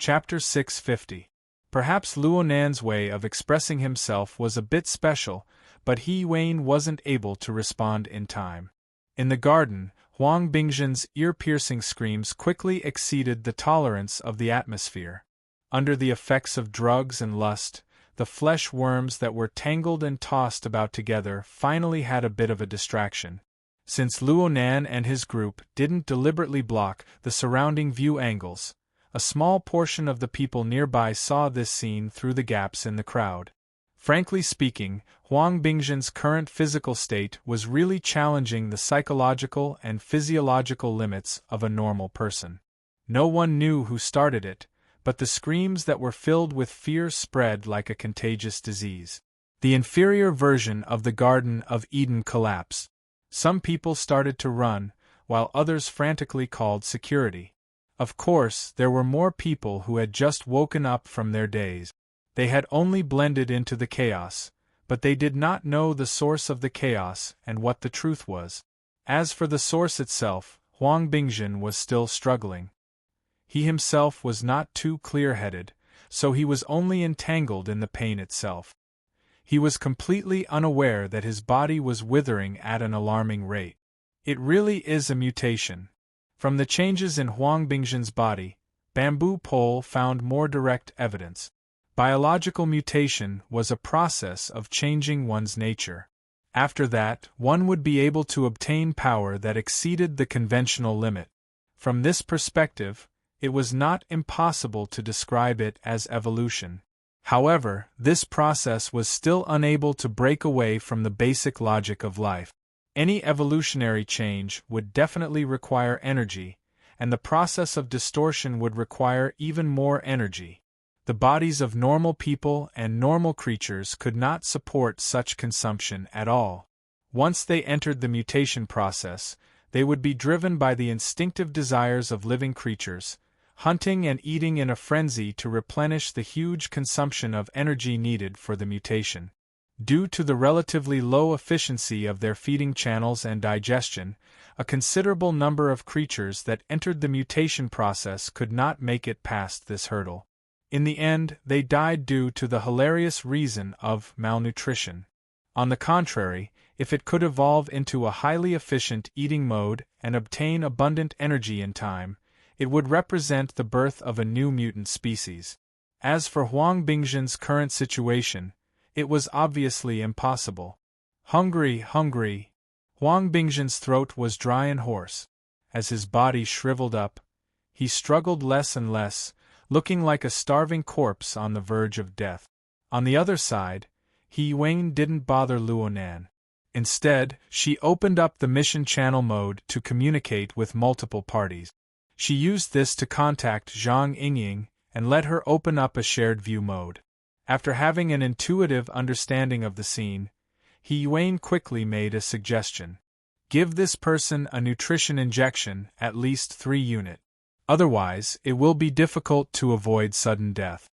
Chapter 650. Perhaps Luonan's way of expressing himself was a bit special, but Wayne wasn't able to respond in time. In the garden, Huang Bingzhen's ear-piercing screams quickly exceeded the tolerance of the atmosphere. Under the effects of drugs and lust, the flesh worms that were tangled and tossed about together finally had a bit of a distraction. Since Luonan and his group didn't deliberately block the surrounding view angles, a small portion of the people nearby saw this scene through the gaps in the crowd. Frankly speaking, Huang Bingzhen's current physical state was really challenging the psychological and physiological limits of a normal person. No one knew who started it, but the screams that were filled with fear spread like a contagious disease. The inferior version of the Garden of Eden collapsed. Some people started to run, while others frantically called security. Of course, there were more people who had just woken up from their daze. They had only blended into the chaos, but they did not know the source of the chaos and what the truth was. As for the source itself, Huang Bingzhen was still struggling. He himself was not too clear-headed, so he was only entangled in the pain itself. He was completely unaware that his body was withering at an alarming rate. It really is a mutation. From the changes in Huang Bingzhen's body, Bamboo Pole found more direct evidence. Biological mutation was a process of changing one's nature. After that, one would be able to obtain power that exceeded the conventional limit. From this perspective, it was not impossible to describe it as evolution. However, this process was still unable to break away from the basic logic of life. Any evolutionary change would definitely require energy, and the process of distortion would require even more energy. The bodies of normal people and normal creatures could not support such consumption at all. Once they entered the mutation process, they would be driven by the instinctive desires of living creatures, hunting and eating in a frenzy to replenish the huge consumption of energy needed for the mutation. Due to the relatively low efficiency of their feeding channels and digestion, a considerable number of creatures that entered the mutation process could not make it past this hurdle. In the end, they died due to the hilarious reason of malnutrition. On the contrary, if it could evolve into a highly efficient eating mode and obtain abundant energy in time, it would represent the birth of a new mutant species. As for Huang Bingzhen's current situation, it was obviously impossible. Hungry. Huang Bingzhen's throat was dry and hoarse. As his body shriveled up, he struggled less and less, looking like a starving corpse on the verge of death. On the other side, Wayne didn't bother Luonan. Instead, she opened up the mission channel mode to communicate with multiple parties. She used this to contact Zhang Yingying and let her open up a shared view mode. After having an intuitive understanding of the scene, Wayne quickly made a suggestion. Give this person a nutrition injection, at least 3 units. Otherwise, it will be difficult to avoid sudden death.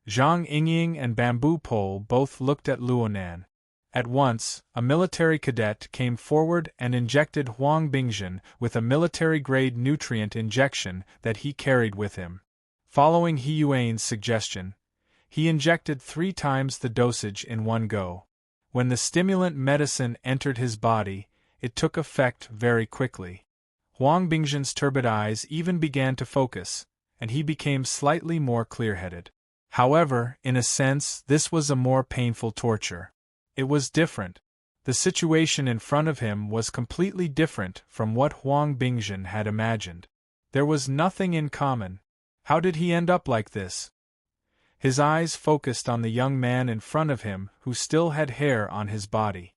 Zhang Yingying and Bamboo Pole both looked at Luonan. At once, a military cadet came forward and injected Huang Bingzhen with a military-grade nutrient injection that he carried with him. Following Wayne's suggestion, he injected 3 times the dosage in one go. When the stimulant medicine entered his body, it took effect very quickly. Huang Bingzhen's turbid eyes even began to focus, and he became slightly more clear-headed. However, in a sense, this was a more painful torture. It was different. The situation in front of him was completely different from what Huang Bingzhen had imagined. There was nothing in common. How did he end up like this? His eyes focused on the young man in front of him who still had hair on his body.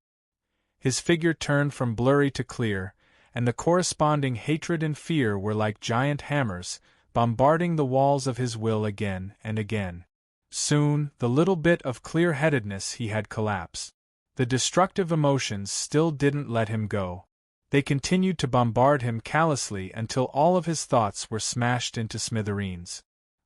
His figure turned from blurry to clear, and the corresponding hatred and fear were like giant hammers, bombarding the walls of his will again and again. Soon, the little bit of clear-headedness he had collapsed. The destructive emotions still didn't let him go. They continued to bombard him callously until all of his thoughts were smashed into smithereens.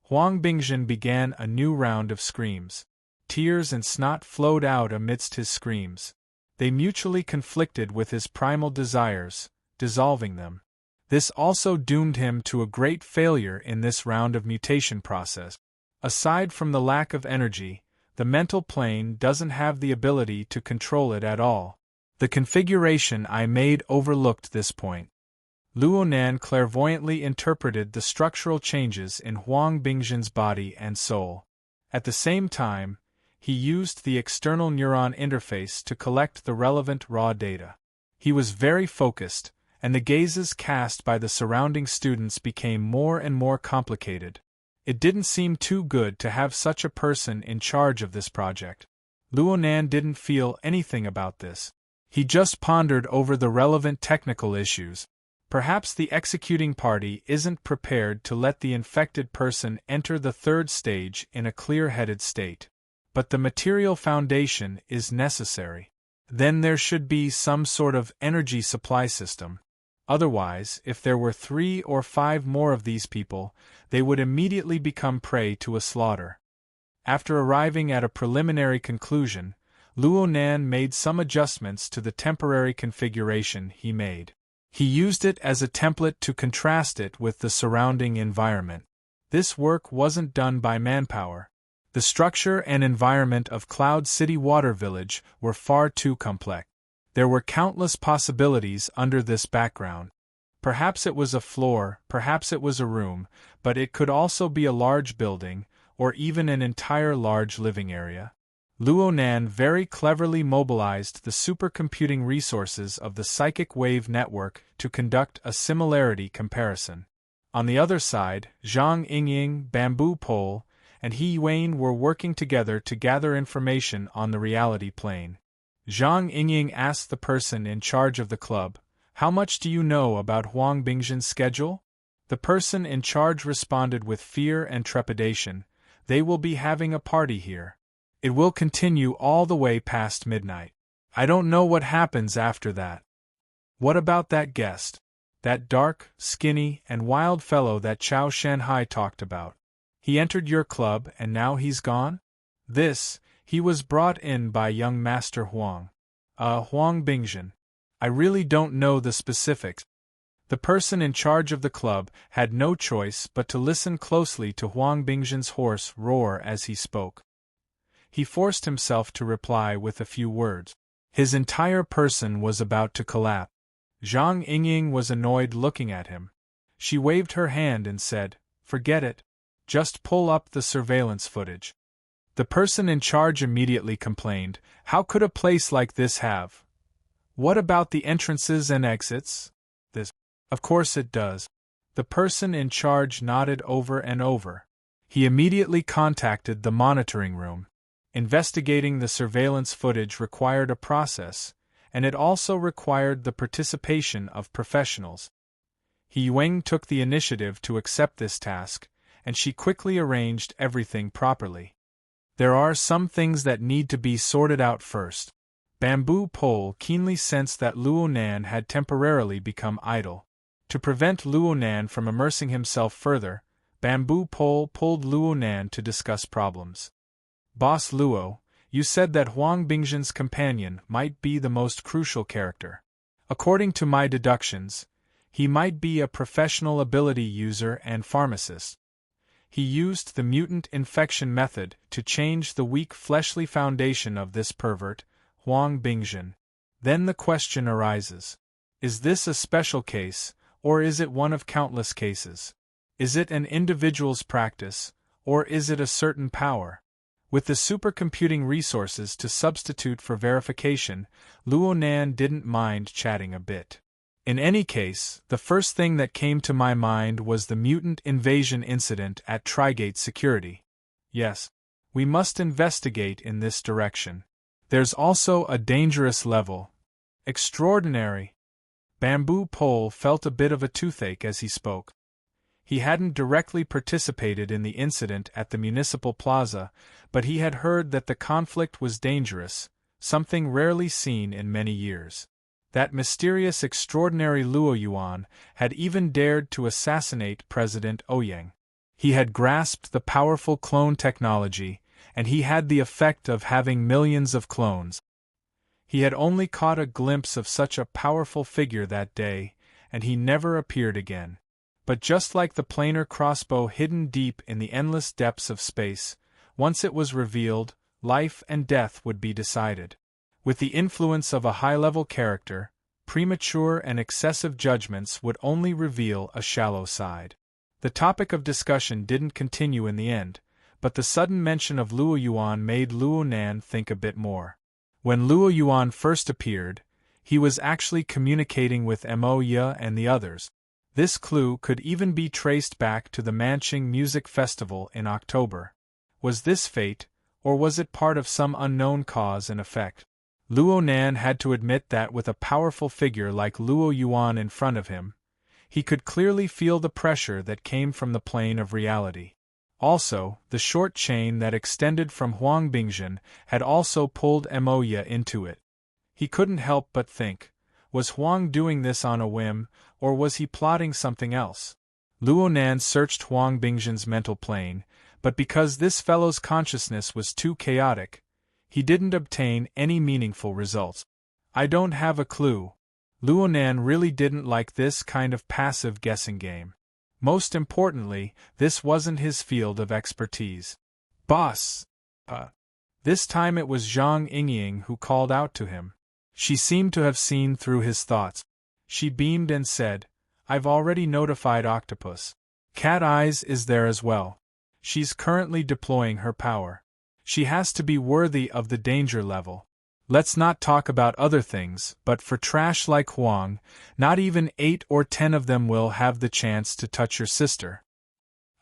Huang Bingzhen began a new round of screams. Tears and snot flowed out amidst his screams. They mutually conflicted with his primal desires, dissolving them. This also doomed him to a great failure in this round of mutation process. Aside from the lack of energy, the mental plane doesn't have the ability to control it at all. The configuration I made overlooked this point. Luonan clairvoyantly interpreted the structural changes in Huang Bingzhen's body and soul. At the same time, he used the external neuron interface to collect the relevant raw data. He was very focused, and the gazes cast by the surrounding students became more and more complicated. It didn't seem too good to have such a person in charge of this project. Luonan didn't feel anything about this. He just pondered over the relevant technical issues. Perhaps the executing party isn't prepared to let the infected person enter the third stage in a clear-headed state. But the material foundation is necessary. Then there should be some sort of energy supply system. Otherwise, if there were 3 or 5 more of these people, they would immediately become prey to a slaughter. After arriving at a preliminary conclusion, Luonan made some adjustments to the temporary configuration he made. He used it as a template to contrast it with the surrounding environment. This work wasn't done by manpower. The structure and environment of Cloud City Water Village were far too complex. There were countless possibilities under this background. Perhaps it was a floor, perhaps it was a room, but it could also be a large building, or even an entire large living area. Luonan very cleverly mobilized the supercomputing resources of the psychic wave network to conduct a similarity comparison. On the other side, Zhang Yingying, Bamboo Pole, and He Yuan were working together to gather information on the reality plane. Zhang Yingying asked the person in charge of the club, "How much do you know about Huang Bingzhen's schedule?" The person in charge responded with fear and trepidation, "They will be having a party here. It will continue all the way past midnight. I don't know what happens after that." "What about that guest? That dark, skinny, and wild fellow that Chao Shanhai talked about? He entered your club and now he's gone?" He was brought in by young Master Huang. Huang Bingzhen. I really don't know the specifics." The person in charge of the club had no choice but to listen closely to Huang Bingzhen's hoarse roar as he spoke. He forced himself to reply with a few words. His entire person was about to collapse. Zhang Yingying was annoyed looking at him. She waved her hand and said, "Forget it. Just pull up the surveillance footage." The person in charge immediately complained, "How could a place like this have? What about the entrances and exits?" Of course it does." The person in charge nodded over and over. He immediately contacted the monitoring room. Investigating the surveillance footage required a process, and it also required the participation of professionals. He Yuan took the initiative to accept this task, and she quickly arranged everything properly. There are some things that need to be sorted out first. Bamboo Pole keenly sensed that Luonan had temporarily become idle. To prevent Luonan from immersing himself further, Bamboo Pole pulled Luonan to discuss problems. "Boss Luo, you said that Huang Bingzhen's companion might be the most crucial character. According to my deductions, he might be a professional ability user and pharmacist. He used the mutant infection method to change the weak fleshly foundation of this pervert, Huang Bingzhen. Then the question arises, is this a special case, or is it one of countless cases? Is it an individual's practice, or is it a certain power?" With the supercomputing resources to substitute for verification, Luonan didn't mind chatting a bit. In any case, the first thing that came to my mind was the mutant invasion incident at Trigate Security. Yes, we must investigate in this direction. There's also a dangerous level. Extraordinary. Bamboo Pole felt a bit of a toothache as he spoke. He hadn't directly participated in the incident at the municipal plaza, but he had heard that the conflict was dangerous, something rarely seen in many years. That mysterious extraordinary Luo Yuan had even dared to assassinate President Ouyang. He had grasped the powerful clone technology, and he had the effect of having millions of clones. He had only caught a glimpse of such a powerful figure that day, and he never appeared again. But just like the planar crossbow hidden deep in the endless depths of space, once it was revealed, life and death would be decided. With the influence of a high-level character, premature and excessive judgments would only reveal a shallow side. The topic of discussion didn't continue in the end, but the sudden mention of Luo Yuan made Luo Nan think a bit more. When Luo Yuan first appeared, he was actually communicating with Mo Ye and the others. This clue could even be traced back to the Manqing Music Festival in October. Was this fate, or was it part of some unknown cause and effect? Luo Nan had to admit that with a powerful figure like Luo Yuan in front of him, he could clearly feel the pressure that came from the plane of reality. Also, the short chain that extended from Huang Bingzhen had also pulled Mo Ye into it. He couldn't help but think, was Huang doing this on a whim, or was he plotting something else? Luo Nan searched Huang Bingzhen's mental plane, but because this fellow's consciousness was too chaotic, he didn't obtain any meaningful results. I don't have a clue. Luo Nan really didn't like this kind of passive guessing game. Most importantly, this wasn't his field of expertise. Boss! This time it was Zhang Yingying who called out to him. She seemed to have seen through his thoughts. She beamed and said, I've already notified Octopus. Cat Eyes is there as well. She's currently deploying her power. She has to be worthy of the danger level. Let's not talk about other things, but for trash like Huang, not even 8 or 10 of them will have the chance to touch your sister.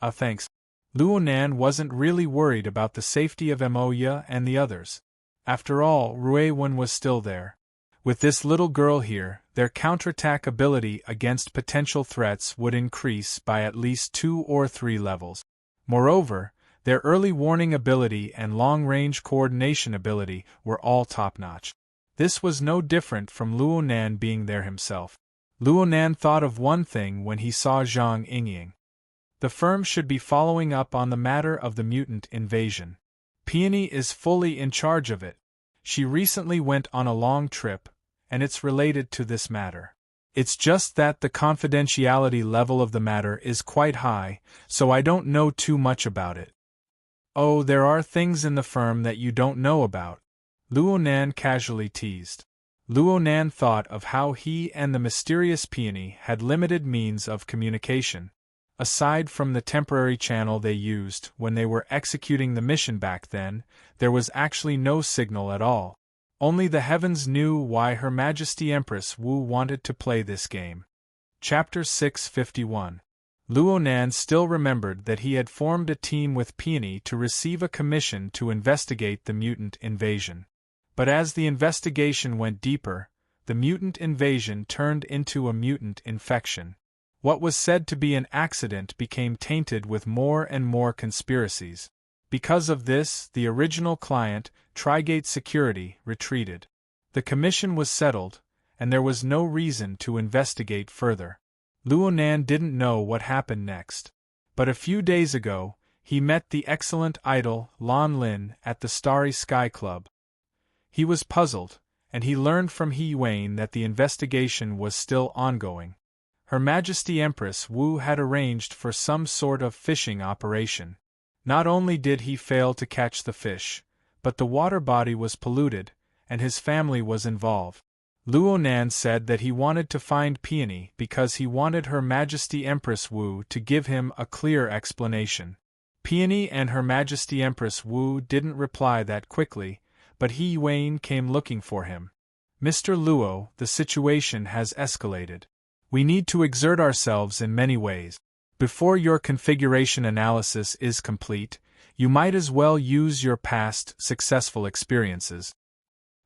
Thanks. Luo Nan wasn't really worried about the safety of Mo Ye and the others. After all, Rui Wen was still there. With this little girl here, their counterattack ability against potential threats would increase by at least 2 or 3 levels. Moreover, their early warning ability and long-range coordination ability were all top-notch. This was no different from Luo Nan being there himself. Luo Nan thought of one thing when he saw Zhang Yingying. The firm should be following up on the matter of the mutant invasion. Peony is fully in charge of it. She recently went on a long trip, and it's related to this matter. It's just that the confidentiality level of the matter is quite high, so I don't know too much about it. Oh, there are things in the firm that you don't know about, Luo Nan casually teased. Luo Nan thought of how he and the mysterious Peony had limited means of communication. Aside from the temporary channel they used when they were executing the mission back then, there was actually no signal at all. Only the heavens knew why Her Majesty Empress Wu wanted to play this game. Chapter 651. Luo Nan still remembered that he had formed a team with Peony to receive a commission to investigate the mutant invasion. But as the investigation went deeper, the mutant invasion turned into a mutant infection. What was said to be an accident became tainted with more and more conspiracies. Because of this, the original client, Trigate Security, retreated. The commission was settled, and there was no reason to investigate further. Luo Nan didn't know what happened next. But a few days ago, he met the excellent idol Lan Lin at the Starry Sky Club. He was puzzled, and he learned from He Wayne that the investigation was still ongoing. Her Majesty Empress Wu had arranged for some sort of fishing operation. Not only did he fail to catch the fish, but the water body was polluted, and his family was involved. Luo Nan said that he wanted to find Peony because he wanted Her Majesty Empress Wu to give him a clear explanation. Peony and Her Majesty Empress Wu didn't reply that quickly, but He Wayne came looking for him. Mr. Luo, the situation has escalated. We need to exert ourselves in many ways. Before your configuration analysis is complete, you might as well use your past successful experiences.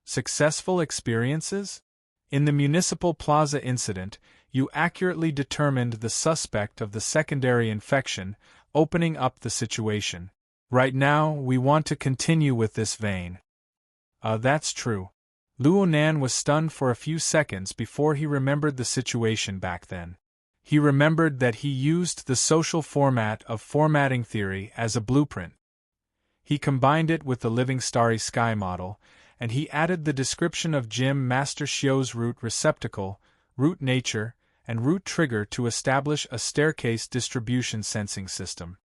Successful experiences? In the Municipal Plaza incident, you accurately determined the suspect of the secondary infection, opening up the situation. Right now, we want to continue with this vein. That's true. Luo Nan was stunned for a few seconds before he remembered the situation back then. He remembered that he used the social format of formatting theory as a blueprint. He combined it with the living starry sky model, and he added the description of Jim Master Xiu's root receptacle, root nature, and root trigger to establish a staircase distribution sensing system.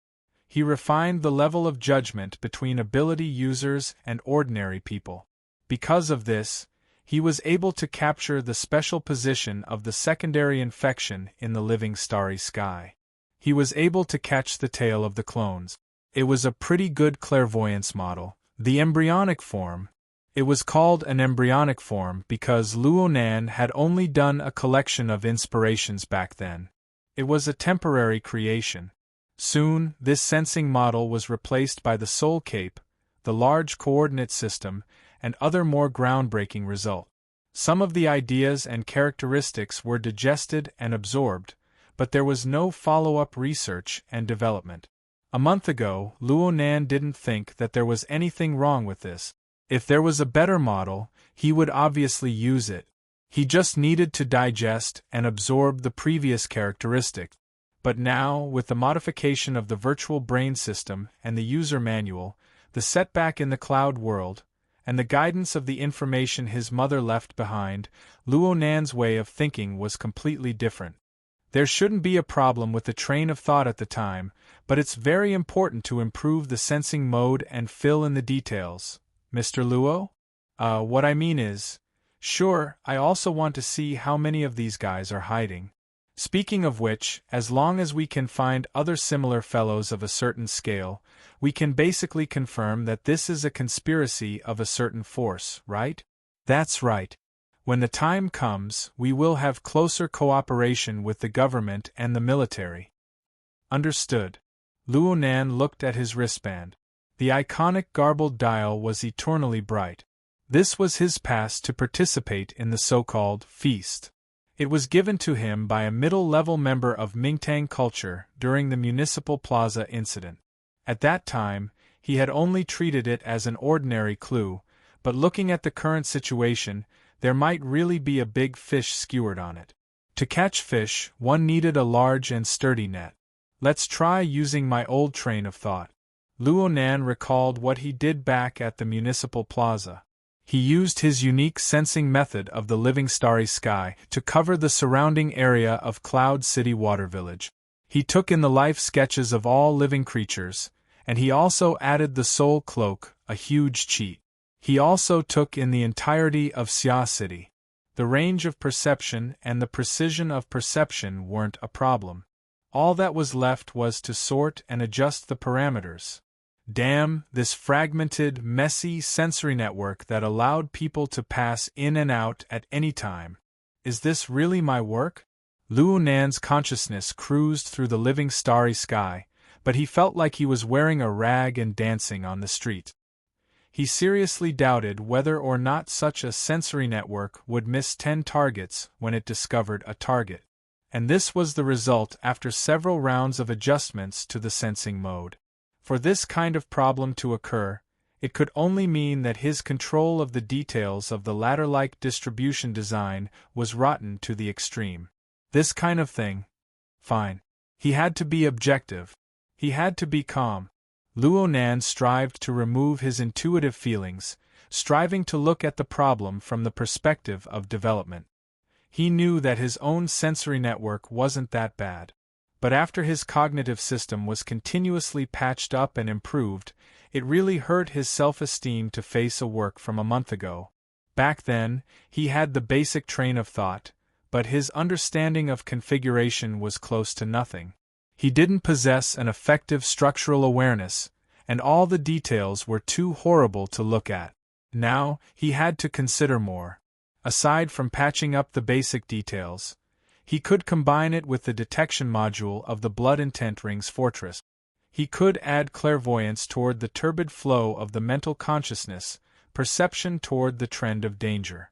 He refined the level of judgment between ability users and ordinary people. Because of this, he was able to capture the special position of the secondary infection in the living starry sky. He was able to catch the tail of the clones. It was a pretty good clairvoyance model. The embryonic form. It was called an embryonic form because Luonan had only done a collection of inspirations back then. It was a temporary creation. Soon, this sensing model was replaced by the Soul Cape, the large coordinate system, and other more groundbreaking results. Some of the ideas and characteristics were digested and absorbed, but there was no follow-up research and development. A month ago, Luonan didn't think that there was anything wrong with this. If there was a better model, he would obviously use it. He just needed to digest and absorb the previous characteristics. But now, with the modification of the virtual brain system and the user manual, the setback in the cloud world, and the guidance of the information his mother left behind, Luonan's way of thinking was completely different. There shouldn't be a problem with the train of thought at the time, but it's very important to improve the sensing mode and fill in the details. Mr. Luo? What I mean is, sure, I also want to see how many of these guys are hiding. Speaking of which, as long as we can find other similar fellows of a certain scale, we can basically confirm that this is a conspiracy of a certain force, right? That's right. When the time comes, we will have closer cooperation with the government and the military. Understood. Luonan looked at his wristband. The iconic garbled dial was eternally bright. This was his pass to participate in the so-called feast. It was given to him by a middle-level member of Mingtang culture during the Municipal Plaza incident. At that time, he had only treated it as an ordinary clue, but looking at the current situation, there might really be a big fish skewered on it. To catch fish, one needed a large and sturdy net. Let's try using my old train of thought. Luonan recalled what he did back at the Municipal Plaza. He used his unique sensing method of the living starry sky to cover the surrounding area of Cloud City Water Village. He took in the life sketches of all living creatures, and he also added the soul cloak, a huge cheat. He also took in the entirety of Xia City. The range of perception and the precision of perception weren't a problem. All that was left was to sort and adjust the parameters. Damn, this fragmented, messy sensory network that allowed people to pass in and out at any time. Is this really my work? Luonan's consciousness cruised through the living starry sky, but he felt like he was wearing a rag and dancing on the street. He seriously doubted whether or not such a sensory network would miss 10 targets when it discovered a target. And this was the result after several rounds of adjustments to the sensing mode. For this kind of problem to occur, it could only mean that his control of the details of the ladder-like distribution design was rotten to the extreme. This kind of thing. Fine. He had to be objective. He had to be calm. Luonan strived to remove his intuitive feelings, striving to look at the problem from the perspective of development. He knew that his own sensory network wasn't that bad. But after his cognitive system was continuously patched up and improved, it really hurt his self-esteem to face a work from a month ago. Back then, he had the basic train of thought, but his understanding of configuration was close to nothing. He didn't possess an effective structural awareness, and all the details were too horrible to look at. Now, he had to consider more. Aside from patching up the basic details, he could combine it with the detection module of the Blood Intent Ring's fortress. He could add clairvoyance toward the turbid flow of the mental consciousness, perception toward the trend of danger.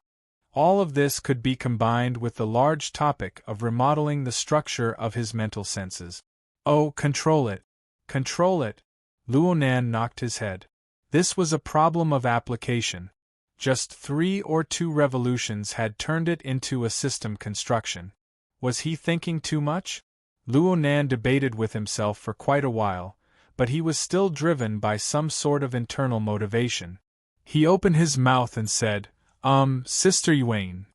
All of this could be combined with the large topic of remodeling the structure of his mental senses. Oh, control it! Control it! Luonan knocked his head. This was a problem of application. Just 3 or 2 revolutions had turned it into a system construction. Was he thinking too much? Luonan debated with himself for quite a while, but he was still driven by some sort of internal motivation. He opened his mouth and said, Sister Yuan.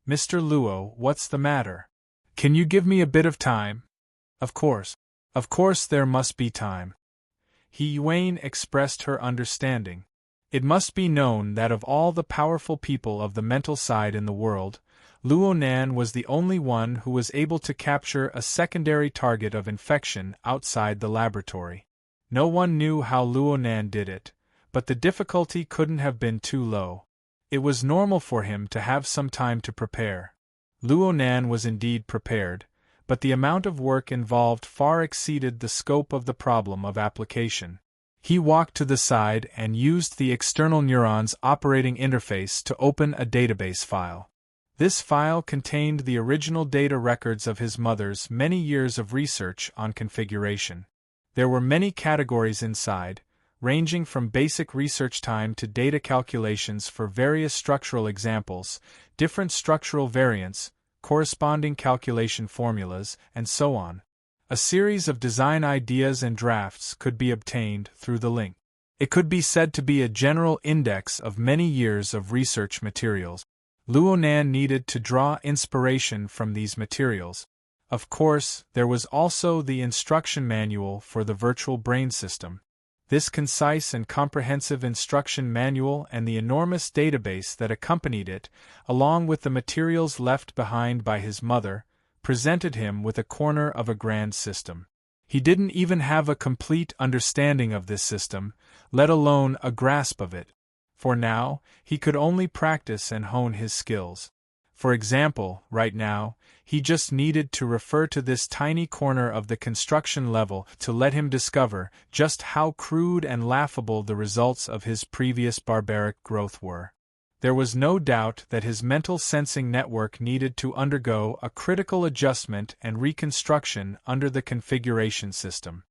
Mr. Luo, what's the matter? Can you give me a bit of time? Of course. Of course there must be time. Wayne expressed her understanding. It must be known that of all the powerful people of the mental side in the world, Luonan was the only one who was able to capture a secondary target of infection outside the laboratory. No one knew how Luonan did it, but the difficulty couldn't have been too low. It was normal for him to have some time to prepare. Luonan was indeed prepared, but the amount of work involved far exceeded the scope of the problem of application. He walked to the side and used the external neuron's operating interface to open a database file. This file contained the original data records of his mother's many years of research on configuration. There were many categories inside, ranging from basic research time to data calculations for various structural examples, different structural variants, corresponding calculation formulas, and so on. A series of design ideas and drafts could be obtained through the link. It could be said to be a general index of many years of research materials. Luonan needed to draw inspiration from these materials. Of course, there was also the instruction manual for the virtual brain system. This concise and comprehensive instruction manual and the enormous database that accompanied it, along with the materials left behind by his mother, presented him with a corner of a grand system. He didn't even have a complete understanding of this system, let alone a grasp of it. For now, he could only practice and hone his skills. For example, right now, he just needed to refer to this tiny corner of the construction level to let him discover just how crude and laughable the results of his previous barbaric growth were. There was no doubt that his mental sensing network needed to undergo a critical adjustment and reconstruction under the configuration system.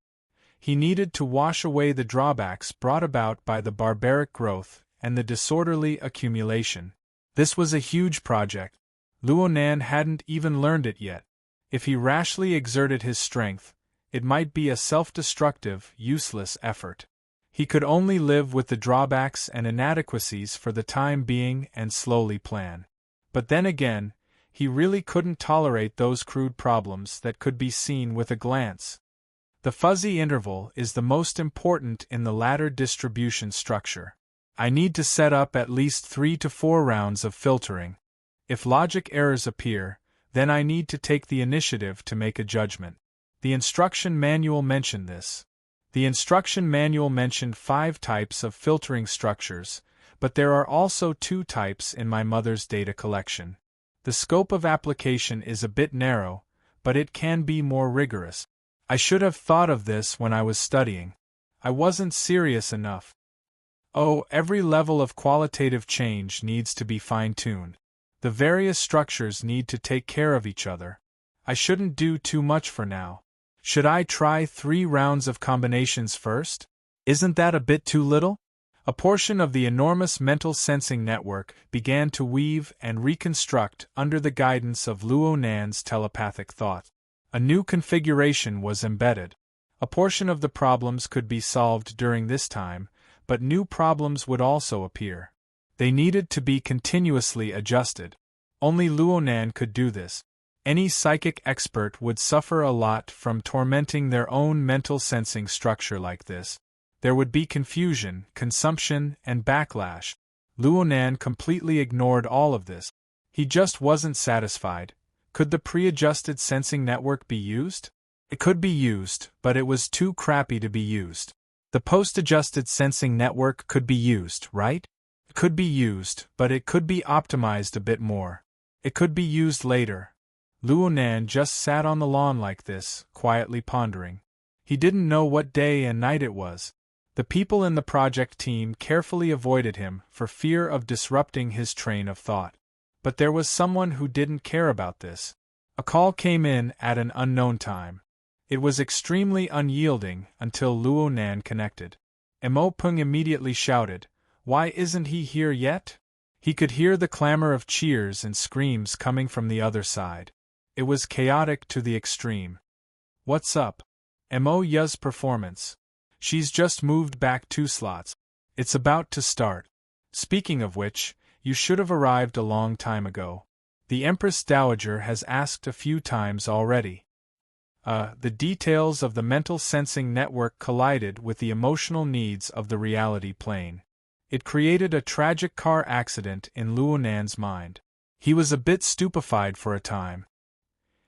He needed to wash away the drawbacks brought about by the barbaric growth and the disorderly accumulation. This was a huge project. Luonan hadn't even learned it yet. If he rashly exerted his strength, it might be a self-destructive, useless effort. He could only live with the drawbacks and inadequacies for the time being and slowly plan. But then again, he really couldn't tolerate those crude problems that could be seen with a glance. The fuzzy interval is the most important in the ladder distribution structure. I need to set up at least 3 to 4 rounds of filtering. If logic errors appear, then I need to take the initiative to make a judgment. The instruction manual mentioned this. The instruction manual mentioned 5 types of filtering structures, but there are also 2 types in my mother's data collection. The scope of application is a bit narrow, but it can be more rigorous. I should have thought of this when I was studying. I wasn't serious enough. Oh, every level of qualitative change needs to be fine-tuned. The various structures need to take care of each other. I shouldn't do too much for now. Should I try 3 rounds of combinations first? Isn't that a bit too little? A portion of the enormous mental sensing network began to weave and reconstruct under the guidance of Luonan's telepathic thought. A new configuration was embedded. A portion of the problems could be solved during this time, but new problems would also appear. They needed to be continuously adjusted. Only Luonan could do this. Any psychic expert would suffer a lot from tormenting their own mental sensing structure like this. There would be confusion, consumption, and backlash. Luonan completely ignored all of this. He just wasn't satisfied. Could the pre-adjusted sensing network be used? It could be used, but it was too crappy to be used. The post-adjusted sensing network could be used, right? It could be used, but it could be optimized a bit more. It could be used later. Luonan just sat on the lawn like this, quietly pondering. He didn't know what day and night it was. The people in the project team carefully avoided him for fear of disrupting his train of thought. But there was someone who didn't care about this. A call came in at an unknown time. It was extremely unyielding until Luonan connected. Mo Pung immediately shouted, "Why isn't he here yet?" He could hear the clamor of cheers and screams coming from the other side. It was chaotic to the extreme. "What's up? Mo Ya's performance. She's just moved back 2 slots. It's about to start. Speaking of which, you should have arrived a long time ago. The Empress Dowager has asked a few times already. The details of the mental sensing network collided with the emotional needs of the reality plane. It created a tragic car accident in Luonan's mind. He was a bit stupefied for a time.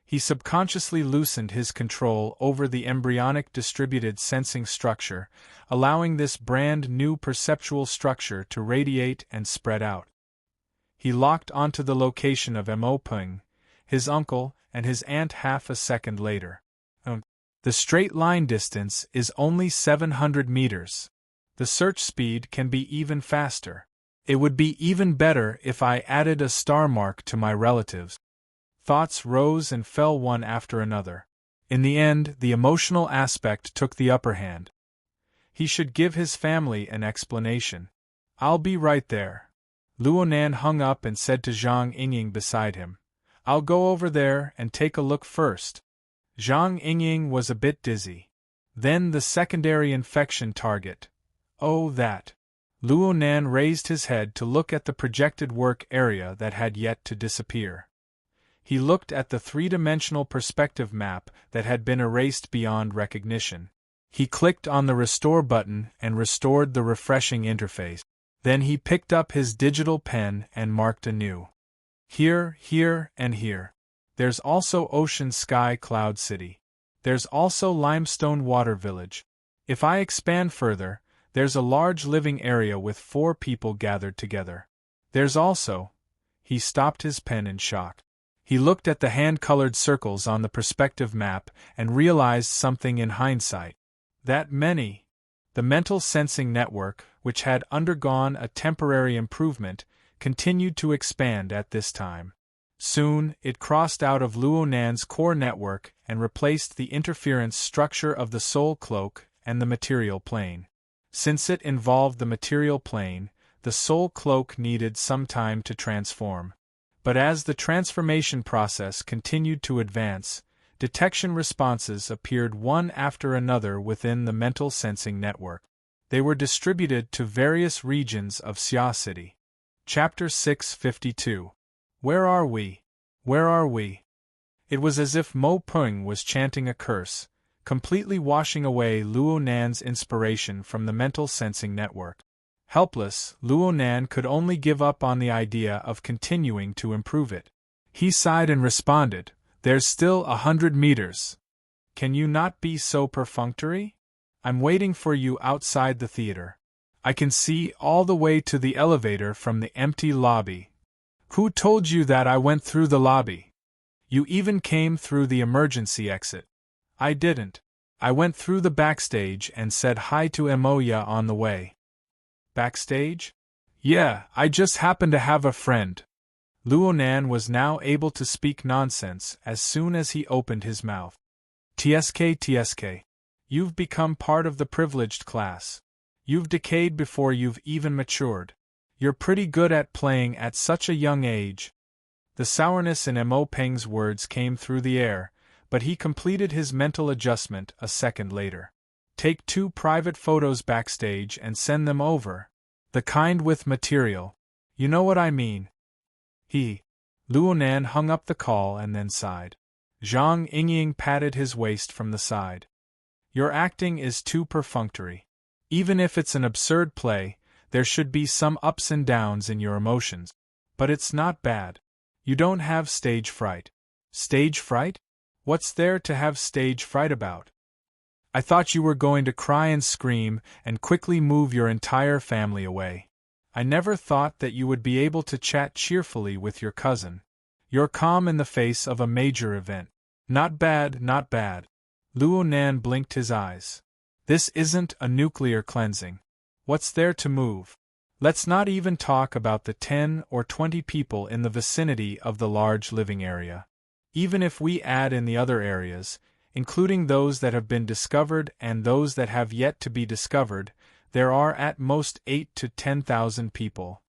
He subconsciously loosened his control over the embryonic distributed sensing structure, allowing this brand new perceptual structure to radiate and spread out. He locked onto the location of Mo Pung, his uncle, and his aunt half a second later. The straight line distance is only 700 meters. The search speed can be even faster. It would be even better if I added a star mark to my relatives. Thoughts rose and fell one after another. In the end, the emotional aspect took the upper hand. He should give his family an explanation. I'll be right there. Luonan hung up and said to Zhang Yingying beside him, I'll go over there and take a look first. Zhang Yingying was a bit dizzy. Then the secondary infection target. Oh, that. Luonan raised his head to look at the projected work area that had yet to disappear. He looked at the three-dimensional perspective map that had been erased beyond recognition. He clicked on the Restore button and restored the refreshing interface. Then he picked up his digital pen and marked anew. Here, here, and here. There's also Ocean Sky Cloud City. There's also Limestone Water Village. If I expand further, there's a large living area with 4 people gathered together. There's also... He stopped his pen in shock. He looked at the hand-colored circles on the perspective map and realized something in hindsight. That many. The mental sensing network, which had undergone a temporary improvement, continued to expand at this time. Soon, it crossed out of Luonan's core network and replaced the interference structure of the soul cloak and the material plane. Since it involved the material plane, the soul cloak needed some time to transform. But as the transformation process continued to advance, detection responses appeared one after another within the mental sensing network. They were distributed to various regions of Xia City. Chapter 652. Where are we? Where are we? It was as if Mo Pung was chanting a curse, completely washing away Luonan's inspiration from the mental sensing network. Helpless, Luonan could only give up on the idea of continuing to improve it. He sighed and responded, There's still 100 meters. Can you not be so perfunctory? I'm waiting for you outside the theater. I can see all the way to the elevator from the empty lobby. Who told you that I went through the lobby? You even came through the emergency exit. I didn't. I went through the backstage and said hi to Emoya on the way. Backstage? Yeah, I just happened to have a friend. Luonan was now able to speak nonsense as soon as he opened his mouth. TSK. You've become part of the privileged class. You've decayed before you've even matured. You're pretty good at playing at such a young age. The sourness in Mo Peng's words came through the air, but he completed his mental adjustment a second later. Take 2 private photos backstage and send them over. The kind with material. You know what I mean. Luonan hung up the call and then sighed. Zhang Yingying patted his waist from the side. Your acting is too perfunctory. Even if it's an absurd play, there should be some ups and downs in your emotions. But it's not bad. You don't have stage fright. Stage fright? What's there to have stage fright about? I thought you were going to cry and scream and quickly move your entire family away. I never thought that you would be able to chat cheerfully with your cousin. You're calm in the face of a major event. Not bad, not bad. Luonan blinked his eyes. This isn't a nuclear cleansing. What's there to move? Let's not even talk about the 10 or 20 people in the vicinity of the large living area. Even if we add in the other areas, including those that have been discovered and those that have yet to be discovered, there are at most 8 to 10,000 people.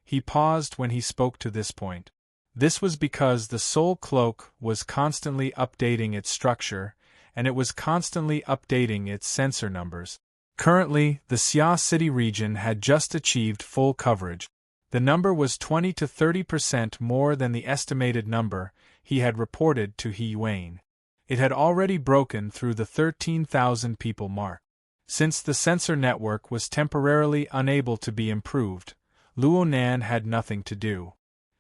He paused when he spoke to this point. This was because the soul cloak was constantly updating its structure, and it was constantly updating its sensor numbers. Currently, the Xia City region had just achieved full coverage. The number was 20 to 30% more than the estimated number he had reported to He Wayne. It had already broken through the 13,000 people mark. Since the sensor network was temporarily unable to be improved, Luo Nan had nothing to do.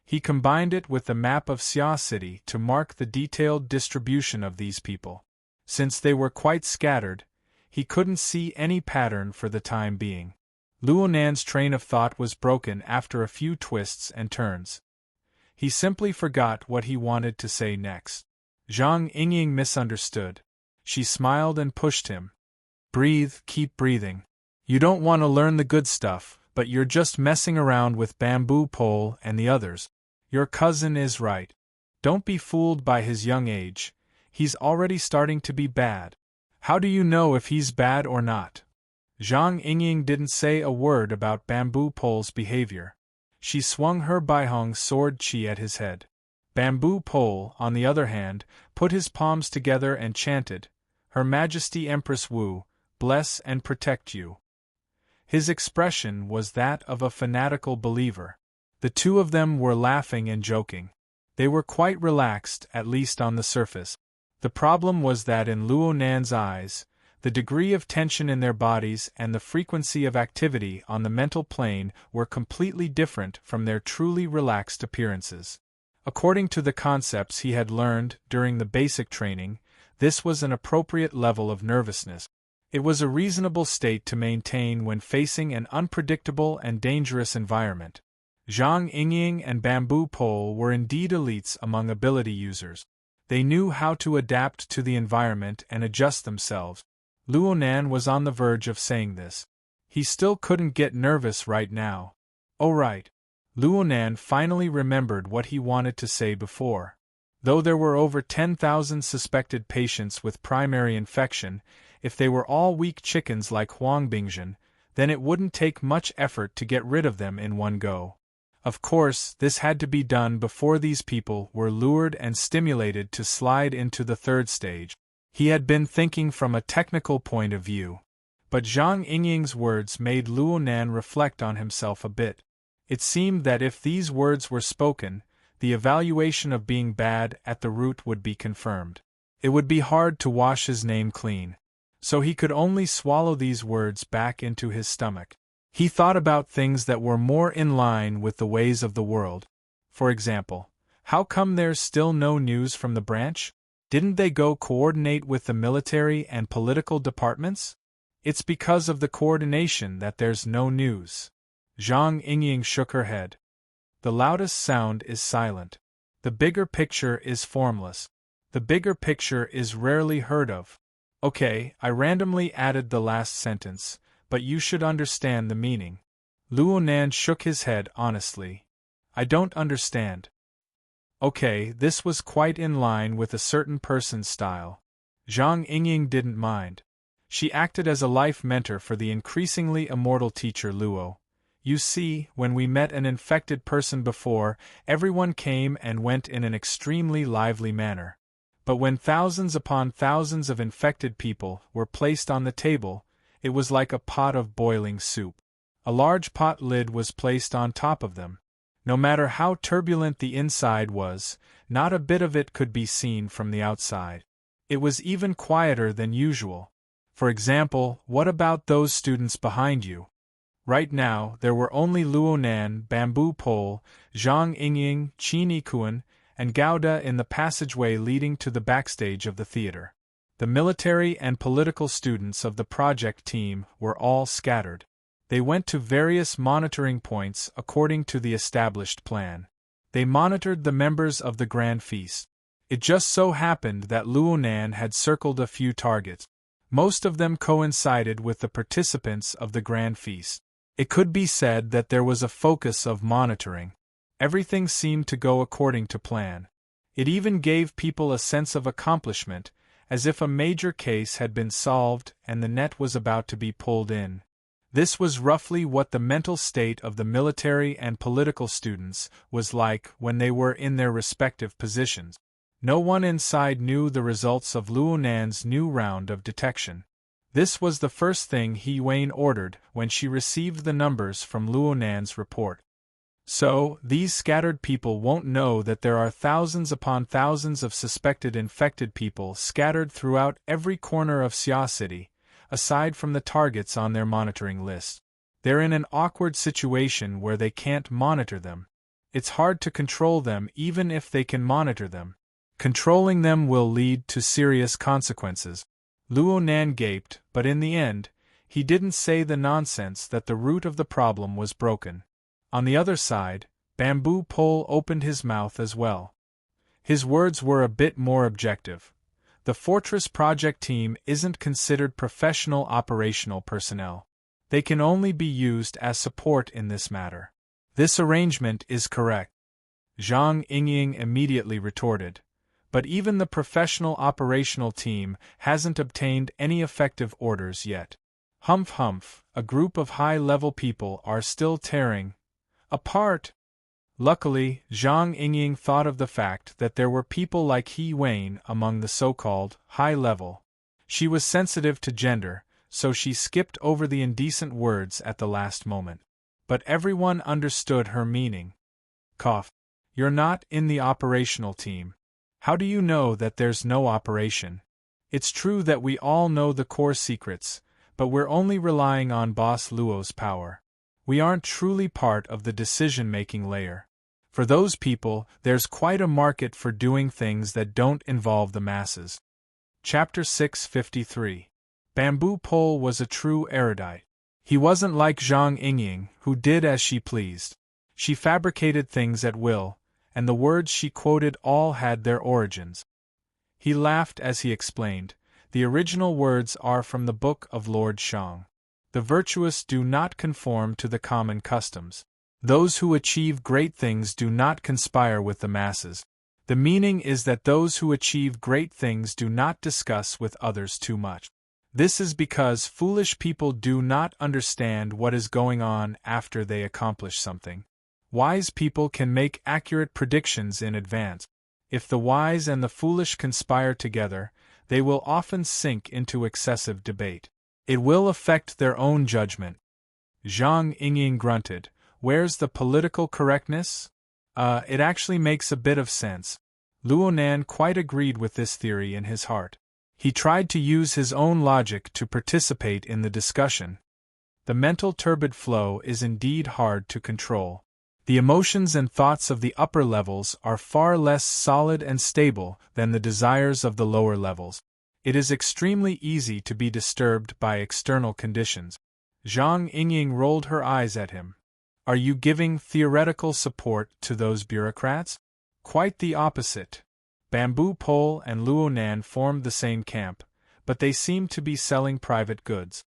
He combined it with the map of Xia City to mark the detailed distribution of these people. Since they were quite scattered, he couldn't see any pattern for the time being. Luo Nan's train of thought was broken after a few twists and turns. He simply forgot what he wanted to say next. Zhang Yingying misunderstood. She smiled and pushed him. Breathe, keep breathing. You don't want to learn the good stuff, but you're just messing around with Bamboo Pole and the others. Your cousin is right. Don't be fooled by his young age. He's already starting to be bad. How do you know if he's bad or not? Zhang Yingying didn't say a word about Bamboo Pole's behavior. She swung her Baihong sword chi at his head. Bamboo Pole, on the other hand, put his palms together and chanted, Her Majesty Empress Wu, bless and protect you. His expression was that of a fanatical believer. The two of them were laughing and joking. They were quite relaxed, at least on the surface. The problem was that in Luo Nan's eyes, the degree of tension in their bodies and the frequency of activity on the mental plane were completely different from their truly relaxed appearances. According to the concepts he had learned during the basic training, this was an appropriate level of nervousness. It was a reasonable state to maintain when facing an unpredictable and dangerous environment. Zhang Yingying and Bamboo Pole were indeed elites among ability users. They knew how to adapt to the environment and adjust themselves. Luo Nan was on the verge of saying this. He still couldn't get nervous right now. Oh right. Luo Nan finally remembered what he wanted to say before. Though there were over 10,000 suspected patients with primary infection, if they were all weak chickens like Huang Bingjin, then it wouldn't take much effort to get rid of them in one go. Of course, this had to be done before these people were lured and stimulated to slide into the third stage. He had been thinking from a technical point of view. But Zhang Yingying's words made Luo Nan reflect on himself a bit. It seemed that if these words were spoken, the evaluation of being bad at the root would be confirmed. It would be hard to wash his name clean. So he could only swallow these words back into his stomach. He thought about things that were more in line with the ways of the world. For example, how come there's still no news from the branch? Didn't they go coordinate with the military and political departments? It's because of the coordination that there's no news. Zhang Yingying shook her head. The loudest sound is silent. The bigger picture is formless. The bigger picture is rarely heard of. Okay, I randomly added the last sentence, but you should understand the meaning. Luo Nan shook his head honestly. I don't understand. Okay, this was quite in line with a certain person's style. Zhang Yingying didn't mind. She acted as a life mentor for the increasingly immortal teacher Luo. You see, when we met an infected person before, everyone came and went in an extremely lively manner. But when thousands upon thousands of infected people were placed on the table, it was like a pot of boiling soup. A large pot lid was placed on top of them. No matter how turbulent the inside was, not a bit of it could be seen from the outside. It was even quieter than usual. For example, what about those students behind you? Right now, there were only Luo Nan, Bamboo Pole, Zhang Yingying, Qin Yikuan, and Gouda in the passageway leading to the backstage of the theater. The military and political students of the project team were all scattered. They went to various monitoring points according to the established plan. They monitored the members of the Grand Feast. It just so happened that Luo Nan had circled a few targets. Most of them coincided with the participants of the Grand Feast. It could be said that there was a focus of monitoring. Everything seemed to go according to plan. It even gave people a sense of accomplishment, as if a major case had been solved and the net was about to be pulled in. This was roughly what the mental state of the military and political students was like when they were in their respective positions. No one inside knew the results of Luo Nan's new round of detection. This was the first thing He Wayne ordered when she received the numbers from Luo Nan's report. So, these scattered people won't know that there are thousands upon thousands of suspected infected people scattered throughout every corner of Xia City, aside from the targets on their monitoring list. They're in an awkward situation where they can't monitor them. It's hard to control them even if they can monitor them. Controlling them will lead to serious consequences. Luo Nan gaped, but in the end, he didn't say the nonsense that the root of the problem was broken. On the other side, Bamboo Pole opened his mouth as well. His words were a bit more objective. The Fortress Project team isn't considered professional operational personnel. They can only be used as support in this matter. This arrangement is correct, Zhang Yingying immediately retorted. But even the professional operational team hasn't obtained any effective orders yet. Humph humph, a group of high-level people are still tearing apart. Luckily, Zhang Yingying thought of the fact that there were people like He Wayne among the so-called high-level. She was sensitive to gender, so she skipped over the indecent words at the last moment. But everyone understood her meaning. Cough. You're not in the operational team. How do you know that there's no operation? It's true that we all know the core secrets, but we're only relying on Boss Luo's power. We aren't truly part of the decision-making layer. For those people, there's quite a market for doing things that don't involve the masses. Chapter 653. Bamboo Pole was a true erudite. He wasn't like Zhang Yingying, who did as she pleased. She fabricated things at will, and the words she quoted all had their origins. He laughed as he explained, the original words are from the Book of Lord Shang. The virtuous do not conform to the common customs. Those who achieve great things do not conspire with the masses. The meaning is that those who achieve great things do not discuss with others too much. This is because foolish people do not understand what is going on after they accomplish something. Wise people can make accurate predictions in advance. If the wise and the foolish conspire together, they will often sink into excessive debate. It will affect their own judgment. Zhang Yingying grunted. Where's the political correctness? It actually makes a bit of sense. Luo Nan quite agreed with this theory in his heart. He tried to use his own logic to participate in the discussion. The mental turbid flow is indeed hard to control. The emotions and thoughts of the upper levels are far less solid and stable than the desires of the lower levels. It is extremely easy to be disturbed by external conditions. Zhang Yingying rolled her eyes at him. Are you giving theoretical support to those bureaucrats? Quite the opposite. Bamboo Pole and Luo Nan formed the same camp, but they seem to be selling private goods.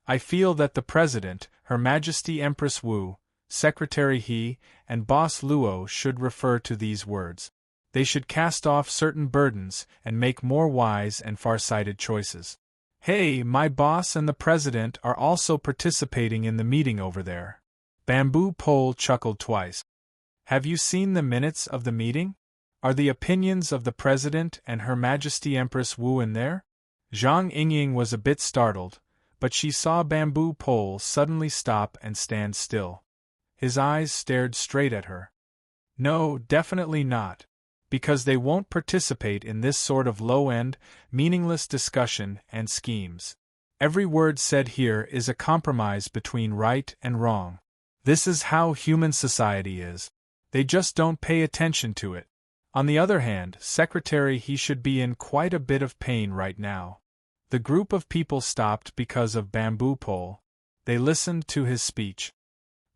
I feel that the President, Her Majesty Empress Wu, Secretary He, and Boss Luo should refer to these words. They should cast off certain burdens and make more wise and far-sighted choices. Hey, my boss and the President are also participating in the meeting over there. Bamboo Pole chuckled twice. Have you seen the minutes of the meeting? Are the opinions of the President and Her Majesty Empress Wu in there? Zhang Yingying was a bit startled, but she saw Bamboo Pole suddenly stop and stand still. His eyes stared straight at her. No, definitely not. Because they won't participate in this sort of low-end, meaningless discussion and schemes. Every word said here is a compromise between right and wrong. This is how human society is. They just don't pay attention to it. On the other hand, Secretary He should be in quite a bit of pain right now. The group of people stopped because of Bamboo Pole. They listened to his speech.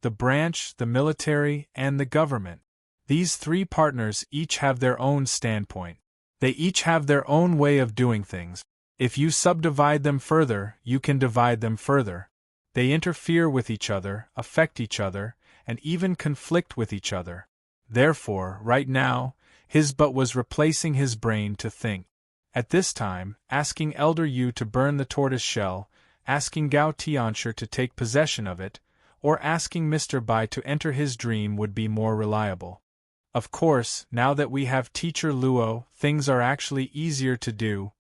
The branch, the military, and the government. These three partners each have their own standpoint. They each have their own way of doing things. If you subdivide them further, you can divide them further. They interfere with each other, affect each other, and even conflict with each other. Therefore, right now, his butt was replacing his brain to think. At this time, asking Elder Yu to burn the tortoise shell, asking Gao Tianshi to take possession of it, or asking Mr. Bai to enter his dream would be more reliable. Of course, now that we have Teacher Luo, things are actually easier to do.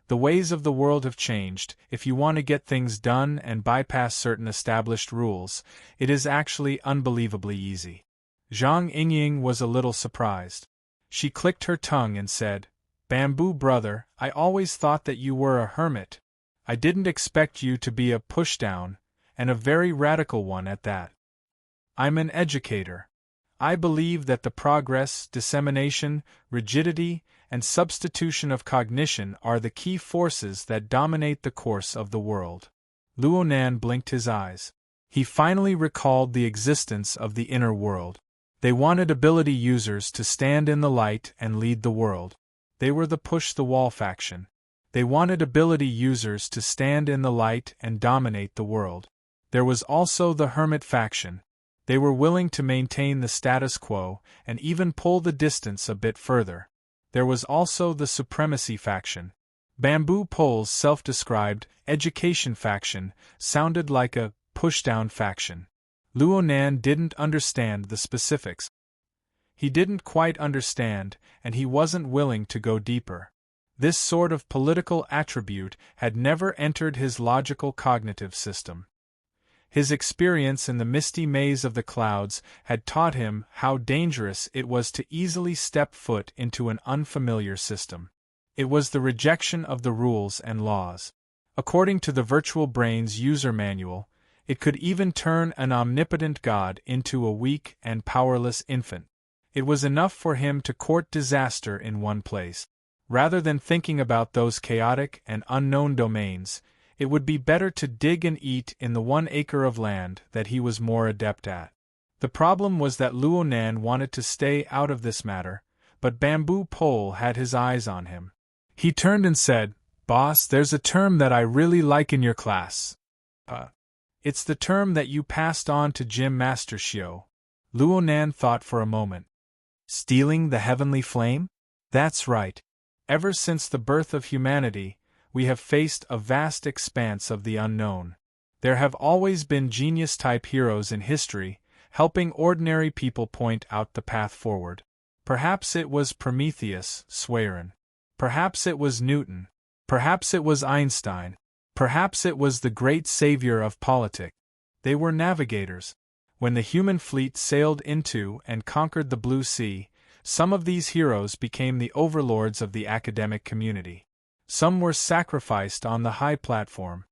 The ways of the world have changed. If you want to get things done and bypass certain established rules, it is actually unbelievably easy. Zhang Yingying was a little surprised. She clicked her tongue and said, "Bamboo brother, I always thought that you were a hermit. I didn't expect you to be a pushdown, and a very radical one at that. I'm an educator. I believe that the progress, dissemination, rigidity, and substitution of cognition are the key forces that dominate the course of the world." Luonan blinked his eyes. He finally recalled the existence of the inner world. They wanted ability users to stand in the light and lead the world. They were the push-the-wall faction. They wanted ability users to stand in the light and dominate the world. There was also the hermit faction. They were willing to maintain the status quo and even pull the distance a bit further. There was also the supremacy faction. Bamboo Pole's self-described education faction sounded like a pushdown faction. Luonan didn't understand the specifics. He didn't quite understand, and he wasn't willing to go deeper. This sort of political attribute had never entered his logical cognitive system. His experience in the misty maze of the clouds had taught him how dangerous it was to easily step foot into an unfamiliar system. It was the rejection of the rules and laws. According to the Virtual Brain's user manual, it could even turn an omnipotent god into a weak and powerless infant. It was enough for him to court disaster in one place. Rather than thinking about those chaotic and unknown domains, it would be better to dig and eat in the 1 acre of land that he was more adept at. The problem was that Luonan wanted to stay out of this matter, but Bamboo Pole had his eyes on him. He turned and said, "Boss, there's a term that I really like in your class. It's the term that you passed on to Gym Master Xiao." Luonan thought for a moment. "Stealing the heavenly flame?" "That's right. Ever since the birth of humanity, we have faced a vast expanse of the unknown. There have always been genius-type heroes in history, helping ordinary people point out the path forward. Perhaps it was Prometheus, Swerin. Perhaps it was Newton. Perhaps it was Einstein. Perhaps it was the great savior of politics. They were navigators. When the human fleet sailed into and conquered the Blue Sea, some of these heroes became the overlords of the academic community. Some were sacrificed on the high platform.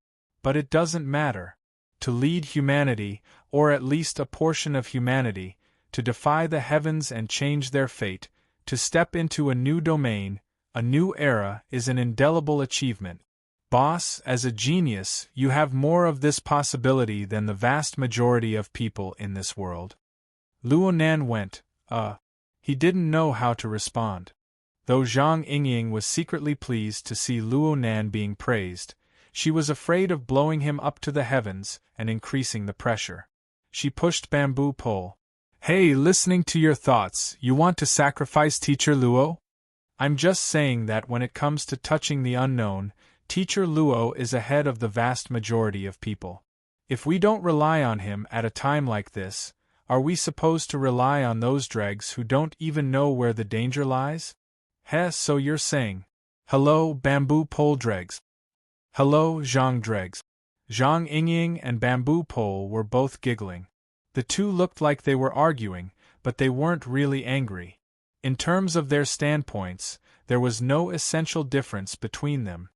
But it doesn't matter. To lead humanity, or at least a portion of humanity, to defy the heavens and change their fate, to step into a new domain, a new era, is an indelible achievement. Boss, as a genius, you have more of this possibility than the vast majority of people in this world." Luonan went, He didn't know how to respond. Though Zhang Yingying was secretly pleased to see Luonan being praised, she was afraid of blowing him up to the heavens and increasing the pressure. She pushed Bamboo Pole. "Hey, listening to your thoughts, you want to sacrifice Teacher Luo?" "I'm just saying that when it comes to touching the unknown, Teacher Luo is ahead of the vast majority of people. If we don't rely on him at a time like this, are we supposed to rely on those dregs who don't even know where the danger lies?" So you're saying, "Hello, Bamboo Pole dregs." "Hello, Zhang dregs." Zhang Yingying and Bamboo Pole were both giggling. The two looked like they were arguing, but they weren't really angry. In terms of their standpoints, there was no essential difference between them.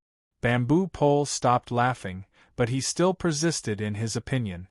Bamboo Pole stopped laughing, but he still persisted in his opinion.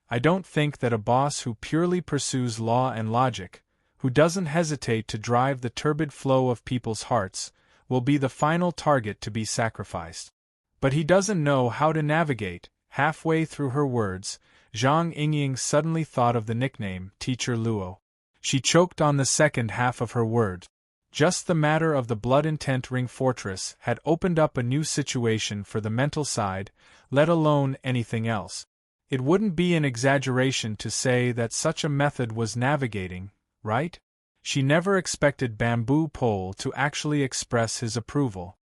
"I don't think that a boss who purely pursues law and logic, who doesn't hesitate to drive the turbid flow of people's hearts, will be the final target to be sacrificed. But he doesn't know how to navigate." Halfway through her words, Zhang Yingying suddenly thought of the nickname Teacher Luo. She choked on the second half of her word. Just the matter of the Blood Intent Ring Fortress had opened up a new situation for the mental side, let alone anything else. It wouldn't be an exaggeration to say that such a method was navigating, right? She never expected Bamboo Pole to actually express his approval.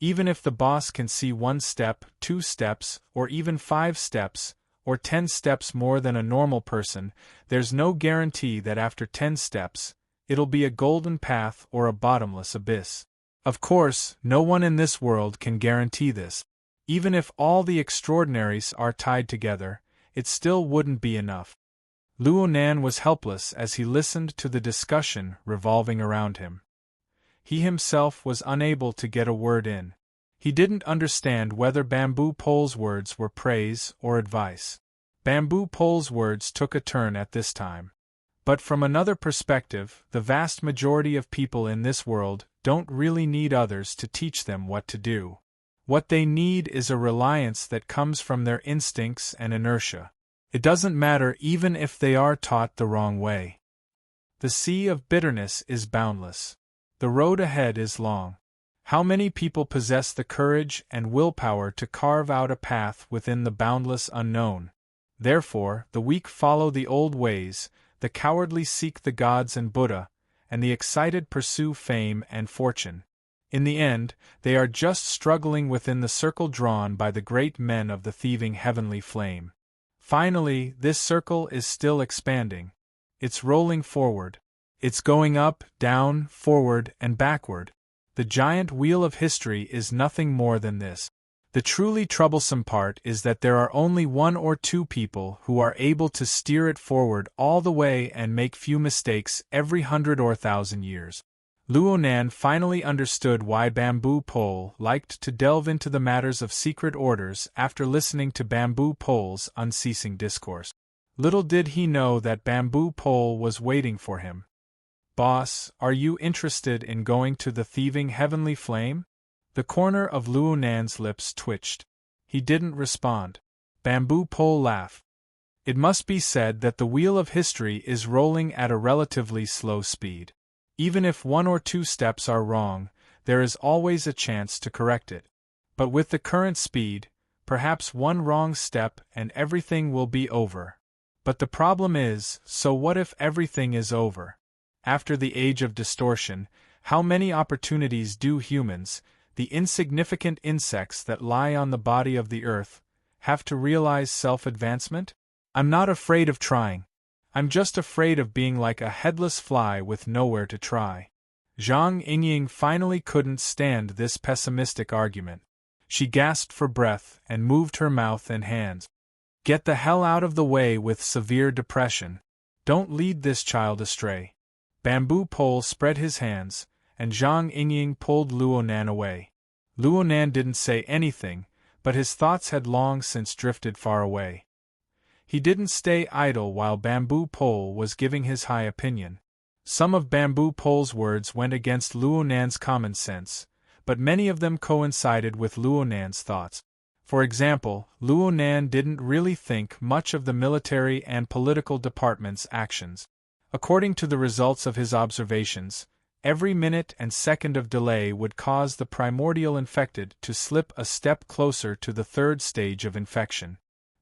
Even if the boss can see 1 step, 2 steps, or even 5 steps, or 10 steps more than a normal person, there's no guarantee that after 10 steps, it'll be a golden path or a bottomless abyss. Of course, no one in this world can guarantee this. Even if all the extraordinaries are tied together, it still wouldn't be enough. Luonan was helpless as he listened to the discussion revolving around him. He himself was unable to get a word in. He didn't understand whether Bamboo Pole's words were praise or advice. Bamboo Pole's words took a turn at this time. But from another perspective, the vast majority of people in this world don't really need others to teach them what to do. What they need is a reliance that comes from their instincts and inertia. It doesn't matter even if they are taught the wrong way. The sea of bitterness is boundless. The road ahead is long. How many people possess the courage and willpower to carve out a path within the boundless unknown? Therefore, the weak follow the old ways, the cowardly seek the gods and Buddha, and the excited pursue fame and fortune. In the end, they are just struggling within the circle drawn by the great men of the thieving heavenly flame. Finally, this circle is still expanding. It's rolling forward. It's going up, down, forward, and backward. The giant wheel of history is nothing more than this. The truly troublesome part is that there are only one or two people who are able to steer it forward all the way and make few mistakes every 100 or 1,000 years. Luonan finally understood why Bamboo Pole liked to delve into the matters of secret orders after listening to Bamboo Pole's unceasing discourse. Little did he know that Bamboo Pole was waiting for him. "Boss, are you interested in going to the thieving heavenly flame?" The corner of Luonan's lips twitched. He didn't respond. Bamboo Pole laughed. It must be said that the wheel of history is rolling at a relatively slow speed. Even if one or two steps are wrong, there is always a chance to correct it. But with the current speed, perhaps one wrong step and everything will be over. But the problem is, so what if everything is over? After the age of distortion, how many opportunities do humans, the insignificant insects that lie on the body of the earth, have to realize self-advancement? I'm not afraid of trying. I'm just afraid of being like a headless fly with nowhere to try. Zhang Yingying finally couldn't stand this pessimistic argument. She gasped for breath and moved her mouth and hands. Get the hell out of the way with severe depression. Don't lead this child astray. Bamboo Pole spread his hands, and Zhang Yingying pulled Luonan away. Luonan didn't say anything, but his thoughts had long since drifted far away. He didn't stay idle while Bamboo Pole was giving his high opinion. Some of Bamboo Pole's words went against Luonan's common sense, but many of them coincided with Luonan's thoughts. For example, Luonan didn't really think much of the military and political department's actions. According to the results of his observations, every minute and second of delay would cause the primordial infected to slip a step closer to the third stage of infection.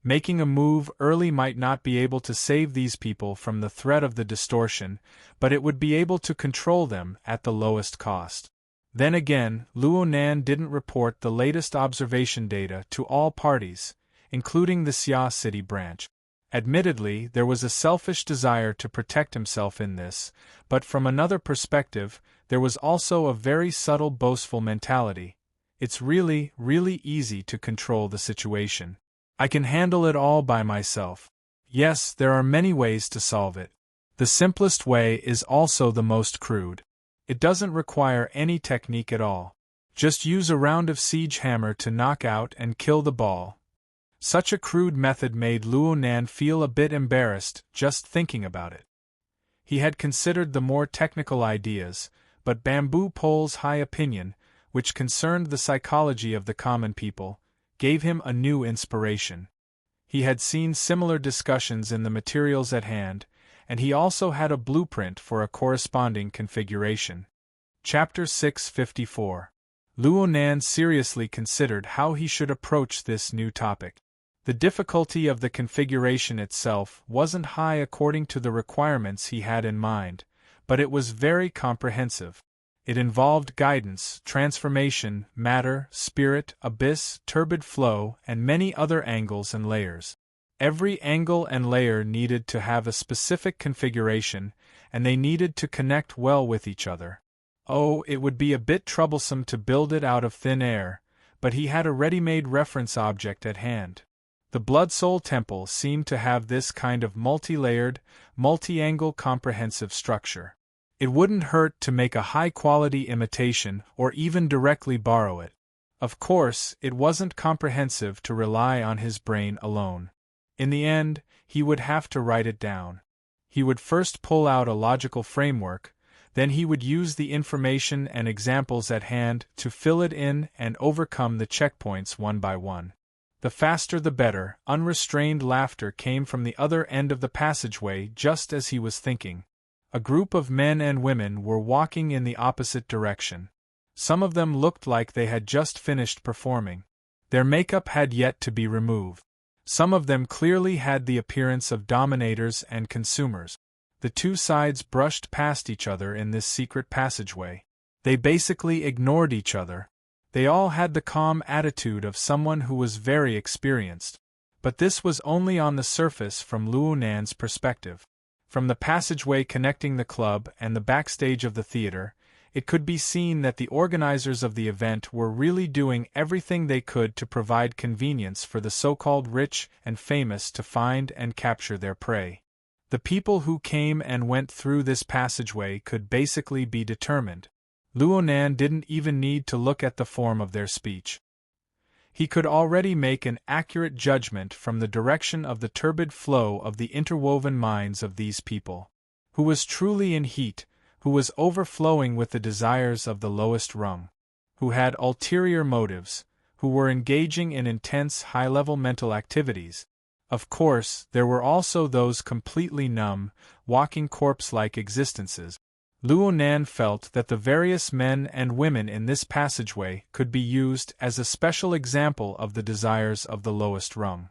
Making a move early might not be able to save these people from the threat of the distortion, but it would be able to control them at the lowest cost. Then again, Luonan didn't report the latest observation data to all parties, including the Xia City branch. Admittedly, there was a selfish desire to protect himself in this, but from another perspective, there was also a very subtle boastful mentality. It's really, really easy to control the situation. I can handle it all by myself. Yes, there are many ways to solve it. The simplest way is also the most crude. It doesn't require any technique at all. Just use a round of siege hammer to knock out and kill the ball. Such a crude method made Luonan feel a bit embarrassed just thinking about it. He had considered the more technical ideas, but Bamboo Pole's high opinion, which concerned the psychology of the common people, gave him a new inspiration. He had seen similar discussions in the materials at hand, and he also had a blueprint for a corresponding configuration. Chapter 654. Luonan seriously considered how he should approach this new topic. The difficulty of the configuration itself wasn't high according to the requirements he had in mind, but it was very comprehensive. It involved guidance, transformation, matter, spirit, abyss, turbid flow, and many other angles and layers. Every angle and layer needed to have a specific configuration, and they needed to connect well with each other. Oh, it would be a bit troublesome to build it out of thin air, but he had a ready-made reference object at hand. The Blood Soul Temple seemed to have this kind of multi-layered, multi-angle comprehensive structure. It wouldn't hurt to make a high-quality imitation or even directly borrow it. Of course, it wasn't comprehensive to rely on his brain alone. In the end, he would have to write it down. He would first pull out a logical framework, then he would use the information and examples at hand to fill it in and overcome the checkpoints one by one. The faster the better. Unrestrained laughter came from the other end of the passageway just as he was thinking. A group of men and women were walking in the opposite direction. Some of them looked like they had just finished performing. Their makeup had yet to be removed. Some of them clearly had the appearance of dominators and consumers. The two sides brushed past each other in this secret passageway. They basically ignored each other. They all had the calm attitude of someone who was very experienced. But this was only on the surface from Luo Nan's perspective. From the passageway connecting the club and the backstage of the theater, it could be seen that the organizers of the event were really doing everything they could to provide convenience for the so-called rich and famous to find and capture their prey. The people who came and went through this passageway could basically be determined. Luo Nan didn't even need to look at the form of their speech. He could already make an accurate judgment from the direction of the turbid flow of the interwoven minds of these people. Who was truly in heat, who was overflowing with the desires of the lowest rung, who had ulterior motives, who were engaging in intense high-level mental activities. Of course, there were also those completely numb, walking corpse-like existences. Luo Nan felt that the various men and women in this passageway could be used as a special example of the desires of the lowest rung.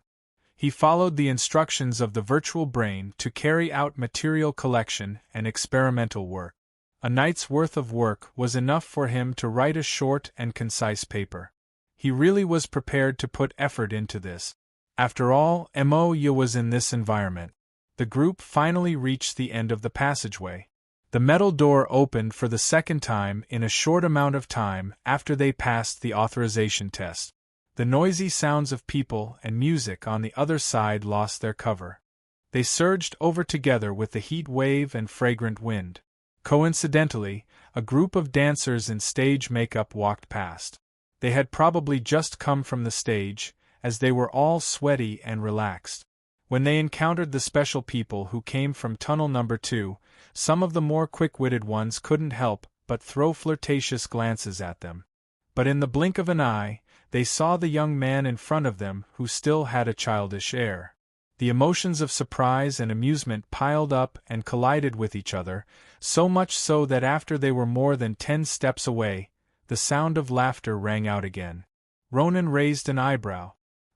He followed the instructions of the virtual brain to carry out material collection and experimental work. A night's worth of work was enough for him to write a short and concise paper. He really was prepared to put effort into this. After all, Mo was in this environment. The group finally reached the end of the passageway. The metal door opened for the second time in a short amount of time after they passed the authorization test. The noisy sounds of people and music on the other side lost their cover. They surged over together with the heat wave and fragrant wind. Coincidentally, a group of dancers in stage makeup walked past. They had probably just come from the stage, as they were all sweaty and relaxed. When they encountered the special people who came from tunnel number 2, some of the more quick-witted ones couldn't help but throw flirtatious glances at them. But in the blink of an eye, they saw the young man in front of them who still had a childish air. The emotions of surprise and amusement piled up and collided with each other, so much so that after they were more than 10 steps away, the sound of laughter rang out again. Ronan raised an eyebrow.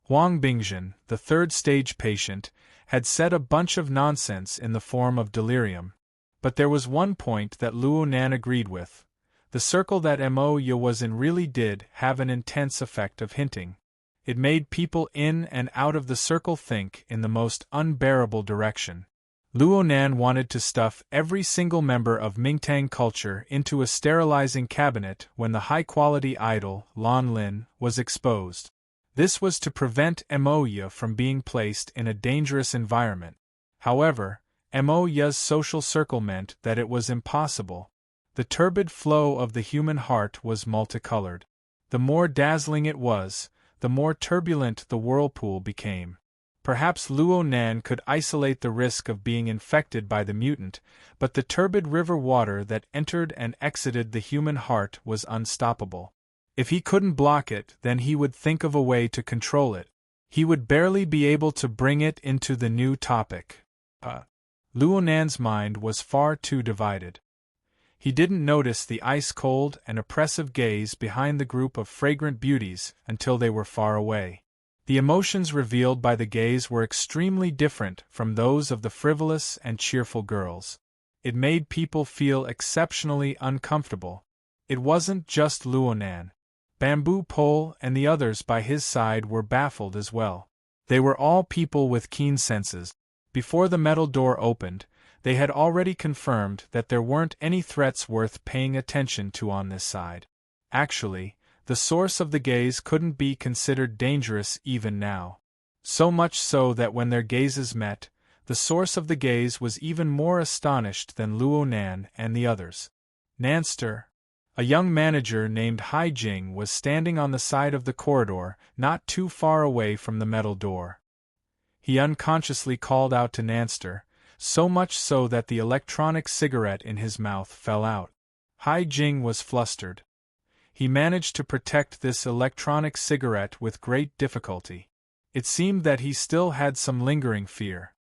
Huang Bingjin, the third stage patient, had said a bunch of nonsense in the form of delirium. But there was one point that Luo Nan agreed with. The circle that Mo was in really did have an intense effect of hinting. It made people in and out of the circle think in the most unbearable direction. Luo Nan wanted to stuff every single member of Mingtang culture into a sterilizing cabinet when the high-quality idol, Lan Lin, was exposed. This was to prevent Mo from being placed in a dangerous environment. However, Mo's social circle meant that it was impossible. The turbid flow of the human heart was multicolored. The more dazzling it was, the more turbulent the whirlpool became. Perhaps Luo Nan could isolate the risk of being infected by the mutant, but the turbid river water that entered and exited the human heart was unstoppable. If he couldn't block it, then he would think of a way to control it. He would barely be able to bring it into the new topic. Luo Nan's mind was far too divided. He didn't notice the ice-cold and oppressive gaze behind the group of fragrant beauties until they were far away. The emotions revealed by the gaze were extremely different from those of the frivolous and cheerful girls. It made people feel exceptionally uncomfortable. It wasn't just Luo Nan. Bamboo Pole and the others by his side were baffled as well. They were all people with keen senses. Before the metal door opened, they had already confirmed that there weren't any threats worth paying attention to on this side. Actually, the source of the gaze couldn't be considered dangerous even now. So much so that when their gazes met, the source of the gaze was even more astonished than Luo Nan and the others. Nanster, a young manager named Hai Jing, was standing on the side of the corridor, not too far away from the metal door. He unconsciously called out to Nanster, so much so that the electronic cigarette in his mouth fell out. Hai Jing was flustered. He managed to protect this electronic cigarette with great difficulty. It seemed that he still had some lingering fear.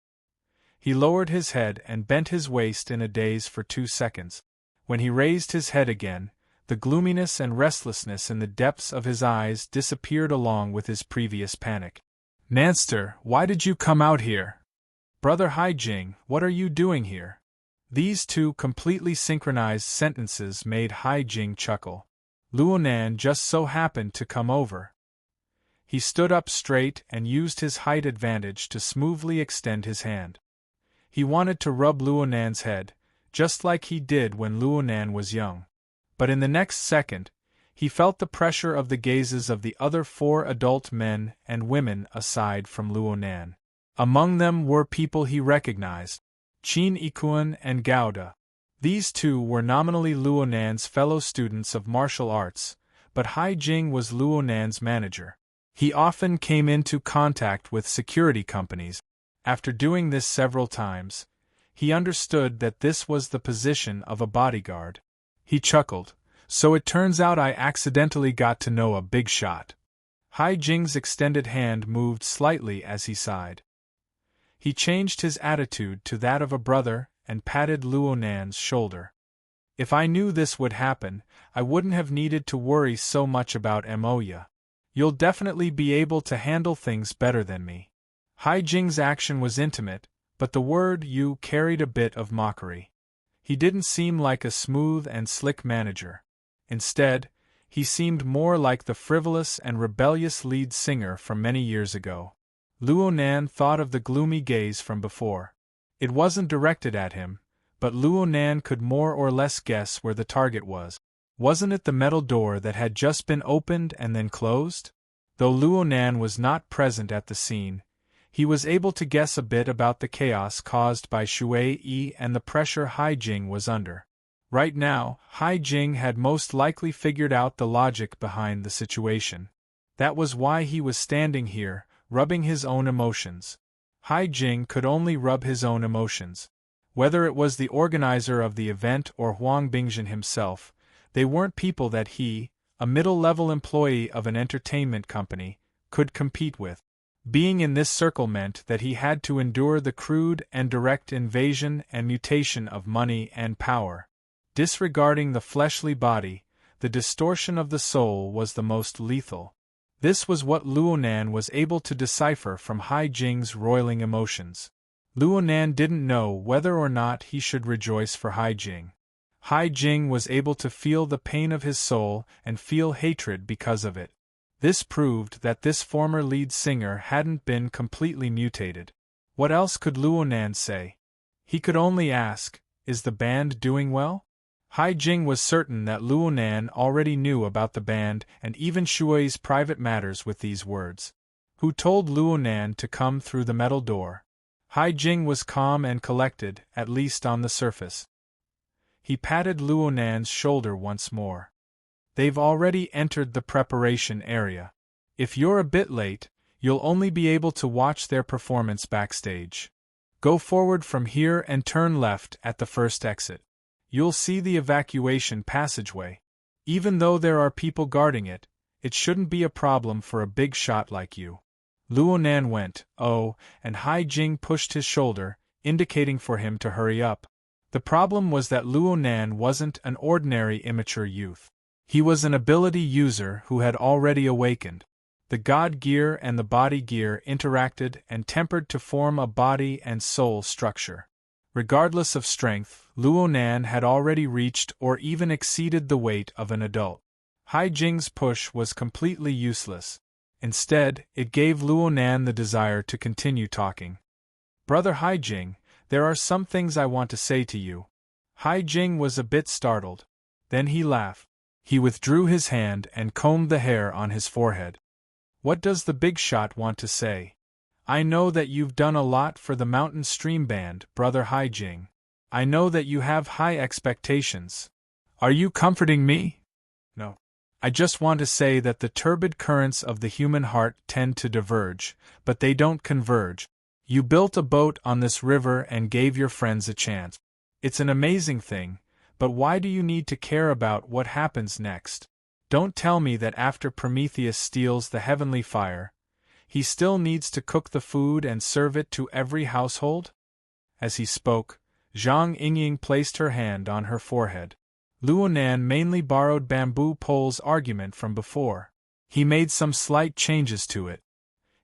He lowered his head and bent his waist in a daze for 2 seconds. When he raised his head again, the gloominess and restlessness in the depths of his eyes disappeared along with his previous panic. Nanster, why did you come out here? Brother Hai Jing, what are you doing here? These two completely synchronized sentences made Hai Jing chuckle. Luo Nan just so happened to come over. He stood up straight and used his height advantage to smoothly extend his hand. He wanted to rub Luo Nan's head, just like he did when Luo Nan was young. But in the next second, he felt the pressure of the gazes of the other 4 adult men and women aside from Luo Nan. Among them were people he recognized, Qin Ikuan and Gauda. These two were nominally Luo Nan's fellow students of martial arts, but Hai Jing was Luo Nan's manager. He often came into contact with security companies. After doing this several times, he understood that this was the position of a bodyguard. He chuckled. So it turns out I accidentally got to know a big shot. Hai Jing's extended hand moved slightly as he sighed. He changed his attitude to that of a brother and patted Luo Nan's shoulder. If I knew this would happen, I wouldn't have needed to worry so much about Moya. You'll definitely be able to handle things better than me. Hai Jing's action was intimate, but the word you carried a bit of mockery. He didn't seem like a smooth and slick manager. Instead, he seemed more like the frivolous and rebellious lead singer from many years ago. Luo Nan thought of the gloomy gaze from before. It wasn't directed at him, but Luo Nan could more or less guess where the target was. Wasn't it the metal door that had just been opened and then closed? Though Luo Nan was not present at the scene, he was able to guess a bit about the chaos caused by Shui Yi and the pressure Hai Jing was under. Right now, Hai Jing had most likely figured out the logic behind the situation. That was why he was standing here, rubbing his own emotions. Hai Jing could only rub his own emotions. Whether it was the organizer of the event or Huang Bingjin himself, they weren't people that he, a middle-level employee of an entertainment company, could compete with. Being in this circle meant that he had to endure the crude and direct invasion and mutation of money and power. Disregarding the fleshly body, the distortion of the soul was the most lethal. This was what Luo Nan was able to decipher from Hai Jing's roiling emotions. Luo Nan didn't know whether or not he should rejoice for Hai Jing. Hai Jing was able to feel the pain of his soul and feel hatred because of it. This proved that this former lead singer hadn't been completely mutated. What else could Luo Nan say? He could only ask, "Is the band doing well?" Hai Jing was certain that Luo Nan already knew about the band and even Shui's private matters with these words. Who told Luo Nan to come through the metal door? Hai Jing was calm and collected, at least on the surface. He patted Luo Nan's shoulder once more. They've already entered the preparation area. If you're a bit late, you'll only be able to watch their performance backstage. Go forward from here and turn left at the first exit. You'll see the evacuation passageway. Even though there are people guarding it, it shouldn't be a problem for a big shot like you. Luo Nan went, "Oh," and Hai Jing pushed his shoulder, indicating for him to hurry up. The problem was that Luo Nan wasn't an ordinary immature youth. He was an ability user who had already awakened. The God gear and the body gear interacted and tempered to form a body and soul structure. Regardless of strength, Luo Nan had already reached or even exceeded the weight of an adult. Hai Jing's push was completely useless. Instead, it gave Luo Nan the desire to continue talking. "Brother Hai Jing, there are some things I want to say to you." Hai Jing was a bit startled. Then he laughed. He withdrew his hand and combed the hair on his forehead. "What does the big shot want to say?" I know that you've done a lot for the Mountain Stream Band, Brother Hai Jing. I know that you have high expectations. Are you comforting me? No. I just want to say that the turbid currents of the human heart tend to diverge, but they don't converge. You built a boat on this river and gave your friends a chance. It's an amazing thing, but why do you need to care about what happens next? Don't tell me that after Prometheus steals the heavenly fire, he still needs to cook the food and serve it to every household? As he spoke, Zhang Yingying placed her hand on her forehead. Luonan mainly borrowed Bamboo Pole's argument from before. He made some slight changes to it.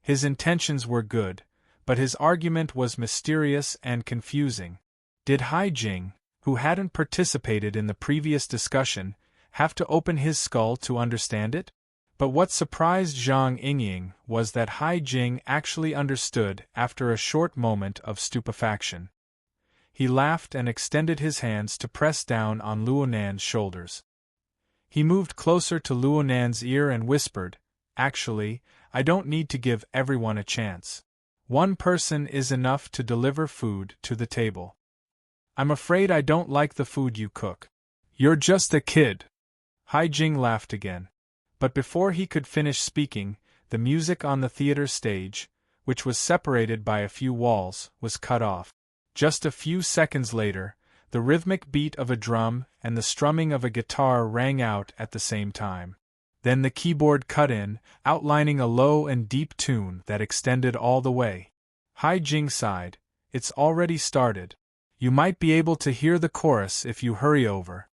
His intentions were good, but his argument was mysterious and confusing. Did Hai Jing, who hadn't participated in the previous discussion, have to open his skull to understand it? But what surprised Zhang Yingying was that Hai Jing actually understood after a short moment of stupefaction. He laughed and extended his hands to press down on Luonan's shoulders. He moved closer to Luonan's ear and whispered, "Actually, I don't need to give everyone a chance. One person is enough to deliver food to the table. I'm afraid I don't like the food you cook. You're just a kid." Hai Jing laughed again. But before he could finish speaking, the music on the theater stage, which was separated by a few walls, was cut off. Just a few seconds later, the rhythmic beat of a drum and the strumming of a guitar rang out at the same time. Then the keyboard cut in, outlining a low and deep tune that extended all the way. Hai Jing sighed. "It's already started. You might be able to hear the chorus if you hurry over."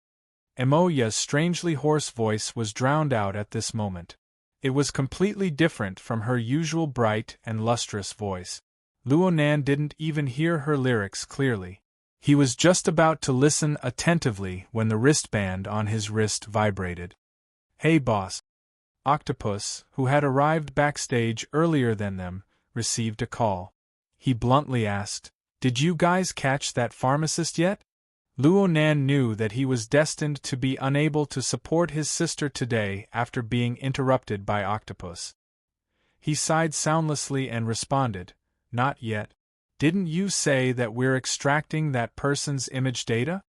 Emoya's strangely hoarse voice was drowned out at this moment. It was completely different from her usual bright and lustrous voice. Luonan didn't even hear her lyrics clearly. He was just about to listen attentively when the wristband on his wrist vibrated. "Hey boss." Octopus, who had arrived backstage earlier than them, received a call. He bluntly asked, "Did you guys catch that pharmacist yet?" Luonan knew that he was destined to be unable to support his sister today after being interrupted by Octopus. He sighed soundlessly and responded, "Not yet. Didn't you say that we're extracting that person's image data?"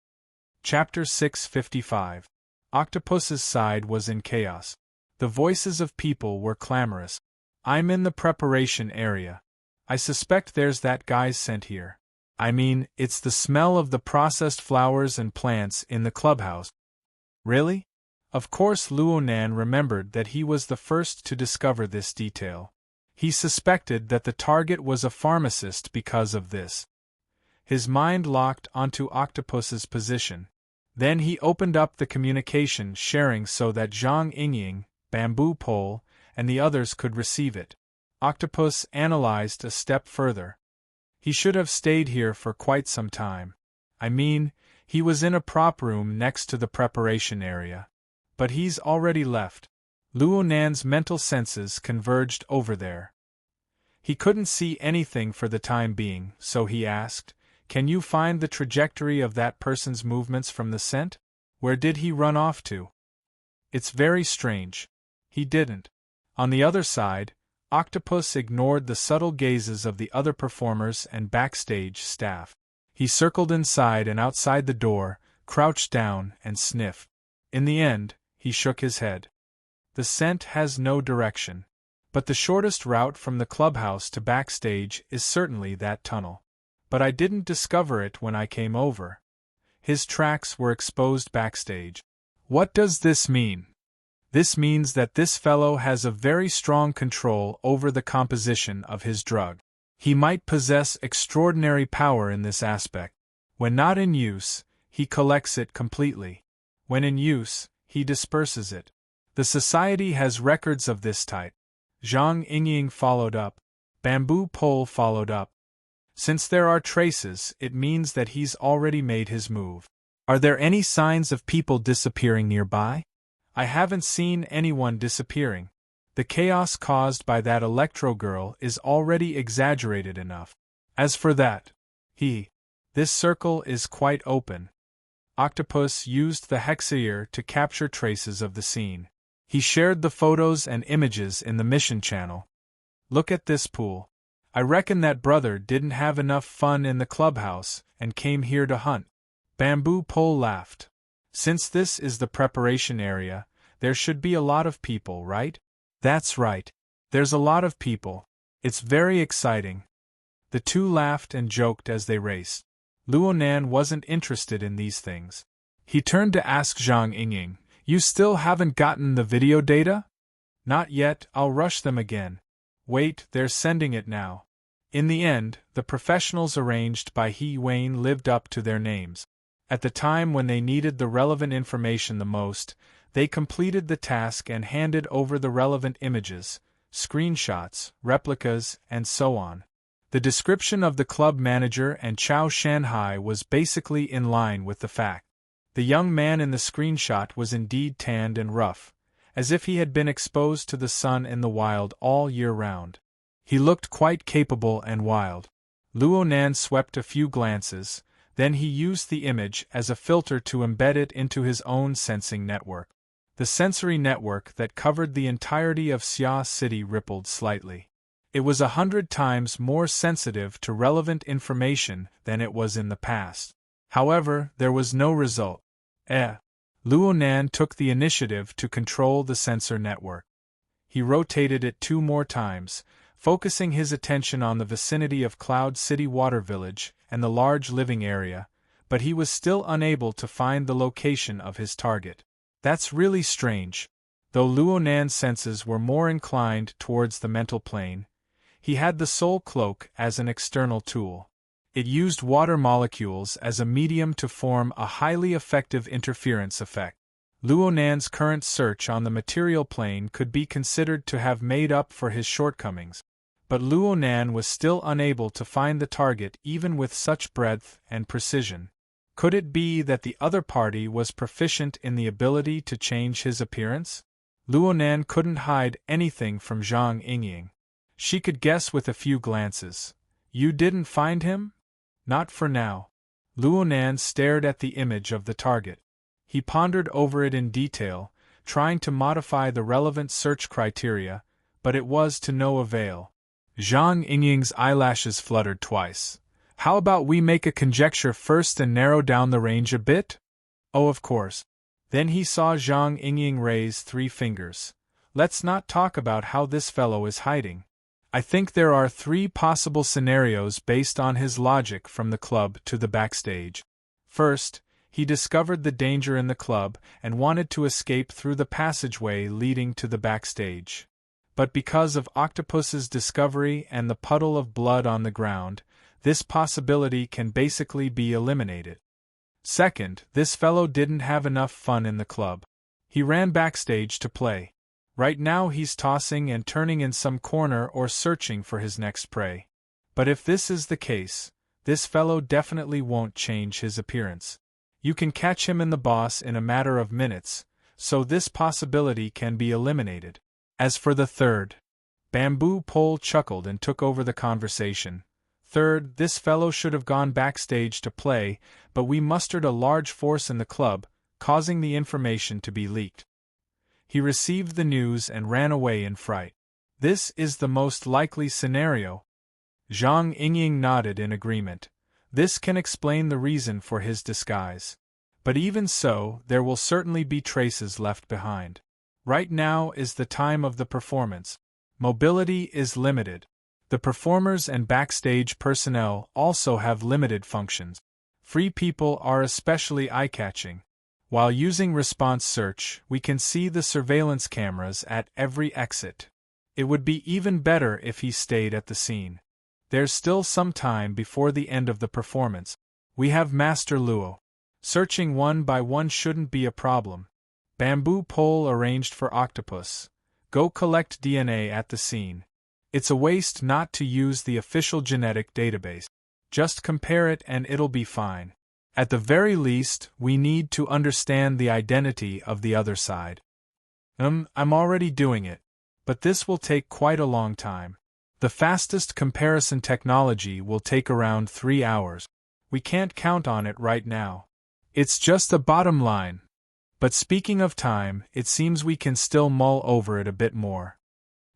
Chapter 655. Octopus's side was in chaos. The voices of people were clamorous. "I'm in the preparation area. I suspect there's that guy's scent here. I mean, it's the smell of the processed flowers and plants in the clubhouse." "Really?" Of course Luonan remembered that he was the first to discover this detail. He suspected that the target was a pharmacist because of this. His mind locked onto Octopus's position. Then he opened up the communication sharing so that Zhang Yingying, Bamboo Pole, and the others could receive it. Octopus analyzed a step further. He should have stayed here for quite some time. I mean, he was in a prop room next to the preparation area. But he's already left. Luonan's mental senses converged over there. He couldn't see anything for the time being, so he asked, "Can you find the trajectory of that person's movements from the scent? Where did he run off to?" "It's very strange. He didn't." On the other side, Octopus ignored the subtle gazes of the other performers and backstage staff. He circled inside and outside the door, crouched down, and sniffed. In the end, he shook his head. The scent has no direction. But the shortest route from the clubhouse to backstage is certainly that tunnel. But I didn't discover it when I came over. His tracks were exposed backstage. What does this mean? This means that this fellow has a very strong control over the composition of his drug. He might possess extraordinary power in this aspect. When not in use, he collects it completely. When in use, he disperses it. The society has records of this type. Zhang Yingying followed up. Bamboo Pole followed up. Since there are traces, it means that he's already made his move. Are there any signs of people disappearing nearby? I haven't seen anyone disappearing. The chaos caused by that Electro girl is already exaggerated enough. As for that, this circle is quite open. Octopus used the hexaear to capture traces of the scene. He shared the photos and images in the mission channel. Look at this pool. I reckon that brother didn't have enough fun in the clubhouse and came here to hunt. Bamboo Pole laughed. Since this is the preparation area, there should be a lot of people, right? That's right. There's a lot of people. It's very exciting. The two laughed and joked as they raced. Luonan wasn't interested in these things. He turned to ask Zhang Yingying, "You still haven't gotten the video data?" "Not yet, I'll rush them again." "Wait, they're sending it now." In the end, the professionals arranged by He Wayne lived up to their names. At the time when they needed the relevant information the most, they completed the task and handed over the relevant images, screenshots, replicas, and so on. The description of the club manager and Chao Shanhai was basically in line with the fact. The young man in the screenshot was indeed tanned and rough, as if he had been exposed to the sun in the wild all year round. He looked quite capable and wild. Luonan swept a few glances, then he used the image as a filter to embed it into his own sensing network. The sensory network that covered the entirety of Xia City rippled slightly. It was 100 times more sensitive to relevant information than it was in the past. However, there was no result. Luonan took the initiative to control the sensor network. He rotated it 2 more times, focusing his attention on the vicinity of Cloud City Water Village and the large living area, but he was still unable to find the location of his target. That's really strange. Though Luonan's senses were more inclined towards the mental plane, he had the soul cloak as an external tool. It used water molecules as a medium to form a highly effective interference effect. Luonan's current search on the material plane could be considered to have made up for his shortcomings, but Luonan was still unable to find the target even with such breadth and precision. Could it be that the other party was proficient in the ability to change his appearance? Luonan couldn't hide anything from Zhang Yingying. She could guess with a few glances. "You didn't find him?" "Not for now." Luonan stared at the image of the target. He pondered over it in detail, trying to modify the relevant search criteria, but it was to no avail. Zhang Yingying's eyelashes fluttered twice. "How about we make a conjecture first and narrow down the range a bit?" "Oh, of course." Then he saw Zhang Yingying raise 3 fingers. "Let's not talk about how this fellow is hiding. I think there are 3 possible scenarios based on his logic from the club to the backstage. First, he discovered the danger in the club and wanted to escape through the passageway leading to the backstage. But because of Octopus's discovery and the puddle of blood on the ground, this possibility can basically be eliminated. Second, this fellow didn't have enough fun in the club. He ran backstage to play. Right now he's tossing and turning in some corner or searching for his next prey. But if this is the case, this fellow definitely won't change his appearance. You can catch him in the boss in a matter of minutes, so this possibility can be eliminated. As for the third, Bamboo Pole chuckled and took over the conversation. Third, this fellow should have gone backstage to play, but we mustered a large force in the club, causing the information to be leaked. He received the news and ran away in fright. This is the most likely scenario. Zhang Yingying nodded in agreement. This can explain the reason for his disguise. But even so, there will certainly be traces left behind. Right now is the time of the performance. Mobility is limited. The performers and backstage personnel also have limited functions. Free people are especially eye-catching. While using response search, we can see the surveillance cameras at every exit. It would be even better if he stayed at the scene. There's still some time before the end of the performance. We have Master Luo. Searching one by one shouldn't be a problem. Bamboo Pole arranged for Octopus. Go collect DNA at the scene. It's a waste not to use the official genetic database. Just compare it and it'll be fine. At the very least, we need to understand the identity of the other side. I'm already doing it. But this will take quite a long time. The fastest comparison technology will take around 3 hours. We can't count on it right now. It's just a bottom line. But speaking of time, it seems we can still mull over it a bit more.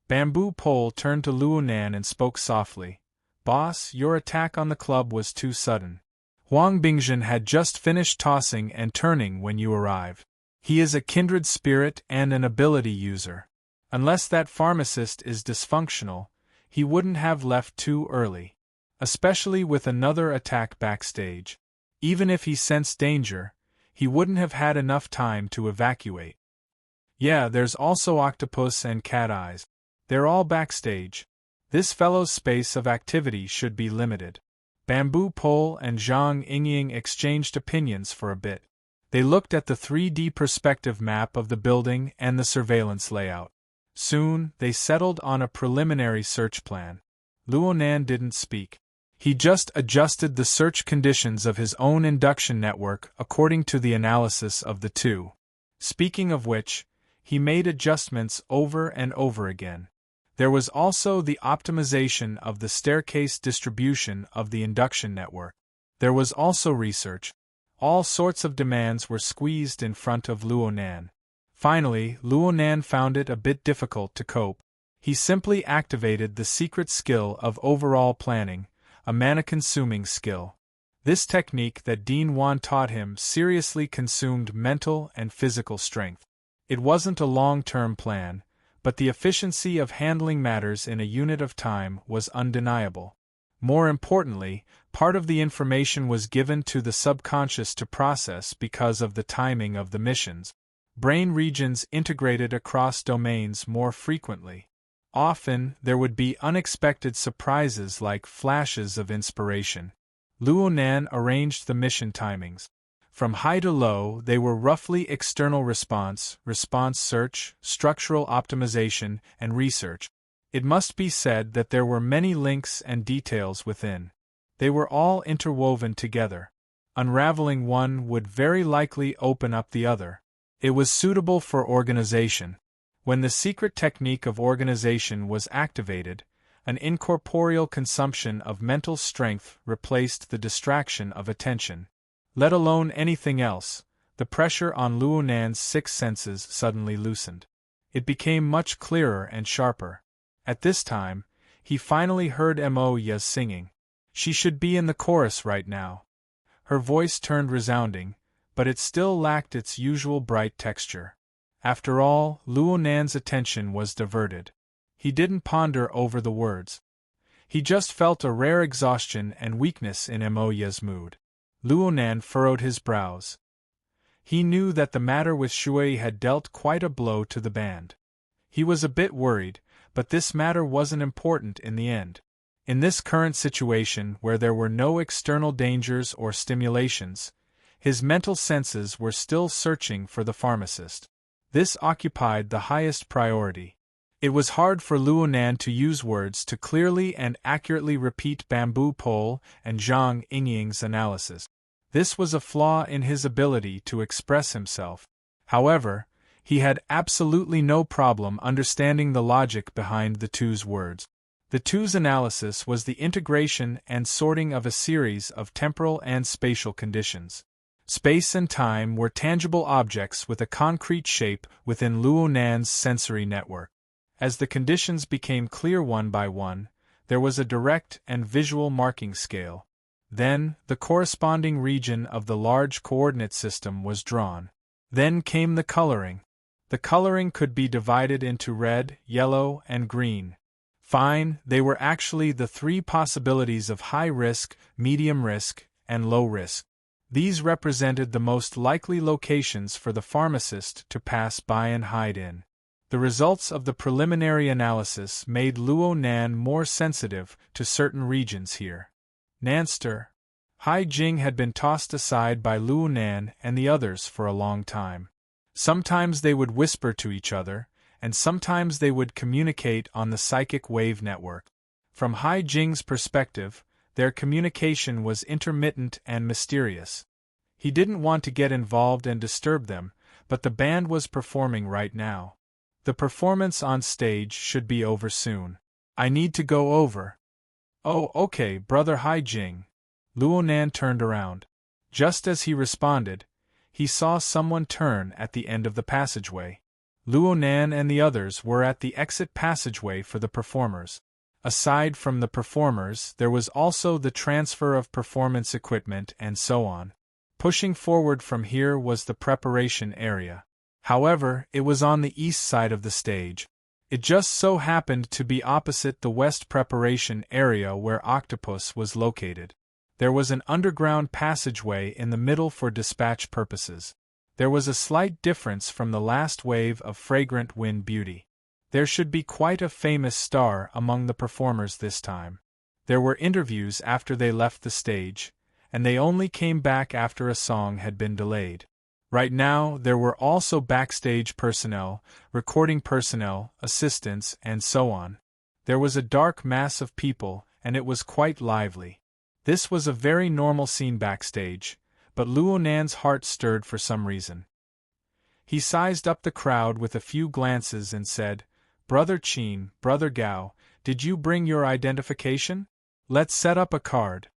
Bamboo Pole turned to Luonan and spoke softly. "Boss, your attack on the club was too sudden. Huang Bingjin had just finished tossing and turning when you arrived. He is a kindred spirit and an ability user. Unless that pharmacist is dysfunctional, he wouldn't have left too early. Especially with another attack backstage. Even if he sensed danger, he wouldn't have had enough time to evacuate. Yeah, there's also Octopus and Cat Eyes. They're all backstage. This fellow's space of activity should be limited." Bamboo Pole and Zhang Yingying exchanged opinions for a bit. They looked at the 3D perspective map of the building and the surveillance layout. Soon, they settled on a preliminary search plan. Luonan didn't speak. He just adjusted the search conditions of his own induction network according to the analysis of the two. Speaking of which, he made adjustments over and over again. There was also the optimization of the staircase distribution of the induction network. There was also research. All sorts of demands were squeezed in front of Luonan. Finally, Luonan found it a bit difficult to cope. He simply activated the secret skill of overall planning, a mana-consuming skill. This technique that Dean Wan taught him seriously consumed mental and physical strength. It wasn't a long-term plan, but the efficiency of handling matters in a unit of time was undeniable. More importantly, part of the information was given to the subconscious to process because of the timing of the missions. Brain regions integrated across domains more frequently. Often, there would be unexpected surprises like flashes of inspiration. Luonan arranged the mission timings. From high to low, they were roughly external response, response search, structural optimization, and research. It must be said that there were many links and details within. They were all interwoven together. Unraveling one would very likely open up the other. It was suitable for organization. When the secret technique of organization was activated, an incorporeal consumption of mental strength replaced the distraction of attention. Let alone anything else, the pressure on Luonan's six senses suddenly loosened. It became much clearer and sharper. At this time, he finally heard Moya's singing. She should be in the chorus right now. Her voice turned resounding, but it still lacked its usual bright texture. After all, Luonan's attention was diverted. He didn't ponder over the words. He just felt a rare exhaustion and weakness in Moya's mood. Luonan furrowed his brows. He knew that the matter with Shui had dealt quite a blow to the band. He was a bit worried, but this matter wasn't important in the end. In this current situation where there were no external dangers or stimulations, his mental senses were still searching for the pharmacist. This occupied the highest priority. It was hard for Luonan to use words to clearly and accurately repeat Bamboo Pole and Zhang Yingying's analysis. This was a flaw in his ability to express himself. However, he had absolutely no problem understanding the logic behind the two's words. The two's analysis was the integration and sorting of a series of temporal and spatial conditions. Space and time were tangible objects with a concrete shape within Luonan's sensory network. As the conditions became clear one by one, there was a direct and visual marking scale. Then, the corresponding region of the large coordinate system was drawn. Then came the coloring. The coloring could be divided into red, yellow, and green. Fine, they were actually the three possibilities of high risk, medium risk, and low risk. These represented the most likely locations for the pharmacist to pass by and hide in. The results of the preliminary analysis made Luonan more sensitive to certain regions here. Nanster. Hai Jing had been tossed aside by Luonan and the others for a long time. Sometimes they would whisper to each other, and sometimes they would communicate on the psychic wave network. From Hai Jing's perspective, their communication was intermittent and mysterious. He didn't want to get involved and disturb them, but the band was performing right now. The performance on stage should be over soon. I need to go over. Oh, okay, Brother Hai Jing. Luonan turned around. Just as he responded, he saw someone turn at the end of the passageway. Luonan and the others were at the exit passageway for the performers. Aside from the performers, there was also the transfer of performance equipment and so on. Pushing forward from here was the preparation area. However, it was on the east side of the stage. It just so happened to be opposite the west preparation area where Octopus was located. There was an underground passageway in the middle for dispatch purposes. There was a slight difference from the last wave of Fragrant Wind Beauty. There should be quite a famous star among the performers this time. There were interviews after they left the stage, and they only came back after a song had been delayed. Right now, there were also backstage personnel, recording personnel, assistants, and so on. There was a dark mass of people, and it was quite lively. This was a very normal scene backstage, but Luo Nan's heart stirred for some reason. He sized up the crowd with a few glances and said, "Brother Qin, Brother Gao, did you bring your identification? Let's set up a card."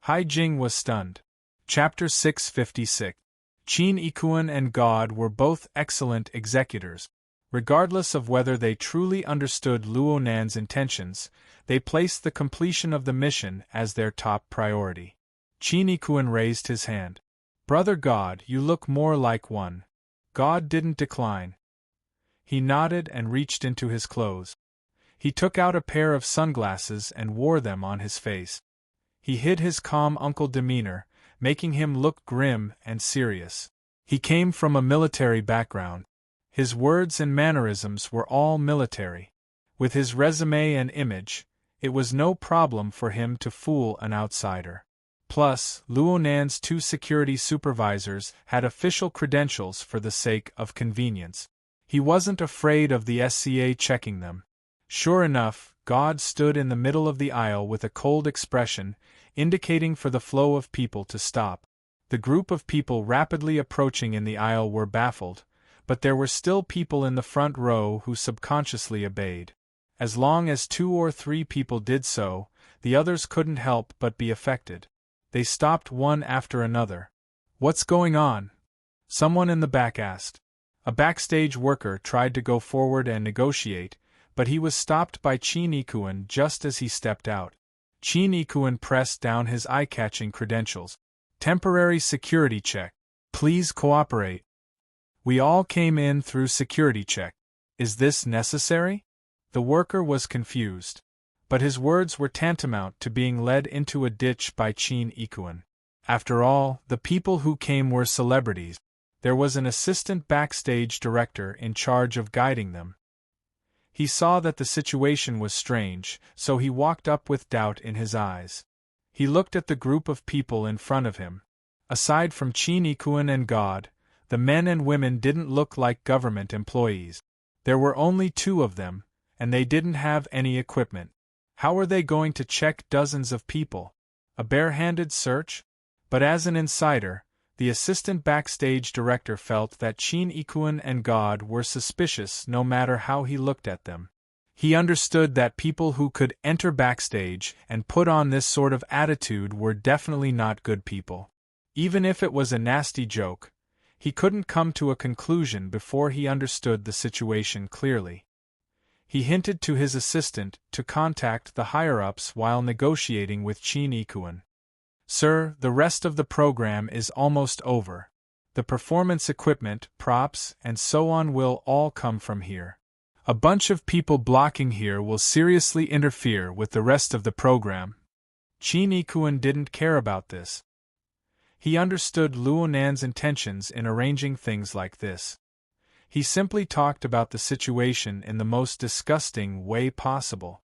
Hai Jing was stunned. Chapter 656. Qin Ikuan and God were both excellent executors. Regardless of whether they truly understood Luo Nan's intentions, they placed the completion of the mission as their top priority. Qin Ikuan raised his hand. "Brother God, you look more like one." God didn't decline. He nodded and reached into his clothes. He took out a pair of sunglasses and wore them on his face. He hid his calm uncle demeanor, making him look grim and serious. He came from a military background. His words and mannerisms were all military. With his resume and image, it was no problem for him to fool an outsider. Plus, Luo Nan's 2 security supervisors had official credentials for the sake of convenience. He wasn't afraid of the SCA checking them. Sure enough, God stood in the middle of the aisle with a cold expression, indicating for the flow of people to stop. The group of people rapidly approaching in the aisle were baffled, but there were still people in the front row who subconsciously obeyed. As long as 2 or 3 people did so, the others couldn't help but be affected. They stopped one after another. "What's going on?" someone in the back asked. A backstage worker tried to go forward and negotiate, but he was stopped by Qin Ikuan just as he stepped out. Qin Ikuan pressed down his eye-catching credentials. "Temporary security check. Please cooperate." "We all came in through security check. Is this necessary?" The worker was confused. But his words were tantamount to being led into a ditch by Qin Ikuan. After all, the people who came were celebrities. There was an assistant backstage director in charge of guiding them. He saw that the situation was strange, so he walked up with doubt in his eyes. He looked at the group of people in front of him. Aside from Qin Ikuan and God, the men and women didn't look like government employees. There were only 2 of them, and they didn't have any equipment. How were they going to check dozens of people? A bare-handed search? But as an insider, the assistant backstage director felt that Qin Ikuan and God were suspicious no matter how he looked at them. He understood that people who could enter backstage and put on this sort of attitude were definitely not good people. Even if it was a nasty joke, he couldn't come to a conclusion before he understood the situation clearly. He hinted to his assistant to contact the higher-ups while negotiating with Qin Ikuan. "Sir, the rest of the program is almost over. The performance equipment, props, and so on will all come from here. A bunch of people blocking here will seriously interfere with the rest of the program." Qin Ikuan didn't care about this. He understood Luo Nan's intentions in arranging things like this. He simply talked about the situation in the most disgusting way possible.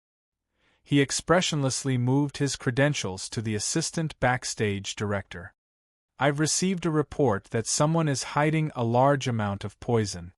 He expressionlessly moved his credentials to the assistant backstage director. "I've received a report that someone is hiding a large amount of poison."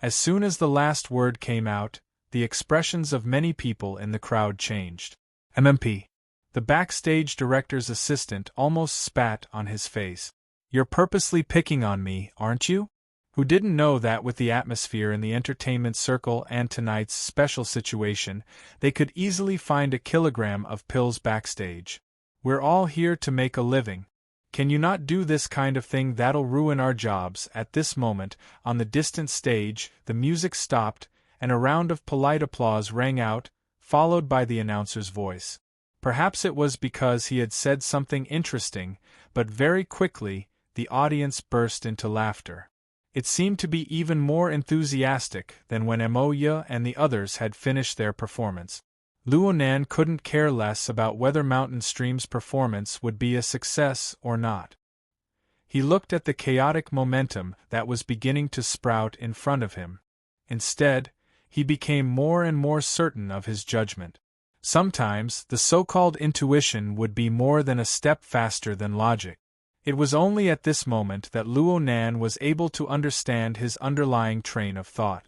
As soon as the last word came out, the expressions of many people in the crowd changed. "MMP." The backstage director's assistant almost spat on his face. "You're purposely picking on me, aren't you?" Who didn't know that with the atmosphere in the entertainment circle and tonight's special situation, they could easily find a kilogram of pills backstage. "We're all here to make a living. Can you not do this kind of thing that'll ruin our jobs?" At this moment, on the distant stage, the music stopped, and a round of polite applause rang out, followed by the announcer's voice. Perhaps it was because he had said something interesting, but very quickly, the audience burst into laughter. It seemed to be even more enthusiastic than when Emoya and the others had finished their performance. Luonan couldn't care less about whether Mountain Stream's performance would be a success or not. He looked at the chaotic momentum that was beginning to sprout in front of him. Instead, he became more and more certain of his judgment. Sometimes, the so-called intuition would be more than a step faster than logic. It was only at this moment that Luonan was able to understand his underlying train of thought.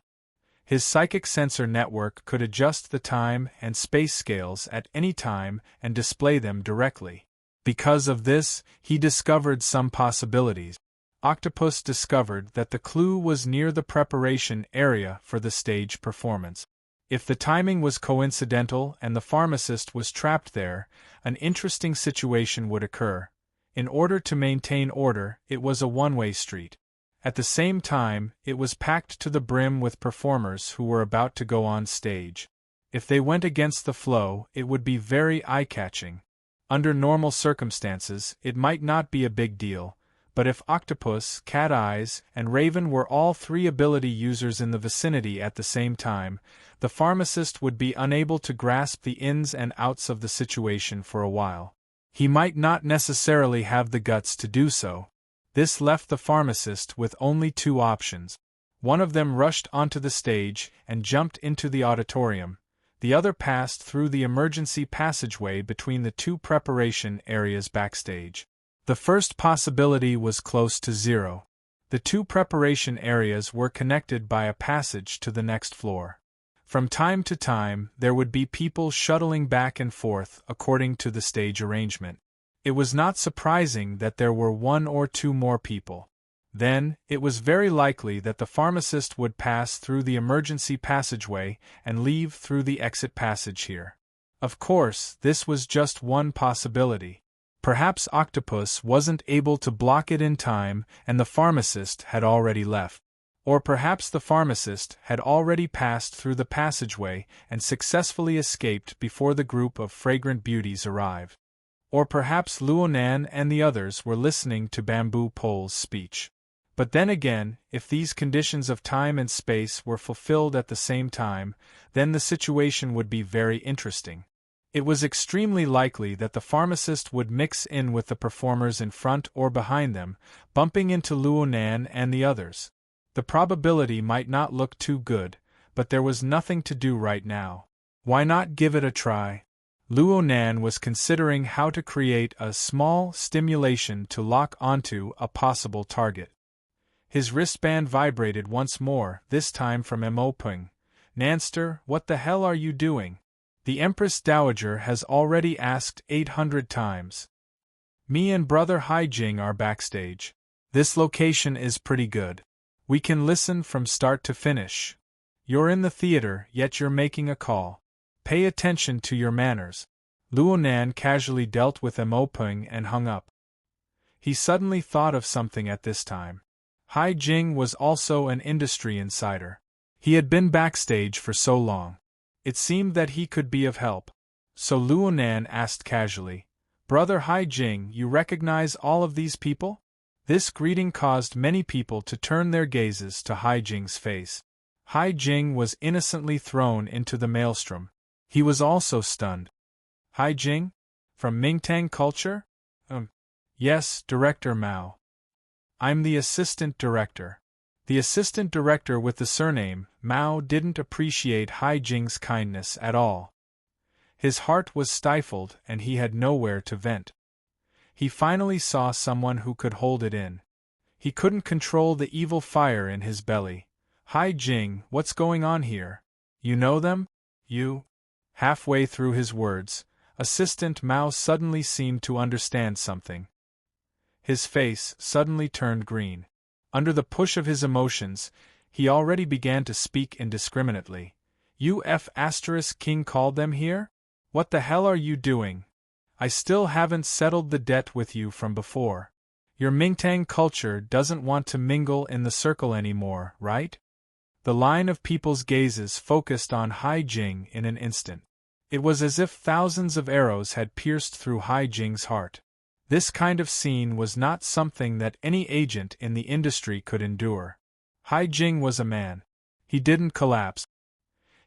His psychic sensor network could adjust the time and space scales at any time and display them directly. Because of this, he discovered some possibilities. Octopus discovered that the clue was near the preparation area for the stage performance. If the timing was coincidental and the pharmacist was trapped there, an interesting situation would occur. In order to maintain order, it was a one-way street. At the same time, it was packed to the brim with performers who were about to go on stage. If they went against the flow, it would be very eye-catching. Under normal circumstances, it might not be a big deal, but if Octopus, Cat Eyes, and Raven were all three ability users in the vicinity at the same time, the pharmacist would be unable to grasp the ins and outs of the situation for a while. He might not necessarily have the guts to do so. This left the pharmacist with only two options. One of them rushed onto the stage and jumped into the auditorium. The other passed through the emergency passageway between the two preparation areas backstage. The first possibility was close to zero. The two preparation areas were connected by a passage to the next floor. From time to time, there would be people shuttling back and forth according to the stage arrangement. It was not surprising that there were one or two more people. Then, it was very likely that the pharmacist would pass through the emergency passageway and leave through the exit passage here. Of course, this was just one possibility. Perhaps Octopus wasn't able to block it in time and the pharmacist had already left. Or perhaps the pharmacist had already passed through the passageway and successfully escaped before the group of fragrant beauties arrived. Or perhaps Luonan and the others were listening to Bamboo Pole's speech. But then again, if these conditions of time and space were fulfilled at the same time, then the situation would be very interesting. It was extremely likely that the pharmacist would mix in with the performers in front or behind them, bumping into Luonan and the others. The probability might not look too good, but there was nothing to do right now. Why not give it a try? Luonan was considering how to create a small stimulation to lock onto a possible target. His wristband vibrated once more, this time from Emopeng. Nanster, what the hell are you doing? The Empress Dowager has already asked 800 times. Me and Brother Haijing are backstage. This location is pretty good. We can listen from start to finish. You're in the theater, yet you're making a call. Pay attention to your manners. Luonan casually dealt with Emopeng and hung up. He suddenly thought of something at this time. Hai Jing was also an industry insider. He had been backstage for so long. It seemed that he could be of help. So Luonan asked casually, Brother Hai Jing, you recognize all of these people? This greeting caused many people to turn their gazes to Hai Jing's face. Hai Jing was innocently thrown into the maelstrom. He was also stunned. Hai Jing? From Mingtang culture? Yes, Director Mao. I'm the assistant director. The assistant director with the surname Mao didn't appreciate Hai Jing's kindness at all. His heart was stifled and he had nowhere to vent. He finally saw someone who could hold it in. He couldn't control the evil fire in his belly. Hai Jing, what's going on here? You know them? You? Halfway through his words, Assistant Mao suddenly seemed to understand something. His face suddenly turned green. Under the push of his emotions, he already began to speak indiscriminately. King called them here? What the hell are you doing? I still haven't settled the debt with you from before. Your Mingtang culture doesn't want to mingle in the circle anymore, right? The line of people's gazes focused on Hai Jing in an instant. It was as if thousands of arrows had pierced through Hai Jing's heart. This kind of scene was not something that any agent in the industry could endure. Hai Jing was a man. He didn't collapse.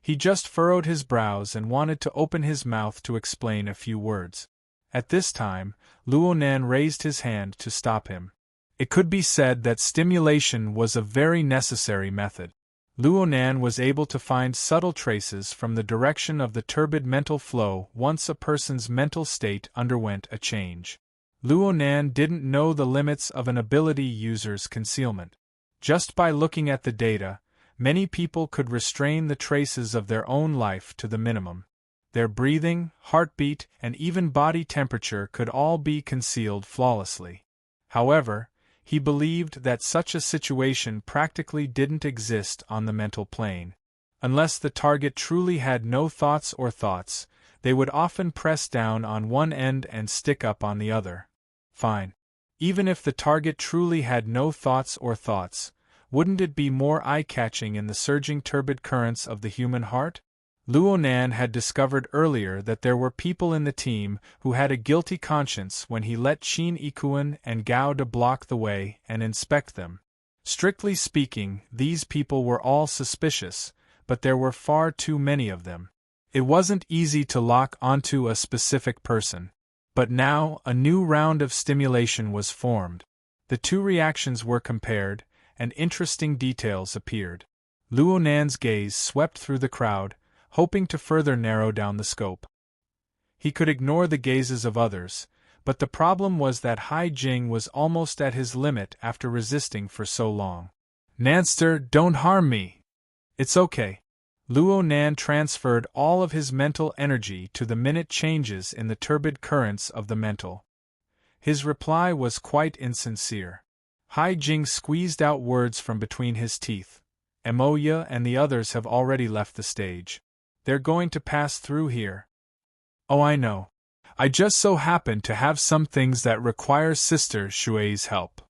He just furrowed his brows and wanted to open his mouth to explain a few words. At this time, Luonan raised his hand to stop him. It could be said that stimulation was a very necessary method. Luonan was able to find subtle traces from the direction of the turbid mental flow once a person's mental state underwent a change. Luonan didn't know the limits of an ability user's concealment. Just by looking at the data, many people could restrain the traces of their own life to the minimum. Their breathing, heartbeat, and even body temperature could all be concealed flawlessly. However, he believed that such a situation practically didn't exist on the mental plane. Unless the target truly had no thoughts or thoughts, they would often press down on one end and stick up on the other. Fine. Even if the target truly had no thoughts or thoughts, wouldn't it be more eye-catching in the surging turbid currents of the human heart? Luonan had discovered earlier that there were people in the team who had a guilty conscience when he let Qin Ikuan and Gao De block the way and inspect them. Strictly speaking, these people were all suspicious, but there were far too many of them. It wasn't easy to lock onto a specific person. But now, a new round of stimulation was formed. The two reactions were compared, and interesting details appeared. Luonan's gaze swept through the crowd, hoping to further narrow down the scope. He could ignore the gazes of others, but the problem was that Hai Jing was almost at his limit after resisting for so long. "Nanster, don't harm me. It's okay." Luonan transferred all of his mental energy to the minute changes in the turbid currents of the mental. His reply was quite insincere. Hai Jing squeezed out words from between his teeth. "Emoya and the others have already left the stage. They're going to pass through here." "Oh, I know. I just so happen to have some things that require Sister Shui's help.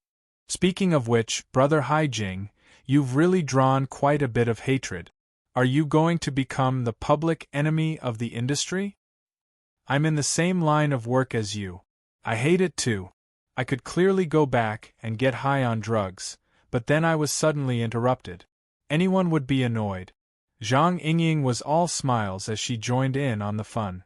Speaking of which, Brother Hai Jing, you've really drawn quite a bit of hatred. Are you going to become the public enemy of the industry?" "I'm in the same line of work as you. I hate it too. I could clearly go back and get high on drugs, but then I was suddenly interrupted. Anyone would be annoyed." Zhang Yingying was all smiles as she joined in on the fun.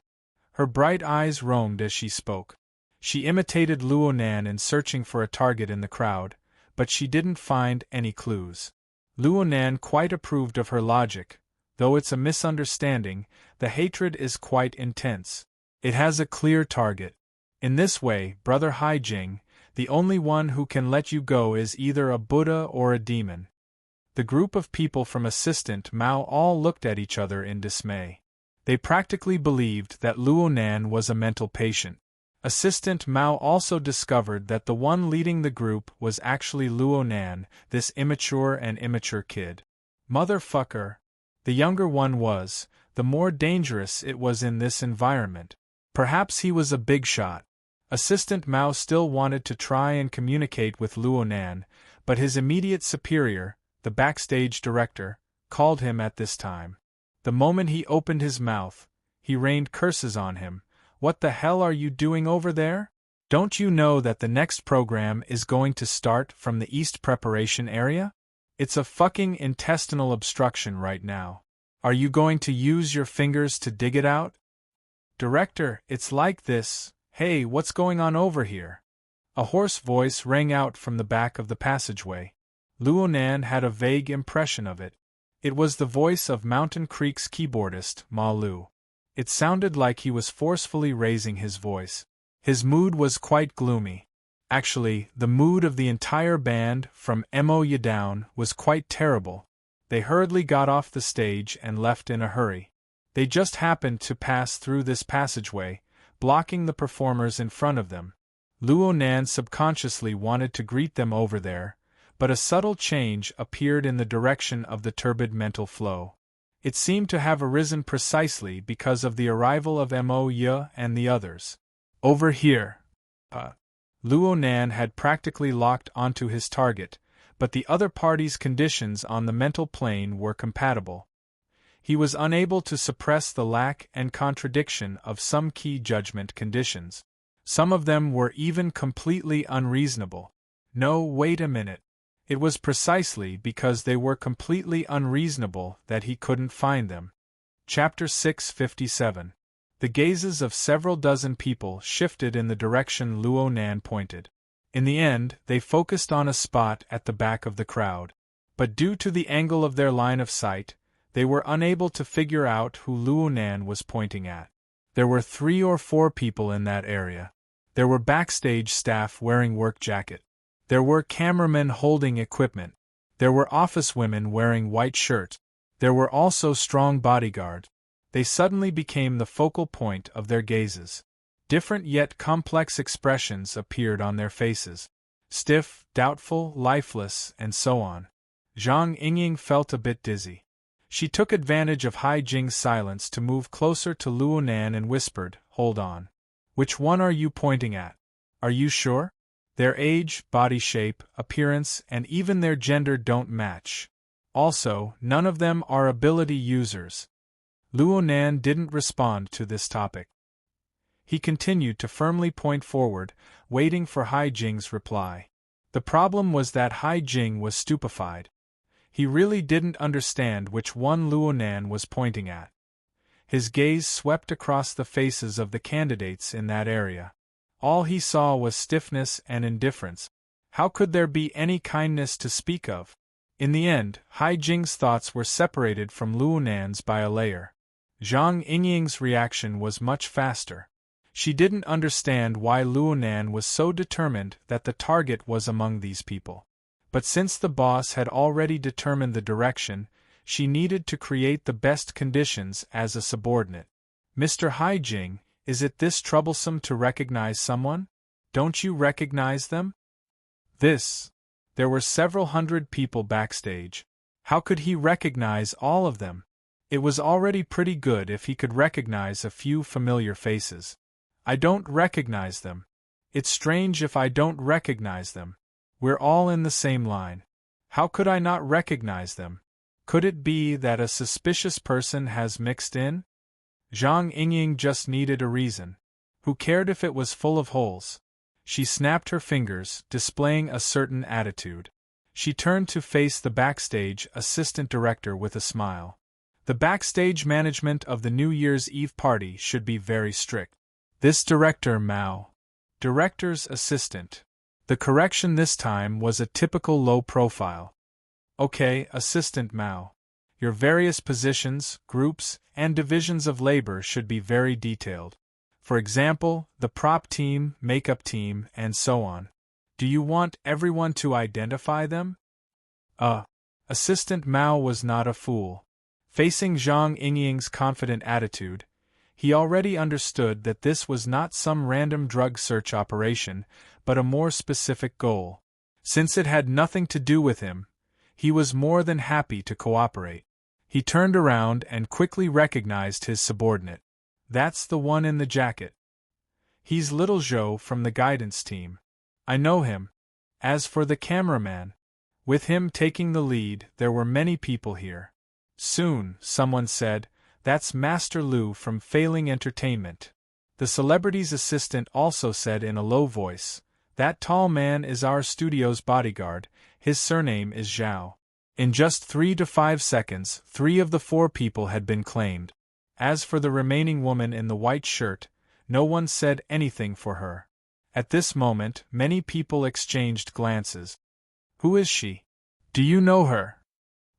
Her bright eyes roamed as she spoke. She imitated Luonan in searching for a target in the crowd, but she didn't find any clues. Luonan quite approved of her logic. Though it's a misunderstanding, the hatred is quite intense. It has a clear target. In this way, Brother Hai Jing, the only one who can let you go is either a Buddha or a demon. The group of people from Assistant Mao all looked at each other in dismay. They practically believed that Luonan was a mental patient. Assistant Mao also discovered that the one leading the group was actually Luonan, this immature kid. Motherfucker. The younger one was, the more dangerous it was in this environment. Perhaps he was a big shot. Assistant Mao still wanted to try and communicate with Luonan, but his immediate superior, the backstage director, called him at this time. The moment he opened his mouth, he rained curses on him. "What the hell are you doing over there? Don't you know that the next program is going to start from the East Preparation area? It's a fucking intestinal obstruction right now. Are you going to use your fingers to dig it out? Director, it's like this. Hey, what's going on over here?" A hoarse voice rang out from the back of the passageway. Luonan had a vague impression of it. It was the voice of Mountain Creek's keyboardist, Ma Lu. It sounded like he was forcefully raising his voice. His mood was quite gloomy. Actually, the mood of the entire band, from Emoya down, was quite terrible. They hurriedly got off the stage and left in a hurry. They just happened to pass through this passageway, blocking the performers in front of them. Luonan subconsciously wanted to greet them over there, but a subtle change appeared in the direction of the turbid mental flow. It seemed to have arisen precisely because of the arrival of Mo and the others. "Over here." Luonan had practically locked onto his target, but the other party's conditions on the mental plane were compatible. He was unable to suppress the lack and contradiction of some key judgment conditions. Some of them were even completely unreasonable. No, wait a minute. It was precisely because they were completely unreasonable that he couldn't find them. Chapter 657. The gazes of several dozen people shifted in the direction Luo Nan pointed. In the end, they focused on a spot at the back of the crowd. But due to the angle of their line of sight, they were unable to figure out who Luo Nan was pointing at. There were 3 or 4 people in that area. There were backstage staff wearing work jacket. There were cameramen holding equipment. There were office women wearing white shirts. There were also strong bodyguards. They suddenly became the focal point of their gazes. Different yet complex expressions appeared on their faces. Stiff, doubtful, lifeless, and so on. Zhang Yingying felt a bit dizzy. She took advantage of Hai Jing's silence to move closer to Luo Nan and whispered, "Hold on. Which one are you pointing at? Are you sure? Their age, body shape, appearance, and even their gender don't match. Also, none of them are ability users." Luo Nan didn't respond to this topic. He continued to firmly point forward, waiting for Hai Jing's reply. The problem was that Hai Jing was stupefied. He really didn't understand which one Luo Nan was pointing at. His gaze swept across the faces of the candidates in that area. All he saw was stiffness and indifference. How could there be any kindness to speak of? In the end, Hai Jing's thoughts were separated from Luo Nan's by a layer. Zhang Yingying's reaction was much faster. She didn't understand why Luo Nan was so determined that the target was among these people. But since the boss had already determined the direction, she needed to create the best conditions as a subordinate. "Mr. Hai Jing, is it this troublesome to recognize someone? Don't you recognize them?" There were several hundred people backstage. How could he recognize all of them? It was already pretty good if he could recognize a few familiar faces. "I don't recognize them. It's strange if I don't recognize them. We're all in the same line. How could I not recognize them? Could it be that a suspicious person has mixed in?" Zhang Yingying just needed a reason. Who cared if it was full of holes? She snapped her fingers, displaying a certain attitude. She turned to face the backstage assistant director with a smile. The backstage management of the New Year's Eve party should be very strict. This director Mao. Director's assistant. The correction this time was a typical low profile. "Okay, Assistant Mao. Your various positions, groups, and divisions of labor should be very detailed. For example, the prop team, makeup team, and so on. Do you want everyone to identify them?" Assistant Mao was not a fool. Facing Zhang Yingying's confident attitude, he already understood that this was not some random drug search operation, but a more specific goal. Since it had nothing to do with him, he was more than happy to cooperate. He turned around and quickly recognized his subordinate. "That's the one in the jacket. He's Little Zhou from the guidance team. I know him." As for the cameraman, with him taking the lead, there were many people here. Soon, someone said, "That's Master Lu from Failing Entertainment." The celebrity's assistant also said in a low voice, "That tall man is our studio's bodyguard, his surname is Zhao." In just 3 to 5 seconds, 3 of the 4 people had been claimed. As for the remaining woman in the white shirt, no one said anything for her. At this moment, many people exchanged glances. "Who is she? Do you know her?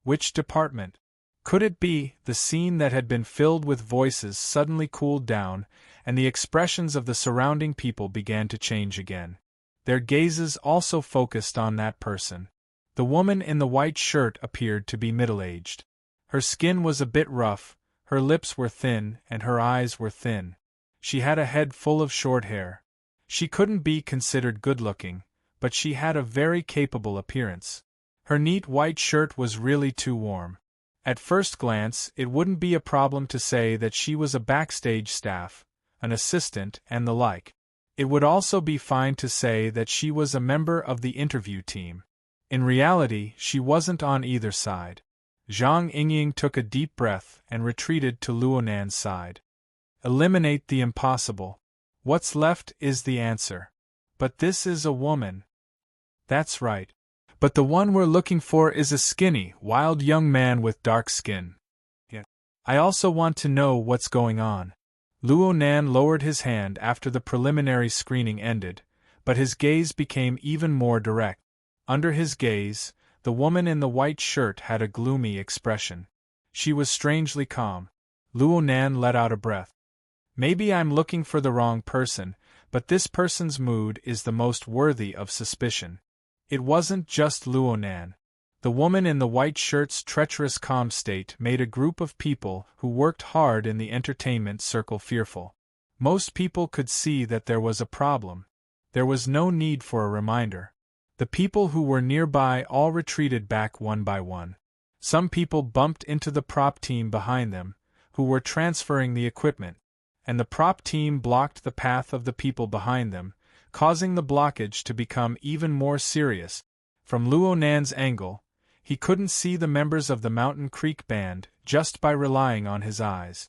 Which department?" Could it be? The scene that had been filled with voices suddenly cooled down, and the expressions of the surrounding people began to change again. Their gazes also focused on that person. The woman in the white shirt appeared to be middle-aged. Her skin was a bit rough, her lips were thin, and her eyes were thin. She had a head full of short hair. She couldn't be considered good-looking, but she had a very capable appearance. Her neat white shirt was really too warm. At first glance, it wouldn't be a problem to say that she was a backstage staff, an assistant, and the like. It would also be fine to say that she was a member of the interview team. In reality, she wasn't on either side. Zhang Yingying took a deep breath and retreated to Luonan's side. Eliminate the impossible. What's left is the answer. But this is a woman. That's right. But the one we're looking for is a skinny, wild young man with dark skin. Yeah. I also want to know what's going on. Luonan lowered his hand after the preliminary screening ended, but his gaze became even more direct. Under his gaze, the woman in the white shirt had a gloomy expression. She was strangely calm. Luonan let out a breath. Maybe I'm looking for the wrong person, but this person's mood is the most worthy of suspicion. It wasn't just Luonan. The woman in the white shirt's treacherous calm state made a group of people who worked hard in the entertainment circle fearful. Most people could see that there was a problem. There was no need for a reminder. The people who were nearby all retreated back one by one. Some people bumped into the prop team behind them, who were transferring the equipment, and the prop team blocked the path of the people behind them, causing the blockage to become even more serious. From Luonan's angle, he couldn't see the members of the Mountain Creek Band just by relying on his eyes.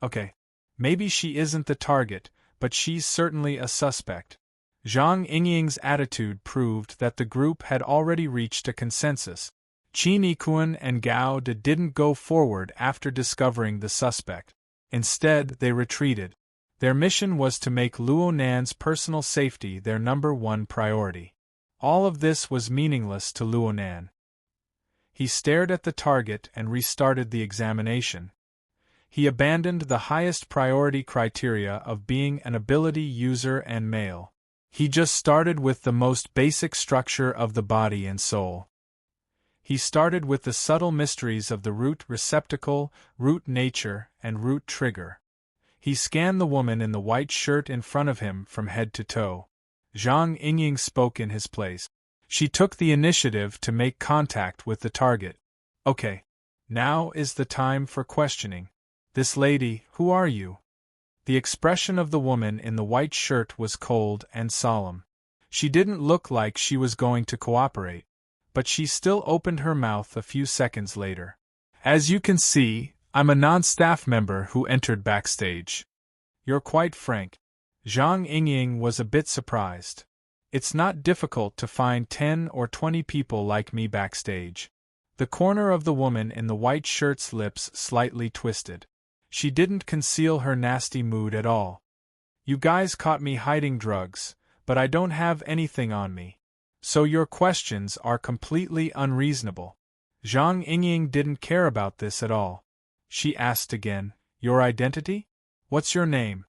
Okay, maybe she isn't the target, but she's certainly a suspect. Zhang Yingying's attitude proved that the group had already reached a consensus. Qin Yikuan and Gao De didn't go forward after discovering the suspect. Instead, they retreated. Their mission was to make Luonan's personal safety their number one priority. All of this was meaningless to Luonan. He stared at the target and restarted the examination. He abandoned the highest priority criteria of being an ability user and male. He just started with the most basic structure of the body and soul. He started with the subtle mysteries of the root receptacle, root nature, and root trigger. He scanned the woman in the white shirt in front of him from head to toe. Zhang Yingying spoke in his place. She took the initiative to make contact with the target. Okay. Now is the time for questioning. This lady, who are you? The expression of the woman in the white shirt was cold and solemn. She didn't look like she was going to cooperate, but she still opened her mouth a few seconds later. As you can see, I'm a non-staff member who entered backstage. You're quite frank. Zhang Yingying was a bit surprised. It's not difficult to find 10 or 20 people like me backstage. The corner of the woman in the white shirt's lips slightly twisted. She didn't conceal her nasty mood at all. You guys caught me hiding drugs, but I don't have anything on me. So your questions are completely unreasonable. Zhang Yingying didn't care about this at all. She asked again, your identity? What's your name?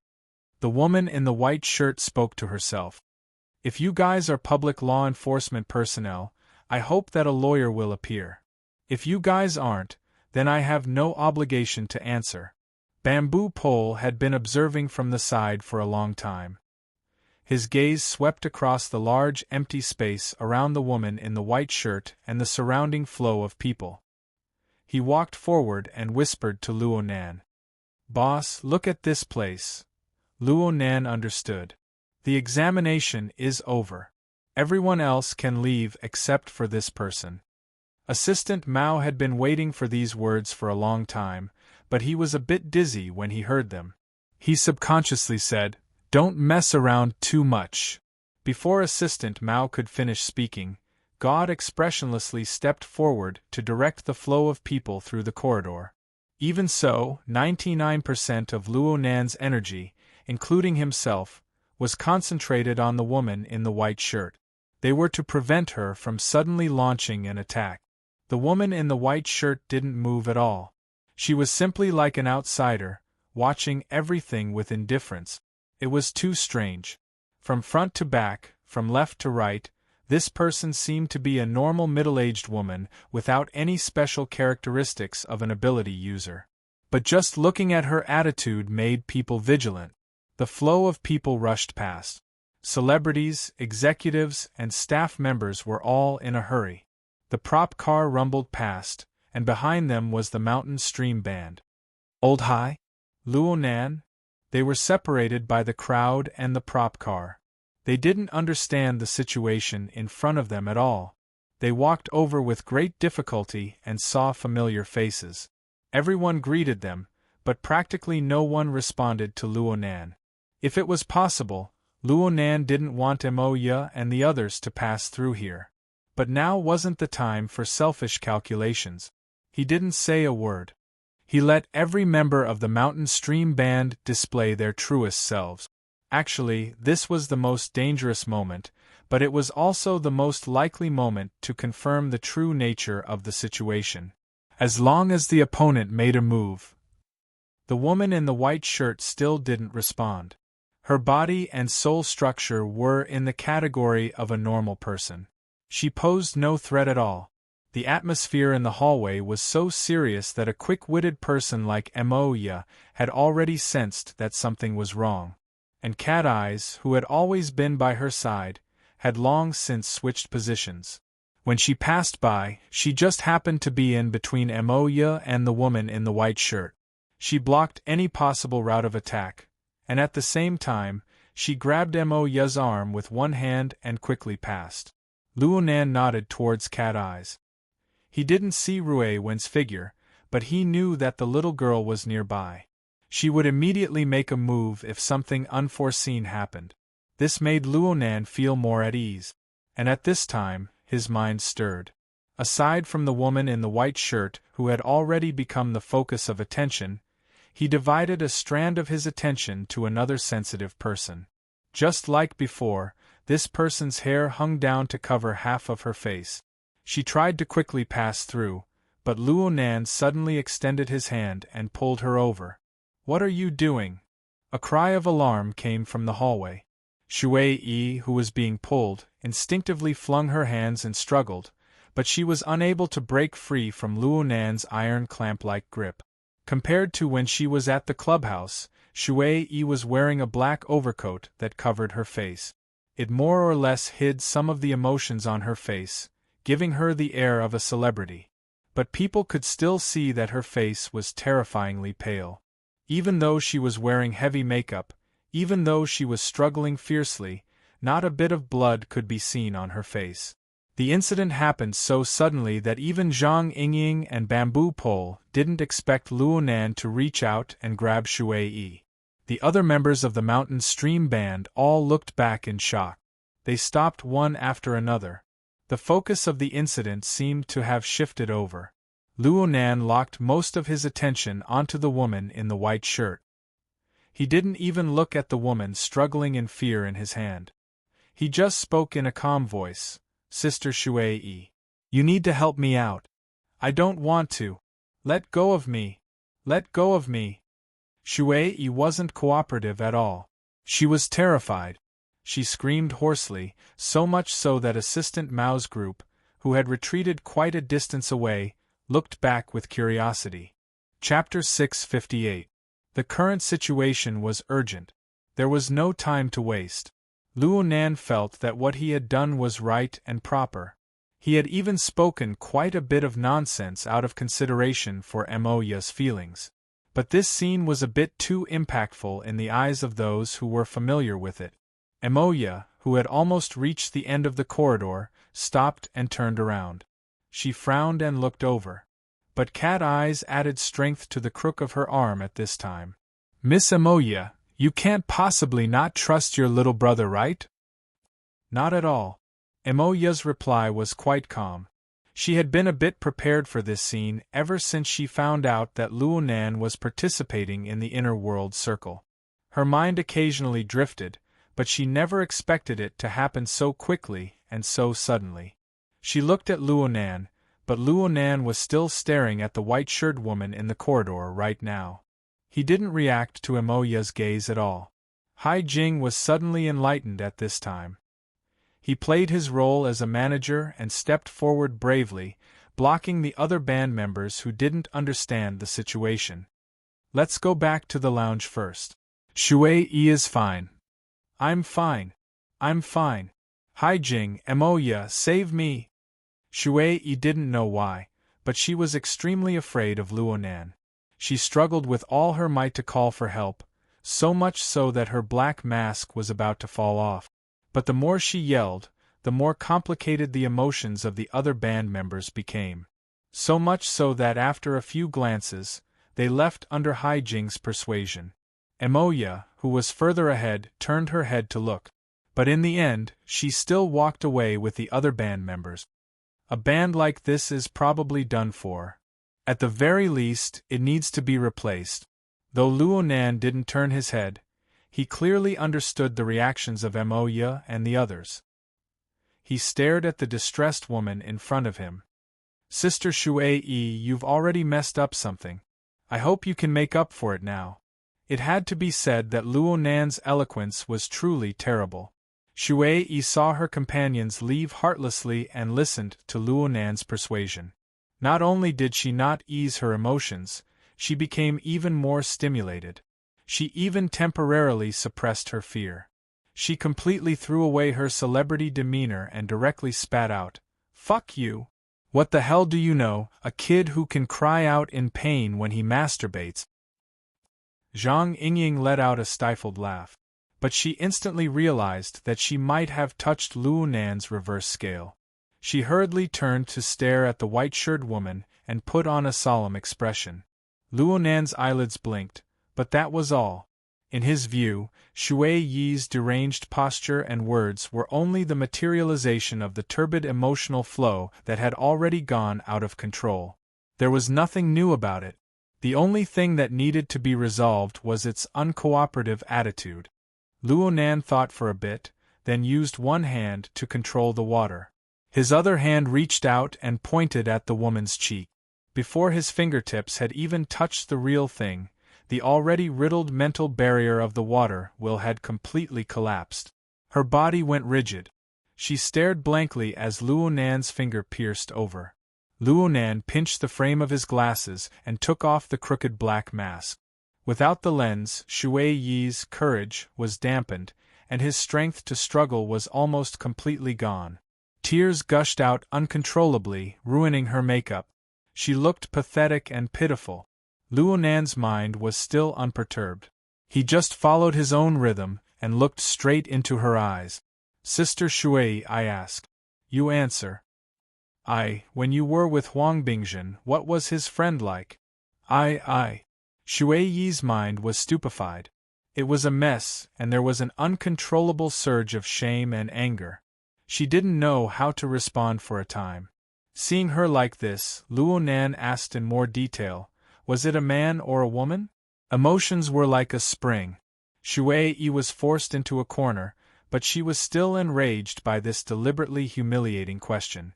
The woman in the white shirt spoke to herself. If you guys are public law enforcement personnel, I hope that a lawyer will appear. If you guys aren't, then I have no obligation to answer. Bamboo Pole had been observing from the side for a long time. His gaze swept across the large empty space around the woman in the white shirt and the surrounding flow of people. He walked forward and whispered to Luonan. Boss, look at this place. Luonan understood. The examination is over. Everyone else can leave except for this person. Assistant Mao had been waiting for these words for a long time, but he was a bit dizzy when he heard them. He subconsciously said, "Don't mess around too much." Before Assistant Mao could finish speaking, God expressionlessly stepped forward to direct the flow of people through the corridor. Even so, 99% of Luonan's energy, including himself, was concentrated on the woman in the white shirt. They were to prevent her from suddenly launching an attack. The woman in the white shirt didn't move at all. She was simply like an outsider, watching everything with indifference. It was too strange. From front to back, from left to right, this person seemed to be a normal middle-aged woman without any special characteristics of an ability user. But just looking at her attitude made people vigilant. The flow of people rushed past. Celebrities, executives, and staff members were all in a hurry. The prop car rumbled past, and behind them was the Mountain Stream Band. Old High? Luonan? They were separated by the crowd and the prop car. They didn't understand the situation in front of them at all. They walked over with great difficulty and saw familiar faces. Everyone greeted them, but practically no one responded to Luo Nan. If it was possible, Luo Nan didn't want Mo Ya and the others to pass through here. But now wasn't the time for selfish calculations. He didn't say a word. He let every member of the Mountain Stream Band display their truest selves. Actually, this was the most dangerous moment, but it was also the most likely moment to confirm the true nature of the situation. As long as the opponent made a move. The woman in the white shirt still didn't respond. Her body and soul structure were in the category of a normal person. She posed no threat at all. The atmosphere in the hallway was so serious that a quick-witted person like Mo Ya had already sensed that something was wrong. And Cat Eyes, who had always been by her side, had long since switched positions. When she passed by, she just happened to be in between Mo Ya and the woman in the white shirt. She blocked any possible route of attack, and at the same time, she grabbed Mo Ya's arm with one hand and quickly passed. Luo Nan nodded towards Cat Eyes. He didn't see Rui Wen's figure, but he knew that the little girl was nearby. She would immediately make a move if something unforeseen happened. This made Luo Nan feel more at ease. And at this time, his mind stirred. Aside from the woman in the white shirt who had already become the focus of attention, he divided a strand of his attention to another sensitive person. Just like before, this person's hair hung down to cover half of her face. She tried to quickly pass through, but Luo Nan suddenly extended his hand and pulled her over. "What are you doing?" A cry of alarm came from the hallway. Shui Yi, who was being pulled, instinctively flung her hands and struggled, but she was unable to break free from Luo Nan's iron clamp-like grip. Compared to when she was at the clubhouse, Shui Yi was wearing a black overcoat that covered her face. It more or less hid some of the emotions on her face, giving her the air of a celebrity. But people could still see that her face was terrifyingly pale. Even though she was wearing heavy makeup, even though she was struggling fiercely, not a bit of blood could be seen on her face. The incident happened so suddenly that even Zhang Yingying and Bamboo Pole didn't expect Luo Nan to reach out and grab Shui Yi. The other members of the Mountain Stream Band all looked back in shock. They stopped one after another. The focus of the incident seemed to have shifted over. Luo Nan locked most of his attention onto the woman in the white shirt. He didn't even look at the woman struggling in fear in his hand. He just spoke in a calm voice, "Sister Shui Yi, you need to help me out. I don't want to. Let go of me. Let go of me." Shui Yi wasn't cooperative at all. She was terrified. She screamed hoarsely, so much so that Assistant Mao's group, who had retreated quite a distance away, looked back with curiosity. Chapter 658. The current situation was urgent. There was no time to waste. Luo Nan felt that what he had done was right and proper. He had even spoken quite a bit of nonsense out of consideration for Mo Ya's feelings. But this scene was a bit too impactful in the eyes of those who were familiar with it. Mo Ya, who had almost reached the end of the corridor, stopped and turned around. She frowned and looked over. But Cat Eyes added strength to the crook of her arm at this time. "Miss Mo Ya, you can't possibly not trust your little brother, right?" "Not at all." Mo Ya's reply was quite calm. She had been a bit prepared for this scene ever since she found out that Luo Nan was participating in the inner world circle. Her mind occasionally drifted, but she never expected it to happen so quickly and so suddenly. She looked at Luo Nan, but Luo Nan was still staring at the white-shirted woman in the corridor right now. He didn't react to Mo Ya's gaze at all. Hai Jing was suddenly enlightened at this time. He played his role as a manager and stepped forward bravely, blocking the other band members who didn't understand the situation. "Let's go back to the lounge first. Shui Yi is fine." "I'm fine. I'm fine. Hai Jing, Mo Ya, save me." Shui Yi didn't know why, but she was extremely afraid of Luo Nan. She struggled with all her might to call for help, so much so that her black mask was about to fall off. But the more she yelled, the more complicated the emotions of the other band members became. So much so that after a few glances, they left under Haijing's persuasion. Emoya, who was further ahead, turned her head to look. But in the end, she still walked away with the other band members. A band like this is probably done for. At the very least, it needs to be replaced. Though Luonan didn't turn his head, he clearly understood the reactions of Emoya and the others. He stared at the distressed woman in front of him. Sister Shui, you've already messed up something. I hope you can make up for it now. It had to be said that Luonan's eloquence was truly terrible. Shui saw her companions leave heartlessly and listened to Luonan's persuasion. Not only did she not ease her emotions, she became even more stimulated. She even temporarily suppressed her fear. She completely threw away her celebrity demeanor and directly spat out, "Fuck you! What the hell do you know, a kid who can cry out in pain when he masturbates?" Zhang Yingying let out a stifled laugh. But she instantly realized that she might have touched Luonan's reverse scale. She hurriedly turned to stare at the white-shirted woman and put on a solemn expression. Luonan's eyelids blinked, but that was all. In his view, Shui Yi's deranged posture and words were only the materialization of the turbid emotional flow that had already gone out of control. There was nothing new about it. The only thing that needed to be resolved was its uncooperative attitude. Luonan thought for a bit, then used one hand to control the water. His other hand reached out and pointed at the woman's cheek. Before his fingertips had even touched the real thing, the already riddled mental barrier of the water will had completely collapsed. Her body went rigid. She stared blankly as Luonan's finger pierced over. Luonan pinched the frame of his glasses and took off the crooked black mask. Without the lens, Shui Yi's courage was dampened, and his strength to struggle was almost completely gone. Tears gushed out uncontrollably, ruining her makeup. She looked pathetic and pitiful. Luonan's mind was still unperturbed. He just followed his own rhythm and looked straight into her eyes. "Sister Shui," I asked. "You answer." When you were with Huang Bingjin, what was his friend like?" Shui Yi's mind was stupefied. It was a mess, and there was an uncontrollable surge of shame and anger. She didn't know how to respond for a time. Seeing her like this, Luonan asked in more detail, "Was it a man or a woman?" Emotions were like a spring. Shui Yi was forced into a corner, but she was still enraged by this deliberately humiliating question.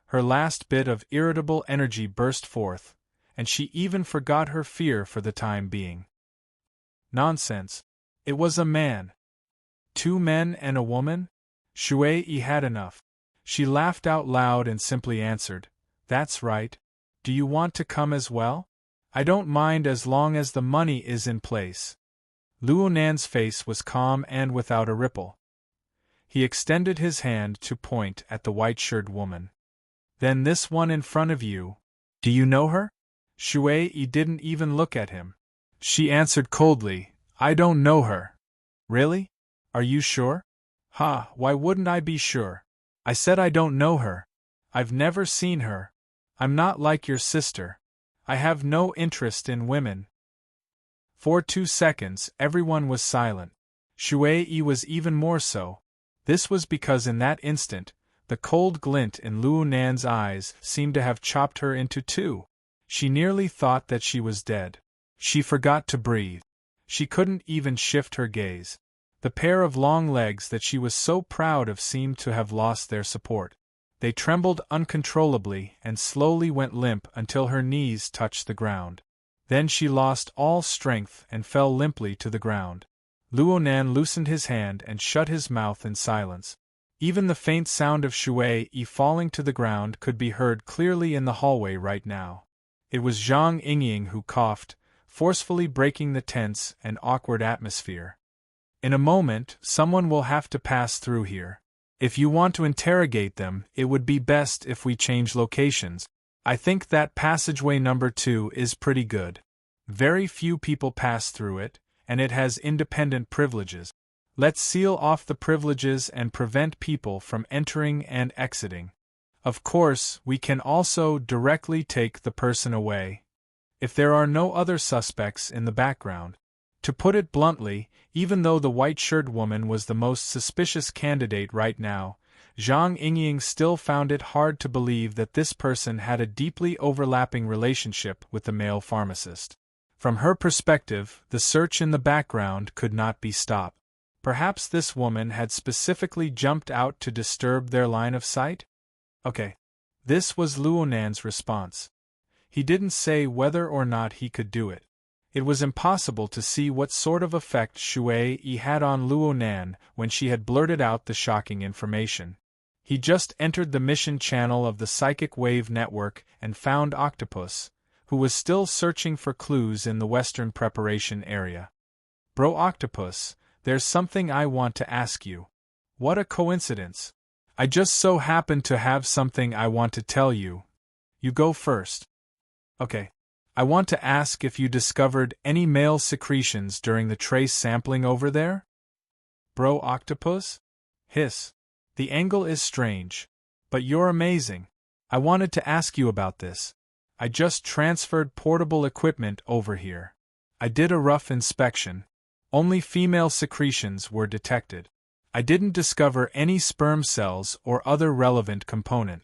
Her last bit of irritable energy burst forth, and she even forgot her fear for the time being. Nonsense. It was a man. 2 men and a woman? Shui Yi had enough. She laughed out loud and simply answered, "That's right. Do you want to come as well? I don't mind as long as the money is in place." Luonan's face was calm and without a ripple. He extended his hand to point at the white-shirted woman. "Then this one in front of you, do you know her?" Shui Yi didn't even look at him. She answered coldly, "I don't know her." "Really? Are you sure?" Why wouldn't I be sure? I said I don't know her. I've never seen her. I'm not like your sister. I have no interest in women." For 2 seconds, everyone was silent. Shui Yi was even more so. This was because in that instant, the cold glint in Luonan's eyes seemed to have chopped her into 2. She nearly thought that she was dead. She forgot to breathe. She couldn't even shift her gaze. The pair of long legs that she was so proud of seemed to have lost their support. They trembled uncontrollably and slowly went limp until her knees touched the ground. Then she lost all strength and fell limply to the ground. Luonan loosened his hand and shut his mouth in silence. Even the faint sound of Shui Yi falling to the ground could be heard clearly in the hallway right now. It was Zhang Yingying who coughed, forcefully breaking the tense and awkward atmosphere. "In a moment, someone will have to pass through here. If you want to interrogate them, it would be best if we change locations. I think that passageway number 2 is pretty good. Very few people pass through it, and it has independent privileges." Let's seal off the privileges and prevent people from entering and exiting. Of course, we can also directly take the person away, if there are no other suspects in the background. To put it bluntly, even though the white-shirted woman was the most suspicious candidate right now, Zhang Yingying still found it hard to believe that this person had a deeply overlapping relationship with the male pharmacist. From her perspective, the search in the background could not be stopped. Perhaps this woman had specifically jumped out to disturb their line of sight? Okay. This was Luonan's response. He didn't say whether or not he could do it. It was impossible to see what sort of effect Shui Yi had on Luonan when she had blurted out the shocking information. He just entered the mission channel of the Psychic Wave Network and found Octopus, who was still searching for clues in the Western Preparation area. Bro Octopus, there's something I want to ask you. What a coincidence. I just so happen to have something I want to tell you. You go first. Okay. I want to ask if you discovered any male secretions during the trace sampling over there? Bro Octopus? Hiss. The angle is strange. But you're amazing. I wanted to ask you about this. I just transferred portable equipment over here. I did a rough inspection. Only female secretions were detected. I didn't discover any sperm cells or other relevant component.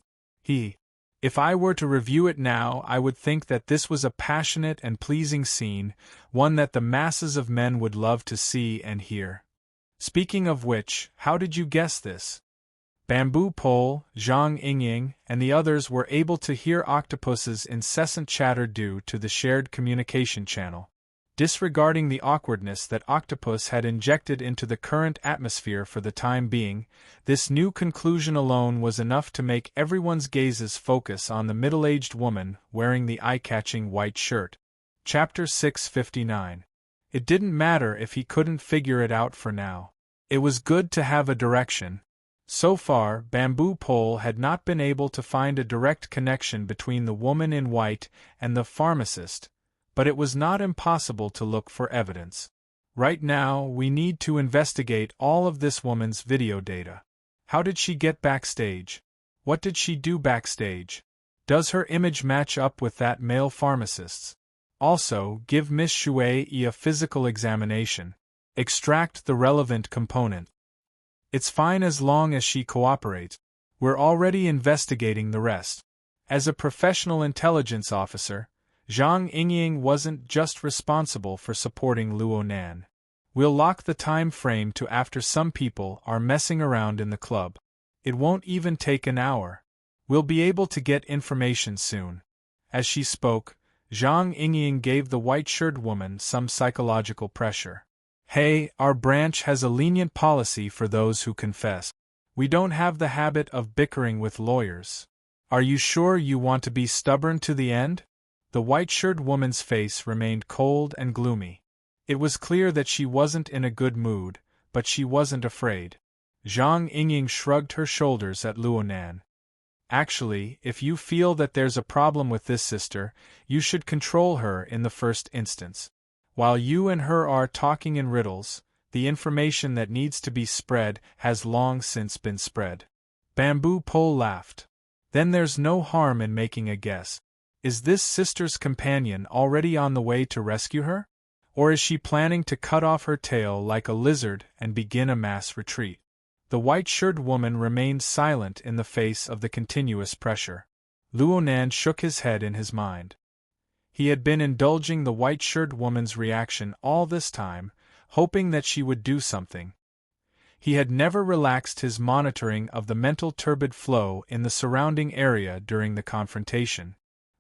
If I were to review it now, I would think that this was a passionate and pleasing scene, one that the masses of men would love to see and hear. Speaking of which, how did you guess this? Bamboo Pole, Zhang Yingying, and the others were able to hear Octopus's incessant chatter due to the shared communication channel. Disregarding the awkwardness that Octopus had injected into the current atmosphere for the time being, this new conclusion alone was enough to make everyone's gazes focus on the middle-aged woman wearing the eye-catching white shirt. Chapter 659. It didn't matter if he couldn't figure it out for now. It was good to have a direction. So far, Bamboo Pole had not been able to find a direct connection between the woman in white and the pharmacist, but it was not impossible to look for evidence. Right now, we need to investigate all of this woman's video data. How did she get backstage? What did she do backstage? Does her image match up with that male pharmacist's? Also, give Miss Shui Yi a physical examination. Extract the relevant component. It's fine as long as she cooperates. We're already investigating the rest. As a professional intelligence officer, Zhang Yingying wasn't just responsible for supporting Luonan. We'll lock the time frame to after some people are messing around in the club. It won't even take an hour. We'll be able to get information soon. As she spoke, Zhang Yingying gave the white-shirted woman some psychological pressure. Hey, our branch has a lenient policy for those who confess. We don't have the habit of bickering with lawyers. Are you sure you want to be stubborn to the end? The white-shirted woman's face remained cold and gloomy. It was clear that she wasn't in a good mood, but she wasn't afraid. Zhang Yingying shrugged her shoulders at Luonan. Actually, if you feel that there's a problem with this sister, you should control her in the first instance. While you and her are talking in riddles, the information that needs to be spread has long since been spread. Bamboo Pole laughed. Then there's no harm in making a guess. Is this sister's companion already on the way to rescue her? Or is she planning to cut off her tail like a lizard and begin a mass retreat? The white-shirted woman remained silent in the face of the continuous pressure. Luonan shook his head in his mind. He had been indulging the white-shirted woman's reaction all this time, hoping that she would do something. He had never relaxed his monitoring of the mental turbid flow in the surrounding area during the confrontation.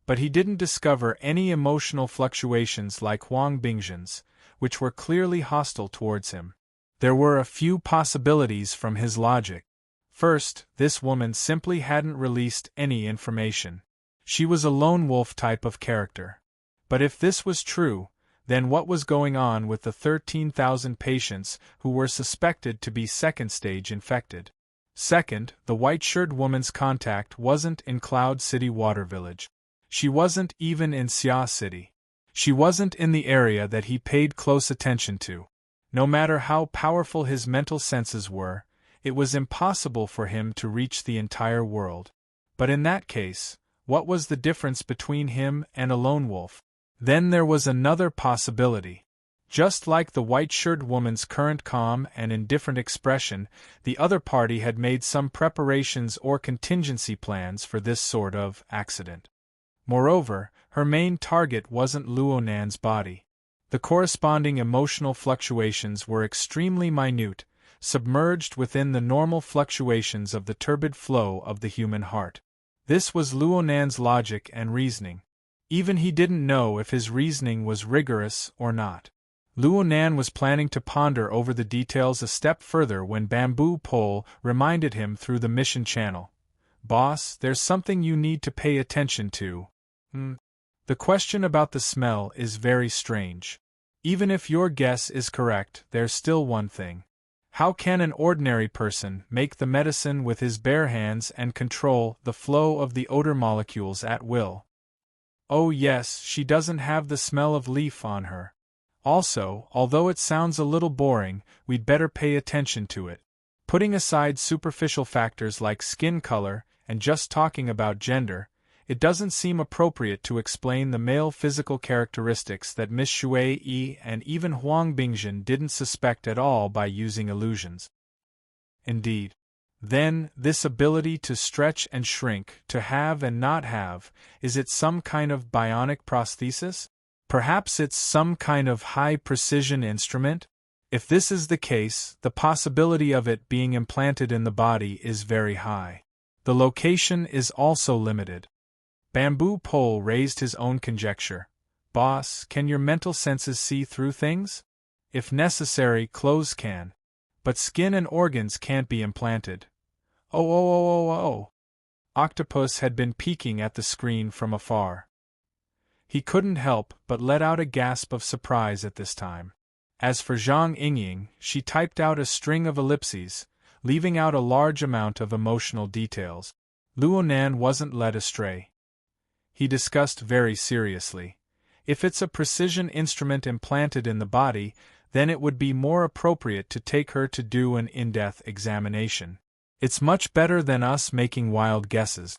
But he didn't discover any emotional fluctuations like Huang Bingzhen's, which were clearly hostile towards him. There were a few possibilities from his logic. First, this woman simply hadn't released any information. She was a lone wolf type of character. But if this was true, then what was going on with the 13,000 patients who were suspected to be second-stage infected? Second, the white-shirted woman's contact wasn't in Cloud City Water Village. She wasn't even in Xia City. She wasn't in the area that he paid close attention to. No matter how powerful his mental senses were, it was impossible for him to reach the entire world. But in that case, what was the difference between him and a lone wolf? Then there was another possibility. Just like the white-shirted woman's current calm and indifferent expression, the other party had made some preparations or contingency plans for this sort of accident. Moreover, her main target wasn't Luo Nan's body. The corresponding emotional fluctuations were extremely minute, submerged within the normal fluctuations of the turbid flow of the human heart. This was Luo Nan's logic and reasoning. Even he didn't know if his reasoning was rigorous or not. Luo Nan was planning to ponder over the details a step further when Bamboo Pole reminded him through the mission channel. "Boss, there's something you need to pay attention to." The question about the smell is very strange. Even if your guess is correct, there's still one thing. How can an ordinary person make the medicine with his bare hands and control the flow of the odor molecules at will? Oh yes, she doesn't have the smell of leaf on her. Also, although it sounds a little boring, we'd better pay attention to it. Putting aside superficial factors like skin color and just talking about gender, it doesn't seem appropriate to explain the male physical characteristics that Miss Shui and even Huang Bingjin didn't suspect at all by using illusions. Indeed. Then, this ability to stretch and shrink, to have and not have, is it some kind of bionic prosthesis? Perhaps it's some kind of high-precision instrument? If this is the case, the possibility of it being implanted in the body is very high. The location is also limited. Bamboo Pole raised his own conjecture. "Boss, can your mental senses see through things? If necessary, clothes can. But skin and organs can't be implanted." Oh. Octopus had been peeking at the screen from afar. He couldn't help but let out a gasp of surprise at this time. As for Zhang Yingying, she typed out a string of ellipses, leaving out a large amount of emotional details. Luo Nan wasn't led astray. He discussed very seriously. If it's a precision instrument implanted in the body, then it would be more appropriate to take her to do an in-depth examination. It's much better than us making wild guesses.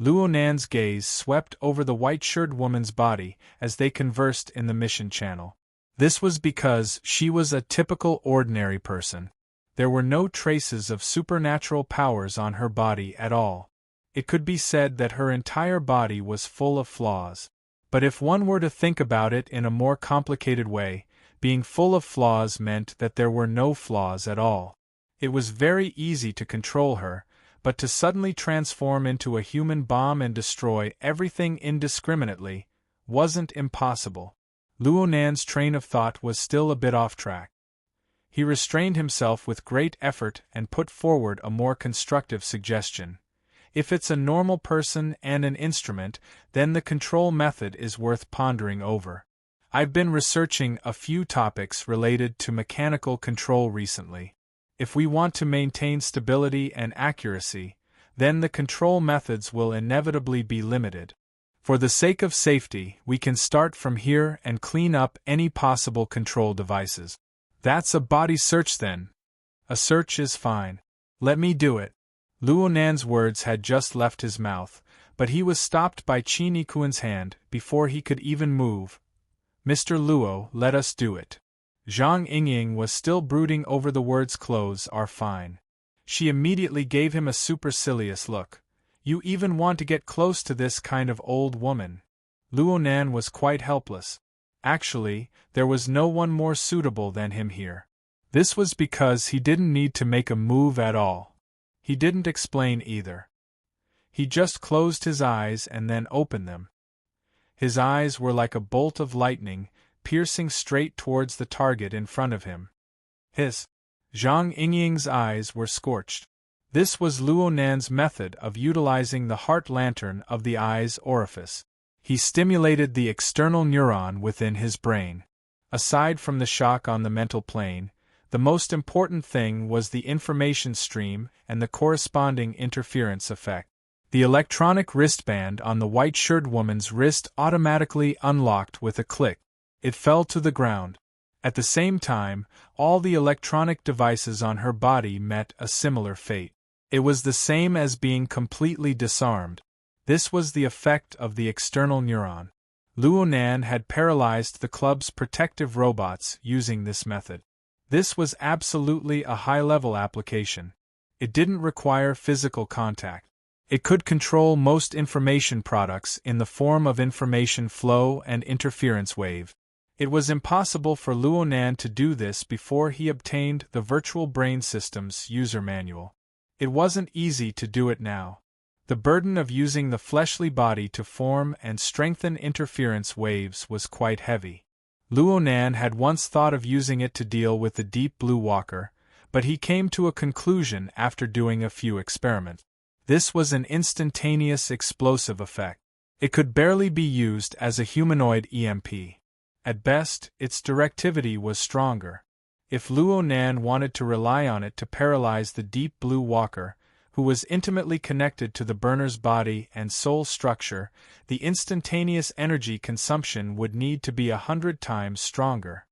Luo Nan's gaze swept over the white-shirted woman's body as they conversed in the mission channel. This was because she was a typical ordinary person. There were no traces of supernatural powers on her body at all. It could be said that her entire body was full of flaws. But if one were to think about it in a more complicated way, being full of flaws meant that there were no flaws at all. It was very easy to control her, but to suddenly transform into a human bomb and destroy everything indiscriminately wasn't impossible. Luo Nan's train of thought was still a bit off track. He restrained himself with great effort and put forward a more constructive suggestion. If it's a normal person and an instrument, then the control method is worth pondering over. I've been researching a few topics related to mechanical control recently. If we want to maintain stability and accuracy, then the control methods will inevitably be limited. For the sake of safety, we can start from here and clean up any possible control devices. That's a body search then. A search is fine. Let me do it. Luo Nan's words had just left his mouth, but he was stopped by Qin Yikuan's hand before he could even move. "Mr. Luo, let us do it." Zhang Yingying was still brooding over the words "clothes are fine." She immediately gave him a supercilious look. "You even want to get close to this kind of old woman?" Luo Nan was quite helpless. Actually, there was no one more suitable than him here. This was because he didn't need to make a move at all. He didn't explain either. He just closed his eyes and then opened them. His eyes were like a bolt of lightning, piercing straight towards the target in front of him. Zhang Yingying's eyes were scorched. This was Luo Nan's method of utilizing the heart lantern of the eye's orifice. He stimulated the external neuron within his brain. Aside from the shock on the mental plane, the most important thing was the information stream and the corresponding interference effect. The electronic wristband on the white-shirted woman's wrist automatically unlocked with a click. It fell to the ground. At the same time, all the electronic devices on her body met a similar fate. It was the same as being completely disarmed. This was the effect of the external neuron. Luonan had paralyzed the club's protective robots using this method. This was absolutely a high-level application. It didn't require physical contact. It could control most information products in the form of information flow and interference wave. It was impossible for Luonan to do this before he obtained the Virtual Brain System's user manual. It wasn't easy to do it now. The burden of using the fleshly body to form and strengthen interference waves was quite heavy. Luonan had once thought of using it to deal with the Deep Blue Walker, but he came to a conclusion after doing a few experiments. This was an instantaneous explosive effect. It could barely be used as a humanoid EMP. At best, its directivity was stronger. If Luonan wanted to rely on it to paralyze the Deep Blue Walker, who was intimately connected to the burner's body and soul structure, the instantaneous energy consumption would need to be 100 times stronger.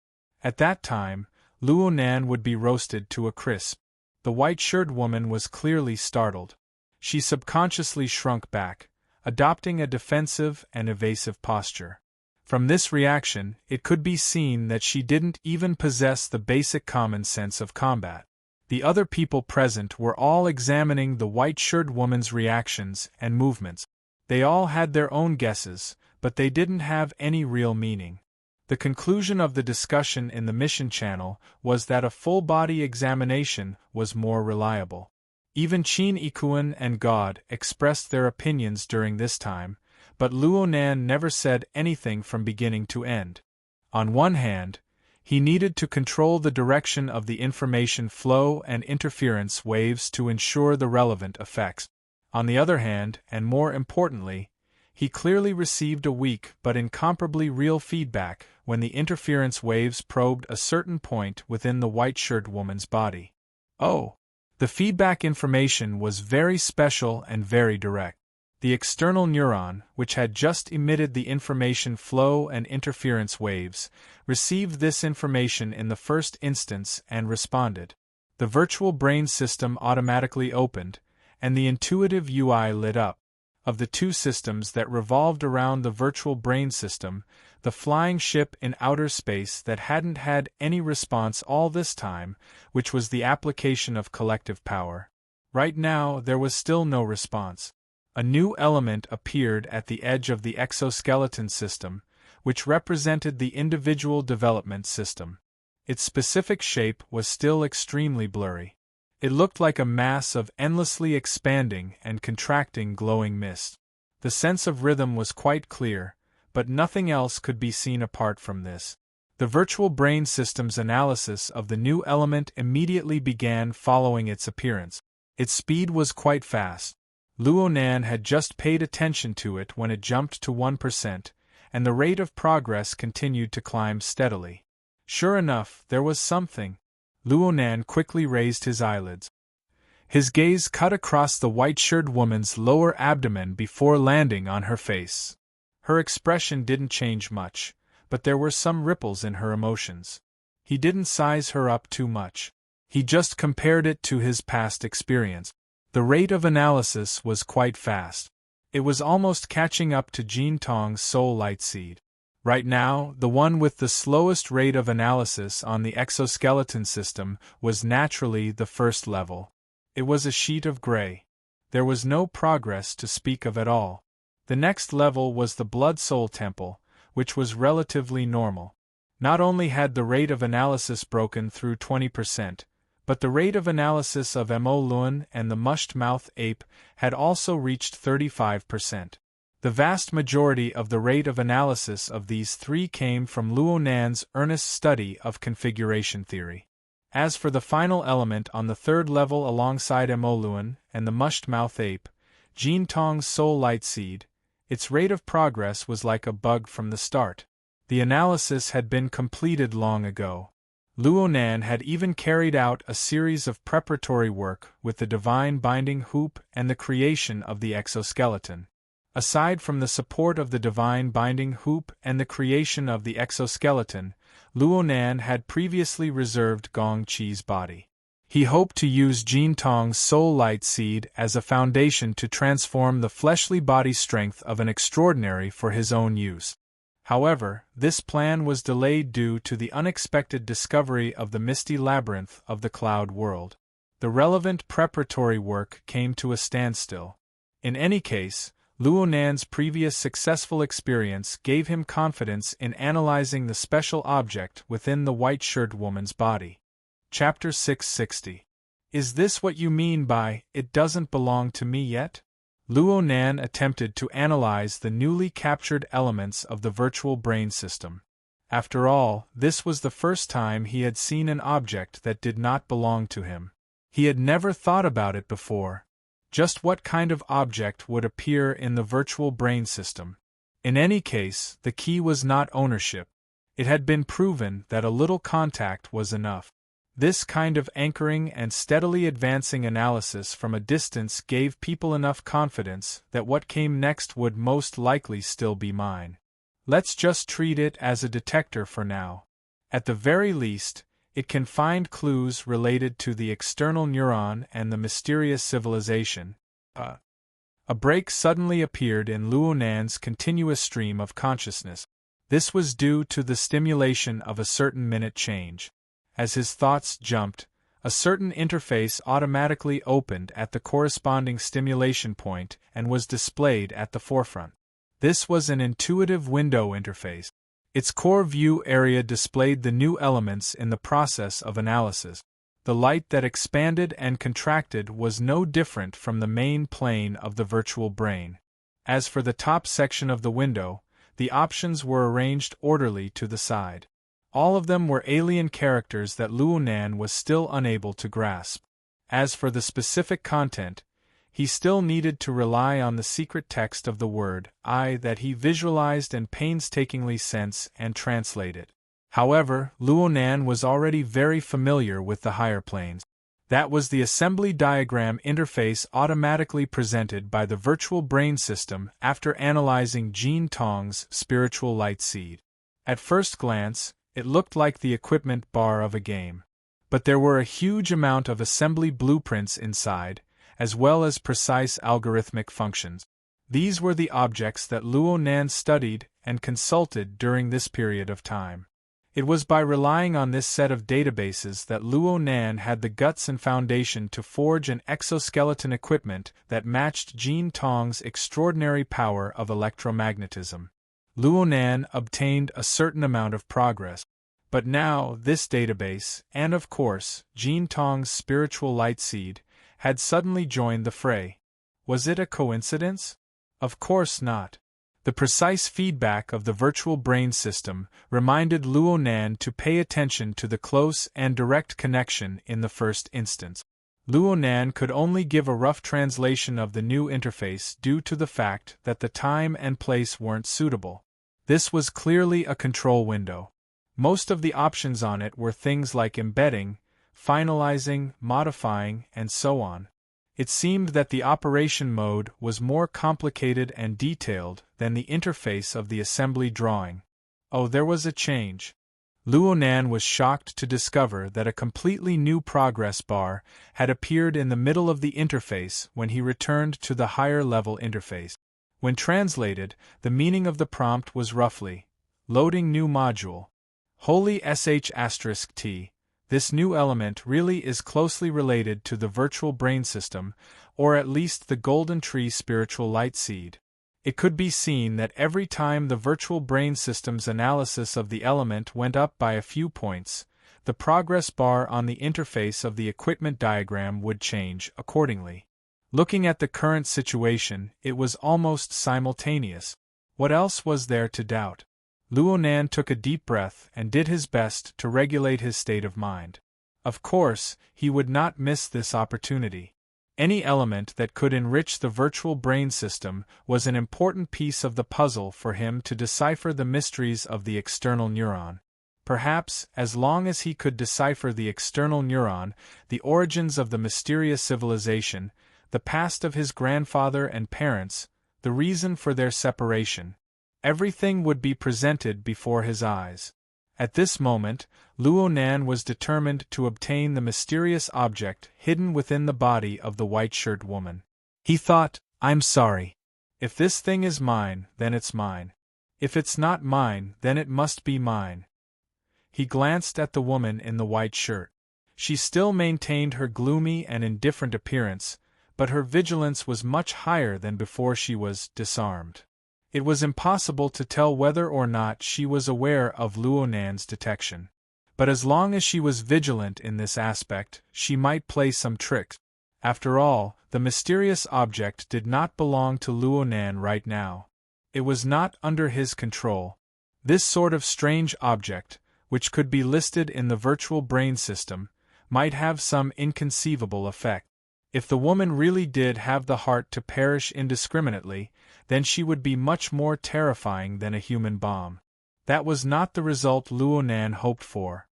At that time, Luonan would be roasted to a crisp. The white-shirted woman was clearly startled. She subconsciously shrunk back, adopting a defensive and evasive posture. From this reaction, it could be seen that she didn't even possess the basic common sense of combat. The other people present were all examining the white-shirted woman's reactions and movements. They all had their own guesses, but they didn't have any real meaning. The conclusion of the discussion in the mission channel was that a full-body examination was more reliable. Even Chin Ikuan and God expressed their opinions during this time, but Luonan never said anything from beginning to end. On one hand, he needed to control the direction of the information flow and interference waves to ensure the relevant effects. On the other hand, and more importantly, he clearly received a weak but incomparably real feedback when the interference waves probed a certain point within the white-shirted woman's body. Oh! The feedback information was very special and very direct. The external neuron, which had just emitted the information flow and interference waves, received this information in the first instance and responded. The virtual brain system automatically opened, and the intuitive UI lit up. Of the two systems that revolved around the virtual brain system, the flying ship in outer space that hadn't had any response all this time, which was the application of collective power. Right now, there was still no response. A new element appeared at the edge of the exoskeleton system, which represented the individual development system. Its specific shape was still extremely blurry. It looked like a mass of endlessly expanding and contracting glowing mist. The sense of rhythm was quite clear, but nothing else could be seen apart from this. The virtual brain system's analysis of the new element immediately began following its appearance. Its speed was quite fast. Luonan had just paid attention to it when it jumped to 1%, and the rate of progress continued to climb steadily. Sure enough, there was something. Luonan quickly raised his eyelids. His gaze cut across the white-shirted woman's lower abdomen before landing on her face. Her expression didn't change much, but there were some ripples in her emotions. He didn't size her up too much. He just compared it to his past experience. The rate of analysis was quite fast. It was almost catching up to Jin Tong's Soul Light Seed. Right now, the one with the slowest rate of analysis on the exoskeleton system was naturally the first level. It was a sheet of gray. There was no progress to speak of at all. The next level was the Blood Soul Temple, which was relatively normal. Not only had the rate of analysis broken through 20%, but the rate of analysis of Mo Luan and the mushed-mouth ape had also reached 35%. The vast majority of the rate of analysis of these three came from Luonan's earnest study of configuration theory. As for the final element on the third level alongside Mo Luan and the mushed-mouth ape, Jin Tong's Soul Light Seed, its rate of progress was like a bug from the start. The analysis had been completed long ago. Luonan had even carried out a series of preparatory work with the divine binding hoop and the creation of the exoskeleton. Aside from the support of the divine binding hoop and the creation of the exoskeleton, Luonan had previously reserved Gong Qi's body. He hoped to use Jin Tong's soul light seed as a foundation to transform the fleshly body strength of an extraordinary for his own use. However, this plan was delayed due to the unexpected discovery of the misty labyrinth of the cloud world. The relevant preparatory work came to a standstill. In any case, Luonan's previous successful experience gave him confidence in analyzing the special object within the white-shirt woman's body. Chapter 660. Is this what you mean by, "it doesn't belong to me yet"? Luonan attempted to analyze the newly captured elements of the virtual brain system. After all, this was the first time he had seen an object that did not belong to him. He had never thought about it before. Just what kind of object would appear in the virtual brain system? In any case, the key was not ownership. It had been proven that a little contact was enough. This kind of anchoring and steadily advancing analysis from a distance gave people enough confidence that what came next would most likely still be mine. Let's just treat it as a detector for now. At the very least, it can find clues related to the external neuron and the mysterious civilization. A break suddenly appeared in Luonan's continuous stream of consciousness. This was due to the stimulation of a certain minute change. As his thoughts jumped, a certain interface automatically opened at the corresponding stimulation point and was displayed at the forefront. This was an intuitive window interface. Its core view area displayed the new elements in the process of analysis. The light that expanded and contracted was no different from the main plane of the virtual brain. As for the top section of the window, the options were arranged orderly to the side. All of them were alien characters that Luonan was still unable to grasp. As for the specific content, he still needed to rely on the secret text of the word "I" that he visualized and painstakingly sense and translate it. However, Luonan was already very familiar with the higher planes. That was the assembly diagram interface automatically presented by the virtual brain system after analyzing Jin Tong's spiritual light seed. At first glance, it looked like the equipment bar of a game. But there were a huge amount of assembly blueprints inside, as well as precise algorithmic functions. These were the objects that Luonan studied and consulted during this period of time. It was by relying on this set of databases that Luonan had the guts and foundation to forge an exoskeleton equipment that matched Jin Tong's extraordinary power of electromagnetism. Luonan obtained a certain amount of progress. But now, this database, and of course, Jin Tong's spiritual light seed, had suddenly joined the fray. Was it a coincidence? Of course not. The precise feedback of the virtual brain system reminded Luonan to pay attention to the close and direct connection in the first instance. Luonan could only give a rough translation of the new interface due to the fact that the time and place weren't suitable. This was clearly a control window. Most of the options on it were things like embedding, finalizing, modifying, and so on. It seemed that the operation mode was more complicated and detailed than the interface of the assembly drawing. Oh, there was a change. Luonan was shocked to discover that a completely new progress bar had appeared in the middle of the interface when he returned to the higher-level interface. When translated, the meaning of the prompt was roughly, "Loading new module. Holy sh*t. This new element really is closely related to the virtual brain system, or at least the Golden Tree spiritual light seed." It could be seen that every time the virtual brain system's analysis of the element went up by a few points, the progress bar on the interface of the equipment diagram would change accordingly. Looking at the current situation, it was almost simultaneous. What else was there to doubt? Luonan took a deep breath and did his best to regulate his state of mind. Of course, he would not miss this opportunity. Any element that could enrich the virtual brain system was an important piece of the puzzle for him to decipher the mysteries of the external neuron. Perhaps, as long as he could decipher the external neuron, the origins of the mysterious civilization, the past of his grandfather and parents, the reason for their separation, everything would be presented before his eyes. At this moment, Luo Nan was determined to obtain the mysterious object hidden within the body of the white-shirt woman. He thought, I'm sorry. If this thing is mine, then it's mine. If it's not mine, then it must be mine. He glanced at the woman in the white shirt. She still maintained her gloomy and indifferent appearance, but her vigilance was much higher than before she was disarmed. It was impossible to tell whether or not she was aware of Luo Nan's detection. But as long as she was vigilant in this aspect, she might play some tricks. After all, the mysterious object did not belong to Luo Nan right now. It was not under his control. This sort of strange object, which could be listed in the virtual brain system, might have some inconceivable effect. If the woman really did have the heart to perish indiscriminately, then she would be much more terrifying than a human bomb. That was not the result Luo Nan hoped for.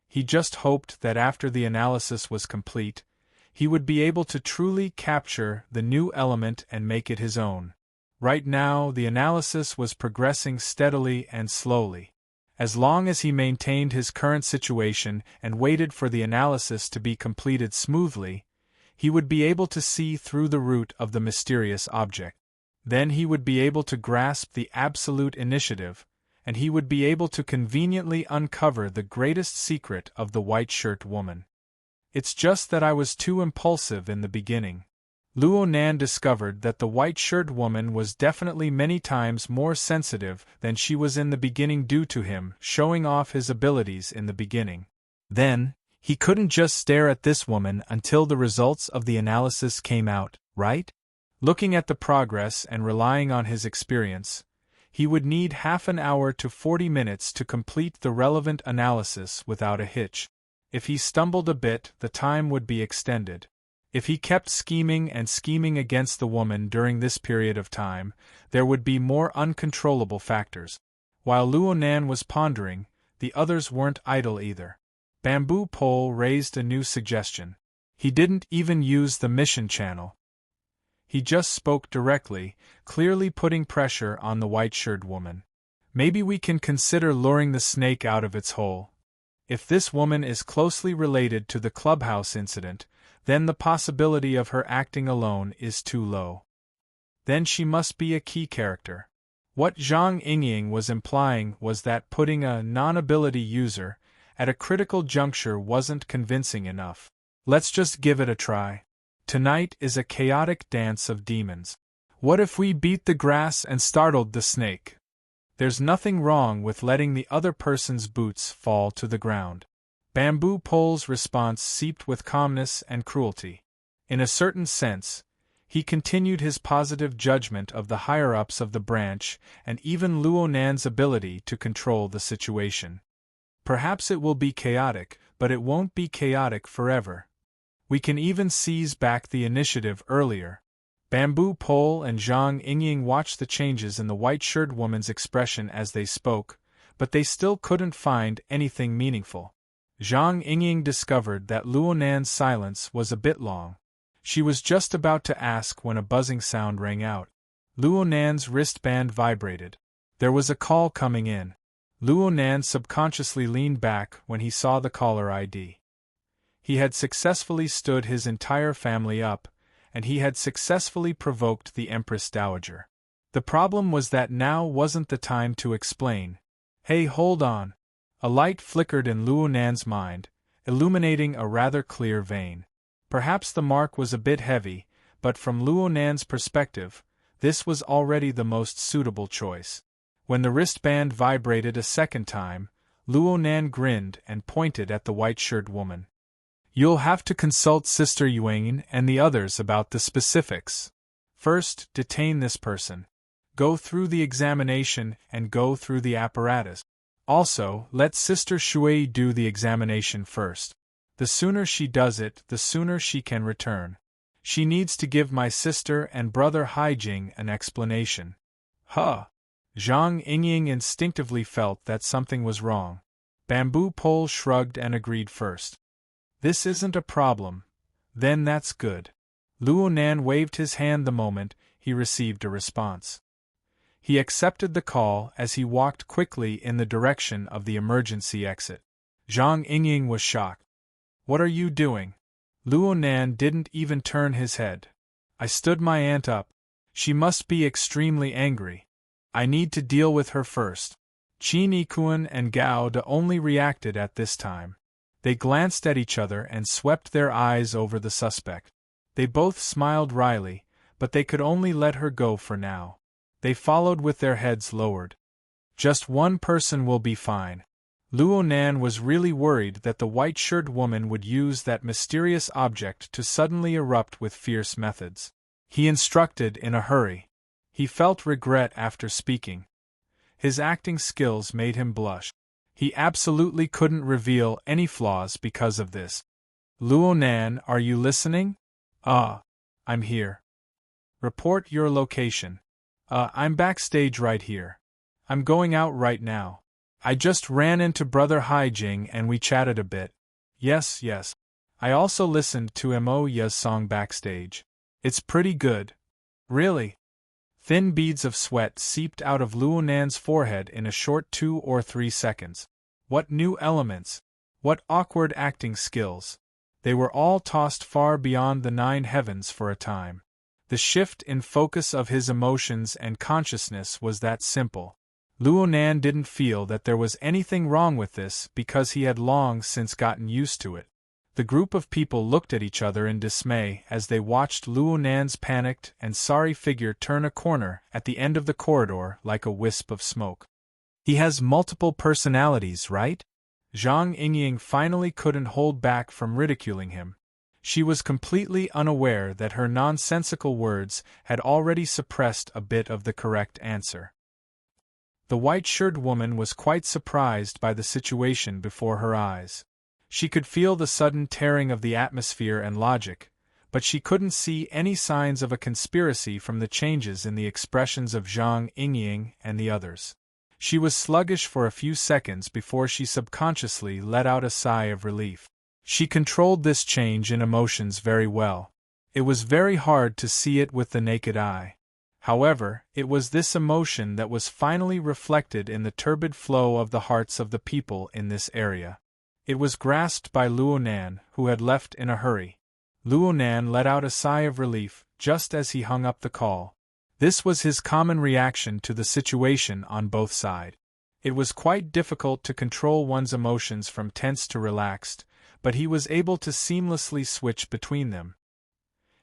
He just hoped that after the analysis was complete, he would be able to truly capture the new element and make it his own. Right now, the analysis was progressing steadily and slowly. As long as he maintained his current situation and waited for the analysis to be completed smoothly, he would be able to see through the root of the mysterious object. Then he would be able to grasp the absolute initiative, and he would be able to conveniently uncover the greatest secret of the white-shirt woman. It's just that I was too impulsive in the beginning. Luo Nan discovered that the white-shirt woman was definitely many times more sensitive than she was in the beginning due to him showing off his abilities in the beginning. Then, he couldn't just stare at this woman until the results of the analysis came out, right? Looking at the progress and relying on his experience, he would need half an hour to 40 minutes to complete the relevant analysis without a hitch. If he stumbled a bit, the time would be extended. If he kept scheming and scheming against the woman during this period of time, there would be more uncontrollable factors. While Luo Nan was pondering, the others weren't idle either. Bamboo Pole raised a new suggestion. He didn't even use the mission channel. He just spoke directly, clearly putting pressure on the white-shirt woman. Maybe we can consider luring the snake out of its hole. If this woman is closely related to the clubhouse incident, then the possibility of her acting alone is too low. Then she must be a key character. What Zhang Yingying was implying was that putting a non-ability user at a critical juncture wasn't convincing enough. Let's just give it a try. Tonight is a chaotic dance of demons. What if we beat the grass and startled the snake? There's nothing wrong with letting the other person's boots fall to the ground. Bamboo Pole's response seeped with calmness and cruelty. In a certain sense, he continued his positive judgment of the higher-ups of the branch and even Luo Nan's ability to control the situation. Perhaps it will be chaotic, but it won't be chaotic forever. We can even seize back the initiative earlier. Bamboo Pole and Zhang Yingying watched the changes in the white-shirt woman's expression as they spoke, but they still couldn't find anything meaningful. Zhang Yingying discovered that Luo Nan's silence was a bit long. She was just about to ask when a buzzing sound rang out. Luo Nan's wristband vibrated. There was a call coming in. Luo Nan subconsciously leaned back when he saw the caller ID. He had successfully stood his entire family up, and he had successfully provoked the Empress Dowager. The problem was that now wasn't the time to explain. Hey, hold on. A light flickered in Luo Nan's mind, illuminating a rather clear vein. Perhaps the mark was a bit heavy, but from Luo Nan's perspective, this was already the most suitable choice. When the wristband vibrated a second time, Luo Nan grinned and pointed at the white-shirt woman. You'll have to consult Sister Yuan and the others about the specifics. First, detain this person. Go through the examination and go through the apparatus. Also, let Sister Shui do the examination first. The sooner she does it, the sooner she can return. She needs to give my sister and brother Haijing an explanation. Huh. Zhang Yingying instinctively felt that something was wrong. Bamboo Pole shrugged and agreed first. This isn't a problem. Then that's good. Luo Nan waved his hand the moment he received a response. He accepted the call as he walked quickly in the direction of the emergency exit. Zhang Yingying was shocked. "What are you doing?" Luo Nan didn't even turn his head. "I stood my aunt up. She must be extremely angry. I need to deal with her first." Qin Yikuan and Gao De only reacted at this time. They glanced at each other and swept their eyes over the suspect. They both smiled wryly, but they could only let her go for now. They followed with their heads lowered. "Just one person will be fine." Luo Nan was really worried that the white-shirted woman would use that mysterious object to suddenly erupt with fierce methods. He instructed in a hurry. He felt regret after speaking. His acting skills made him blush. He absolutely couldn't reveal any flaws because of this. "Luo Nan, are you listening?" I'm here." "Report your location." I'm backstage right here. I'm going out right now. I just ran into Brother Haijing and we chatted a bit." Yes. I also listened to Mo Ya's song backstage. It's pretty good." "Really?" Thin beads of sweat seeped out of Luo Nan's forehead in a short 2 or 3 seconds. What new elements! What awkward acting skills! They were all tossed far beyond the 9 heavens for a time. The shift in focus of his emotions and consciousness was that simple. Luo Nan didn't feel that there was anything wrong with this because he had long since gotten used to it. The group of people looked at each other in dismay as they watched Luo Nan's panicked and sorry figure turn a corner at the end of the corridor like a wisp of smoke. "He has multiple personalities, right?" Zhang Yingying finally couldn't hold back from ridiculing him. She was completely unaware that her nonsensical words had already suppressed a bit of the correct answer. The white-shirted woman was quite surprised by the situation before her eyes. She could feel the sudden tearing of the atmosphere and logic, but she couldn't see any signs of a conspiracy from the changes in the expressions of Zhang Yingying and the others. She was sluggish for a few seconds before she subconsciously let out a sigh of relief. She controlled this change in emotions very well. It was very hard to see it with the naked eye. However, it was this emotion that was finally reflected in the turbid flow of the hearts of the people in this area. It was grasped by Luo Nan, who had left in a hurry. Luo Nan let out a sigh of relief just as he hung up the call. This was his common reaction to the situation on both sides. It was quite difficult to control one's emotions from tense to relaxed, but he was able to seamlessly switch between them.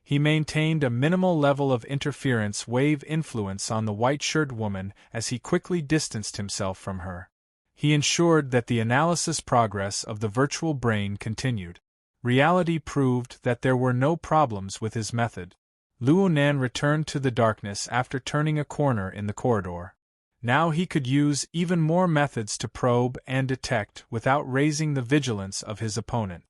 He maintained a minimal level of interference wave influence on the white-shirted woman as he quickly distanced himself from her. He ensured that the analysis progress of the virtual brain continued. Reality proved that there were no problems with his method. Luo Nan returned to the darkness after turning a corner in the corridor. Now he could use even more methods to probe and detect without raising the vigilance of his opponent.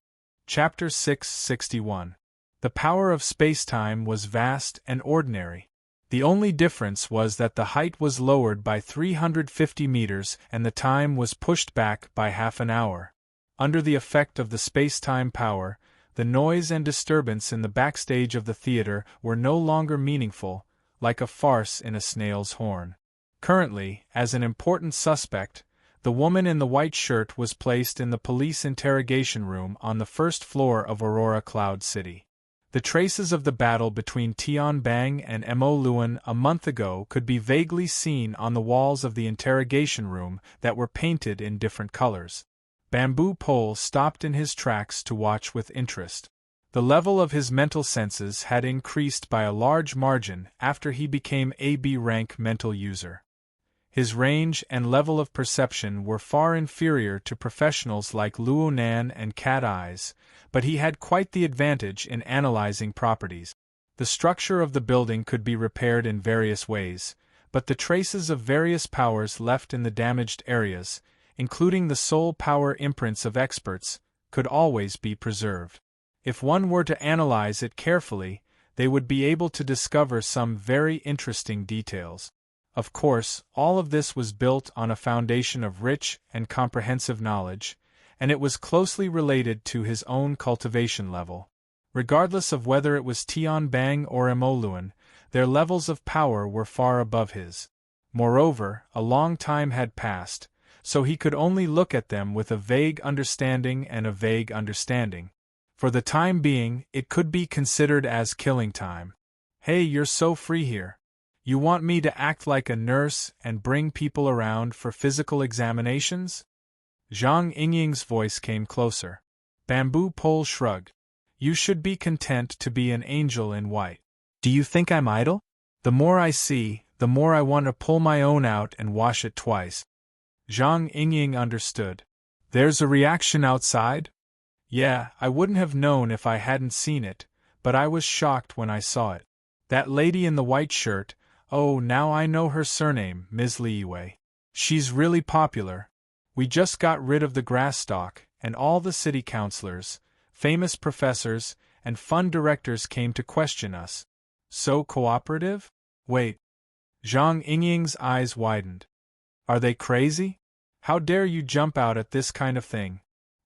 Chapter 661. The power of space-time was vast and ordinary. The only difference was that the height was lowered by 350 meters and the time was pushed back by half an hour. Under the effect of the space-time power, the noise and disturbance in the backstage of the theater were no longer meaningful, like a farce in a snail's horn. Currently, as an important suspect, the woman in the white shirt was placed in the police interrogation room on the first floor of Aurora Cloud City. The traces of the battle between Tian Bang and Mo Luan a month ago could be vaguely seen on the walls of the interrogation room that were painted in different colors. Bamboo Pole stopped in his tracks to watch with interest. The level of his mental senses had increased by a large margin after he became AB rank mental user. His range and level of perception were far inferior to professionals like Luo Nan and Cat Eyes, but he had quite the advantage in analyzing properties. The structure of the building could be repaired in various ways, but the traces of various powers left in the damaged areas, including the soul power imprints of experts, could always be preserved. If one were to analyze it carefully, they would be able to discover some very interesting details. Of course, all of this was built on a foundation of rich and comprehensive knowledge, and it was closely related to his own cultivation level. Regardless of whether it was Tian Bang or Mo Luan, their levels of power were far above his. Moreover, a long time had passed, so he could only look at them with a vague understanding and a vague understanding. For the time being, it could be considered as killing time. Hey, you're so free here. You want me to act like a nurse and bring people around for physical examinations? Zhang Yingying's voice came closer. Bamboo Pole shrugged. You should be content to be an angel in white. Do you think I'm idle? The more I see, the more I want to pull my own out and wash it twice. Zhang Yingying understood. There's a reaction outside? Yeah, I wouldn't have known if I hadn't seen it, but I was shocked when I saw it. That lady in the white shirt, oh, now I know her surname, Ms. Liiwei. She's really popular. We just got rid of the grass stalk, and all the city councilors, famous professors, and fund directors came to question us. So cooperative? Wait. Zhang Yingying's eyes widened. Are they crazy? How dare you jump out at this kind of thing?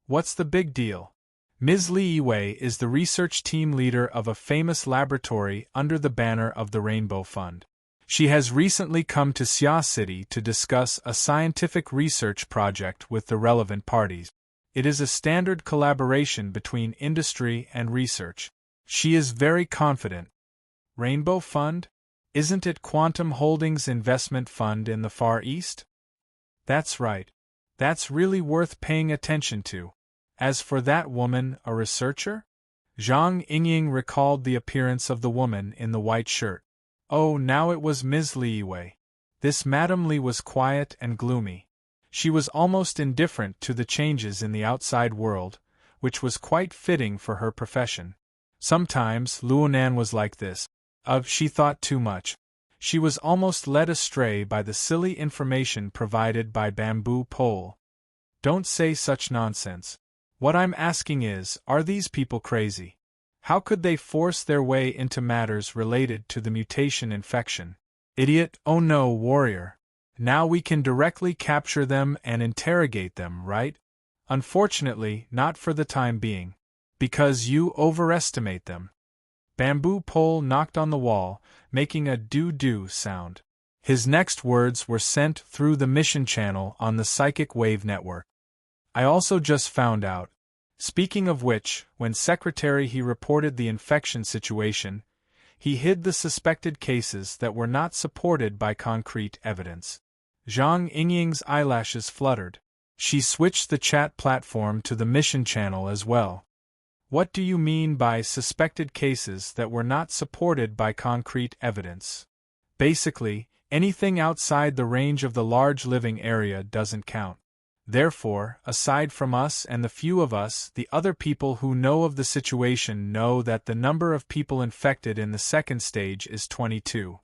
What's the big deal? Ms. Liiwei is the research team leader of a famous laboratory under the banner of the Rainbow Fund. She has recently come to Xia City to discuss a scientific research project with the relevant parties. It is a standard collaboration between industry and research. She is very confident. Rainbow Fund? Isn't it Quantum Holdings Investment Fund in the Far East? That's right. That's really worth paying attention to. As for that woman, a researcher? Zhang Yingying recalled the appearance of the woman in the white shirt. Oh, now it was Ms. Liiwei. This Madame Li was quiet and gloomy. She was almost indifferent to the changes in the outside world, which was quite fitting for her profession. Sometimes Luonan was like this. She thought too much. She was almost led astray by the silly information provided by Bamboo Pole. Don't say such nonsense. What I'm asking is, are these people crazy? How could they force their way into matters related to the mutation infection? Idiot, oh no, warrior. Now we can directly capture them and interrogate them, right? Unfortunately, not for the time being. Because you overestimate them. Bamboo Pole knocked on the wall, making a doo-doo sound. His next words were sent through the mission channel on the psychic wave network. I also just found out. Speaking of which, when Secretary he reported the infection situation, he hid the suspected cases that were not supported by concrete evidence. Zhang Yingying's eyelashes fluttered. She switched the chat platform to the mission channel as well. What do you mean by suspected cases that were not supported by concrete evidence? Basically, anything outside the range of the large living area doesn't count. Therefore, aside from us and the few of us, the other people who know of the situation know that the number of people infected in the second stage is 22.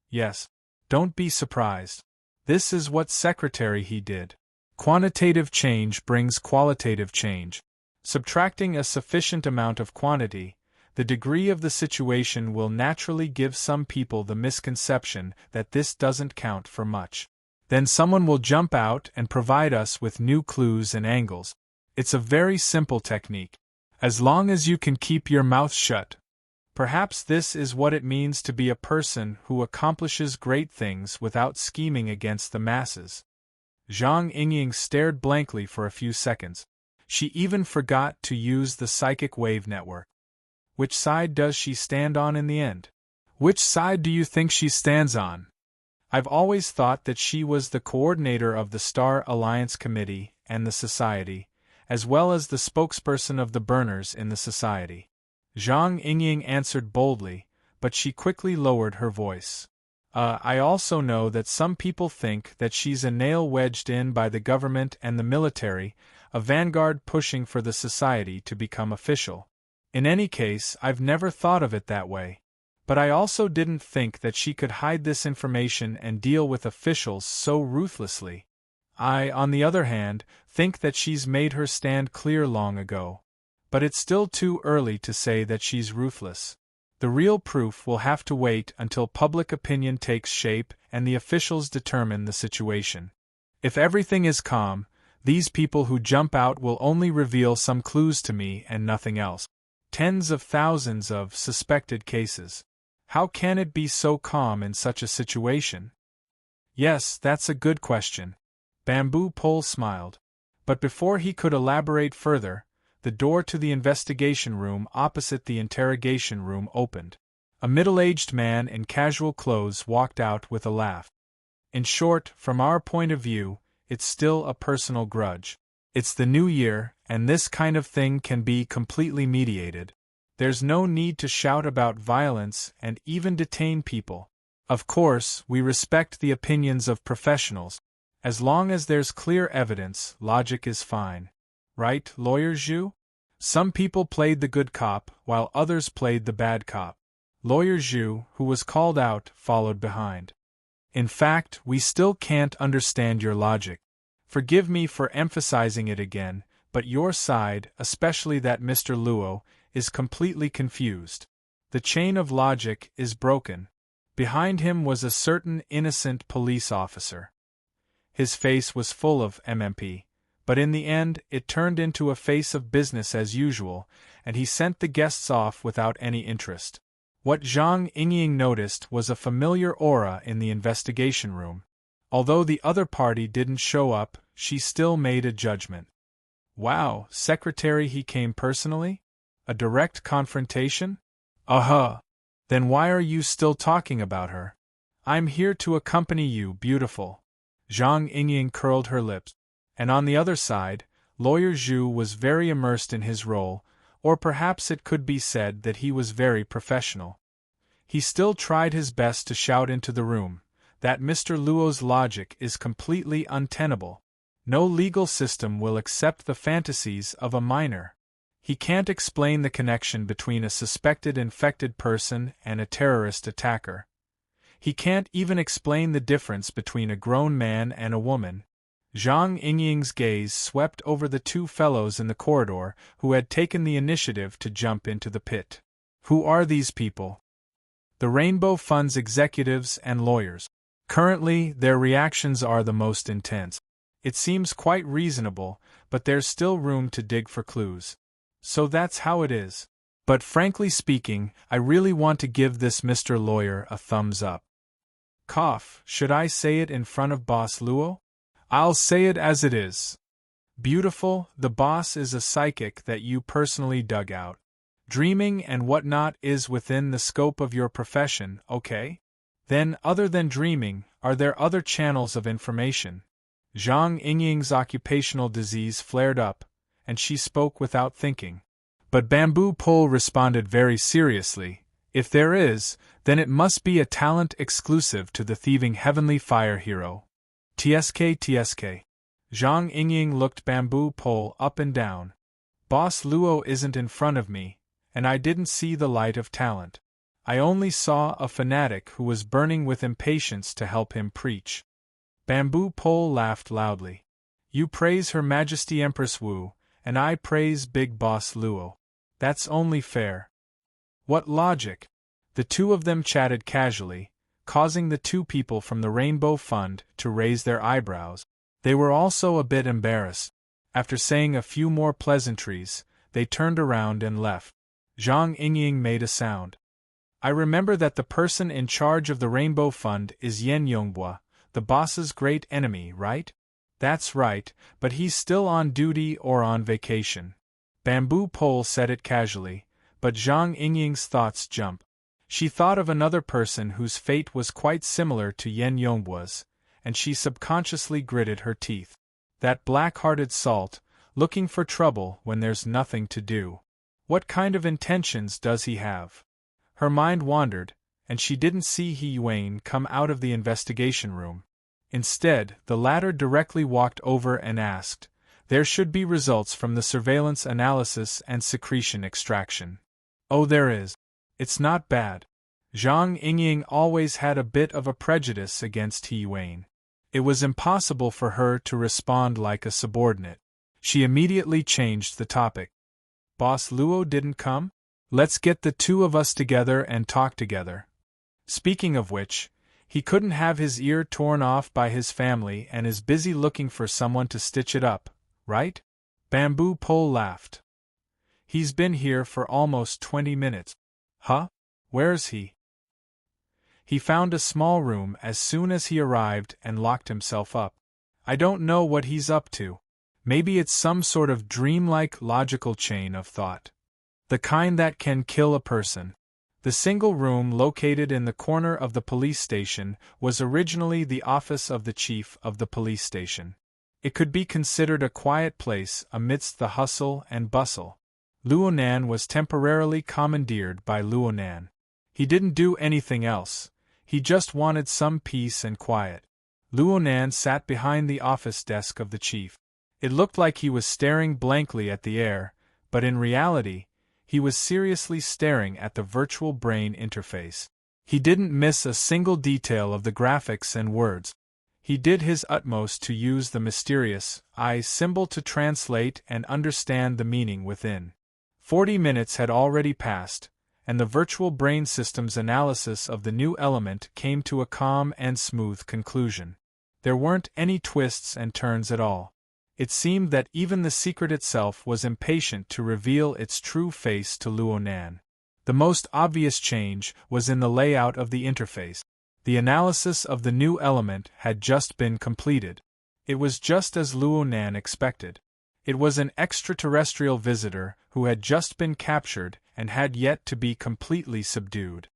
Yes. Don't be surprised. This is what Secretary he did. Quantitative change brings qualitative change. Subtracting a sufficient amount of quantity, the degree of the situation will naturally give some people the misconception that this doesn't count for much. Then someone will jump out and provide us with new clues and angles. It's a very simple technique. As long as you can keep your mouth shut. Perhaps this is what it means to be a person who accomplishes great things without scheming against the masses. Zhang Yingying stared blankly for a few seconds. She even forgot to use the psychic wave network. Which side does she stand on in the end? Which side do you think she stands on? I've always thought that she was the coordinator of the Star Alliance Committee and the Society, as well as the spokesperson of the burners in the Society. Zhang Yingying answered boldly, but she quickly lowered her voice. I also know that some people think that she's a nail wedged in by the government and the military, a vanguard pushing for the Society to become official. In any case, I've never thought of it that way. But I also didn't think that she could hide this information and deal with officials so ruthlessly. I, on the other hand, think that she's made her stand clear long ago. But it's still too early to say that she's ruthless. The real proof will have to wait until public opinion takes shape and the officials determine the situation. If everything is calm, these people who jump out will only reveal some clues to me and nothing else. Tens of thousands of suspected cases. How can it be so calm in such a situation? Yes, that's a good question. Bamboo Pole smiled. But before he could elaborate further, the door to the investigation room opposite the interrogation room opened. A middle-aged man in casual clothes walked out with a laugh. In short, from our point of view, it's still a personal grudge. It's the new year, and this kind of thing can be completely mediated. There's no need to shout about violence and even detain people. Of course, we respect the opinions of professionals. As long as there's clear evidence, logic is fine. Right, Lawyer Zhu? Some people played the good cop, while others played the bad cop. Lawyer Zhu, who was called out, followed behind. In fact, we still can't understand your logic. Forgive me for emphasizing it again, but your side, especially that Mr. Luo, is completely confused. The chain of logic is broken. Behind him was a certain innocent police officer. His face was full of MMP, but in the end it turned into a face of business as usual, and he sent the guests off without any interest. What Zhang Yingying noticed was a familiar aura in the investigation room. Although the other party didn't show up, she still made a judgment. Wow, secretary, he came personally? A direct confrontation? Then why are you still talking about her? I'm here to accompany you, beautiful. Zhang Yingying curled her lips. And on the other side, Lawyer Zhu was very immersed in his role, or perhaps it could be said that he was very professional. He still tried his best to shout into the room that Mr. Luo's logic is completely untenable. No legal system will accept the fantasies of a minor. He can't explain the connection between a suspected infected person and a terrorist attacker. He can't even explain the difference between a grown man and a woman. Zhang Yingying's gaze swept over the two fellows in the corridor who had taken the initiative to jump into the pit. Who are these people? The Rainbow Fund's executives and lawyers. Currently, their reactions are the most intense. It seems quite reasonable, but there's still room to dig for clues. So that's how it is. But frankly speaking, I really want to give this Mr. Lawyer a thumbs up. Cough, should I say it in front of Boss Luo? I'll say it as it is. Beautiful, the boss is a psychic that you personally dug out. Dreaming and whatnot is within the scope of your profession, okay? Then, other than dreaming, are there other channels of information? Zhang Yingying's occupational disease flared up, and she spoke without thinking. But Bamboo Pole responded very seriously. If there is, then it must be a talent exclusive to the thieving heavenly fire hero. TSK. Zhang Yingying looked Bamboo Pole up and down. Boss Luo isn't in front of me, and I didn't see the light of talent. I only saw a fanatic who was burning with impatience to help him preach. Bamboo Pole laughed loudly. You praise Her Majesty Empress Wu, and I praise Big Boss Luo. That's only fair. What logic? The two of them chatted casually, causing the two people from the Rainbow Fund to raise their eyebrows. They were also a bit embarrassed. After saying a few more pleasantries, they turned around and left. Zhang Yingying made a sound. I remember that the person in charge of the Rainbow Fund is Yen Yongbua, the boss's great enemy, right? That's right, but he's still on duty or on vacation. Bamboo Pole said it casually, but Zhang Yingying's thoughts jumped. She thought of another person whose fate was quite similar to Yen Yongbua's, and she subconsciously gritted her teeth. That black-hearted salt, looking for trouble when there's nothing to do. What kind of intentions does he have? Her mind wandered, and she didn't see He Yuan come out of the investigation room. Instead, the latter directly walked over and asked, "There should be results from the surveillance analysis and secretion extraction." "Oh, there is. It's not bad." Zhang Yingying always had a bit of a prejudice against He Yuan. It was impossible for her to respond like a subordinate. She immediately changed the topic. "Boss Luo didn't come? Let's get the two of us together and talk together. Speaking of which, he couldn't have his ear torn off by his family and is busy looking for someone to stitch it up, right?" Bamboo Pole laughed. "He's been here for almost 20 minutes. Huh? Where's he?" He found a small room as soon as he arrived and locked himself up. I don't know what he's up to. Maybe it's some sort of dreamlike logical chain of thought. The kind that can kill a person. The single room located in the corner of the police station was originally the office of the chief of the police station. It could be considered a quiet place amidst the hustle and bustle. Luonan was temporarily commandeered by Luonan. He didn't do anything else. He just wanted some peace and quiet. Luonan sat behind the office desk of the chief. It looked like he was staring blankly at the air, but in reality, he was seriously staring at the virtual brain interface. He didn't miss a single detail of the graphics and words. He did his utmost to use the mysterious eye symbol to translate and understand the meaning within. 40 minutes had already passed, and the virtual brain system's analysis of the new element came to a calm and smooth conclusion. There weren't any twists and turns at all. It seemed that even the secret itself was impatient to reveal its true face to Luonan. The most obvious change was in the layout of the interface. The analysis of the new element had just been completed. It was just as Luonan expected. It was an extraterrestrial visitor who had just been captured and had yet to be completely subdued.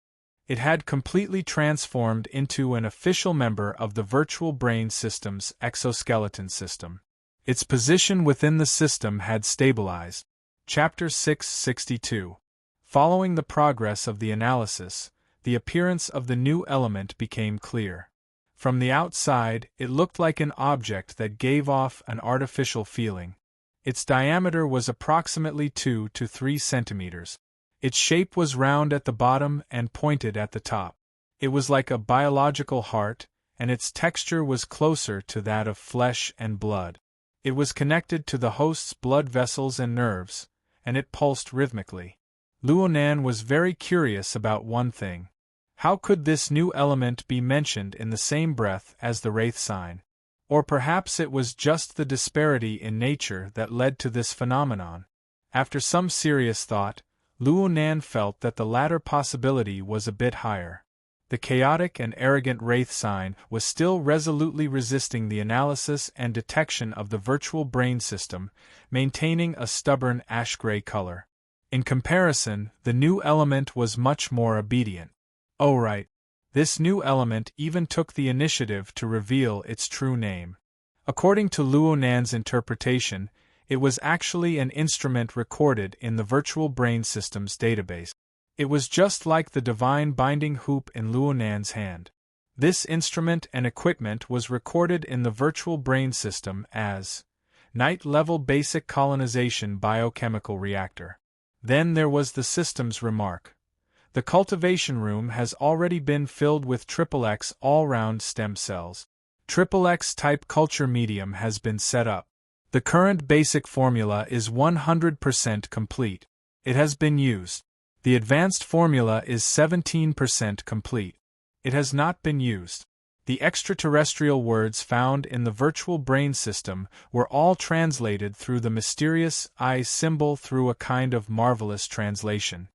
It had completely transformed into an official member of the virtual brain system's exoskeleton system. Its position within the system had stabilized. Chapter 662. Following the progress of the analysis, the appearance of the new element became clear. From the outside, it looked like an object that gave off an artificial feeling. Its diameter was approximately 2 to 3 centimeters. Its shape was round at the bottom and pointed at the top. It was like a biological heart, and its texture was closer to that of flesh and blood. It was connected to the host's blood vessels and nerves, and it pulsed rhythmically. Luonan was very curious about one thing. How could this new element be mentioned in the same breath as the Wraith sign? Or perhaps it was just the disparity in nature that led to this phenomenon. After some serious thought, Luonan felt that the latter possibility was a bit higher. The chaotic and arrogant Wraith sign was still resolutely resisting the analysis and detection of the virtual brain system, maintaining a stubborn ash-gray color. In comparison, the new element was much more obedient. Oh right. This new element even took the initiative to reveal its true name. According to Luonan's interpretation, it was actually an instrument recorded in the virtual brain system's database. It was just like the divine binding hoop in Luonan's hand. This instrument and equipment was recorded in the virtual brain system as Night-Level Basic Colonization Biochemical Reactor. Then there was the system's remark. The cultivation room has already been filled with XXX all-round stem cells. XXX type culture medium has been set up. The current basic formula is 100% complete. It has been used. The advanced formula is 17% complete. It has not been used. The extraterrestrial words found in the virtual brain system were all translated through the mysterious eye symbol through a kind of marvelous translation.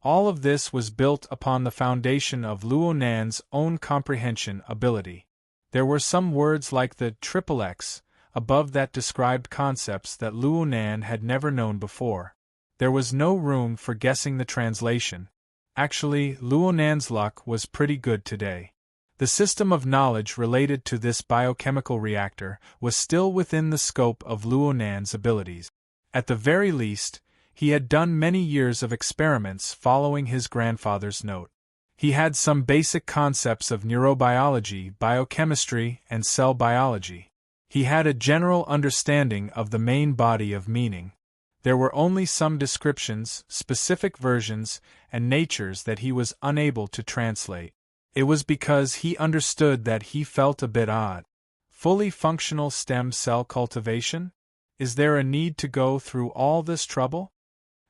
All of this was built upon the foundation of Luonan's own comprehension ability. There were some words like the XXX above that described concepts that Luonan had never known before. There was no room for guessing the translation. Actually, Luonan's luck was pretty good today. The system of knowledge related to this biochemical reactor was still within the scope of Luonan's abilities. At the very least, he had done many years of experiments following his grandfather's note. He had some basic concepts of neurobiology, biochemistry, and cell biology. He had a general understanding of the main body of meaning. There were only some descriptions, specific versions, and natures that he was unable to translate. It was because he understood that he felt a bit odd. Fully functional stem cell cultivation? Is there a need to go through all this trouble?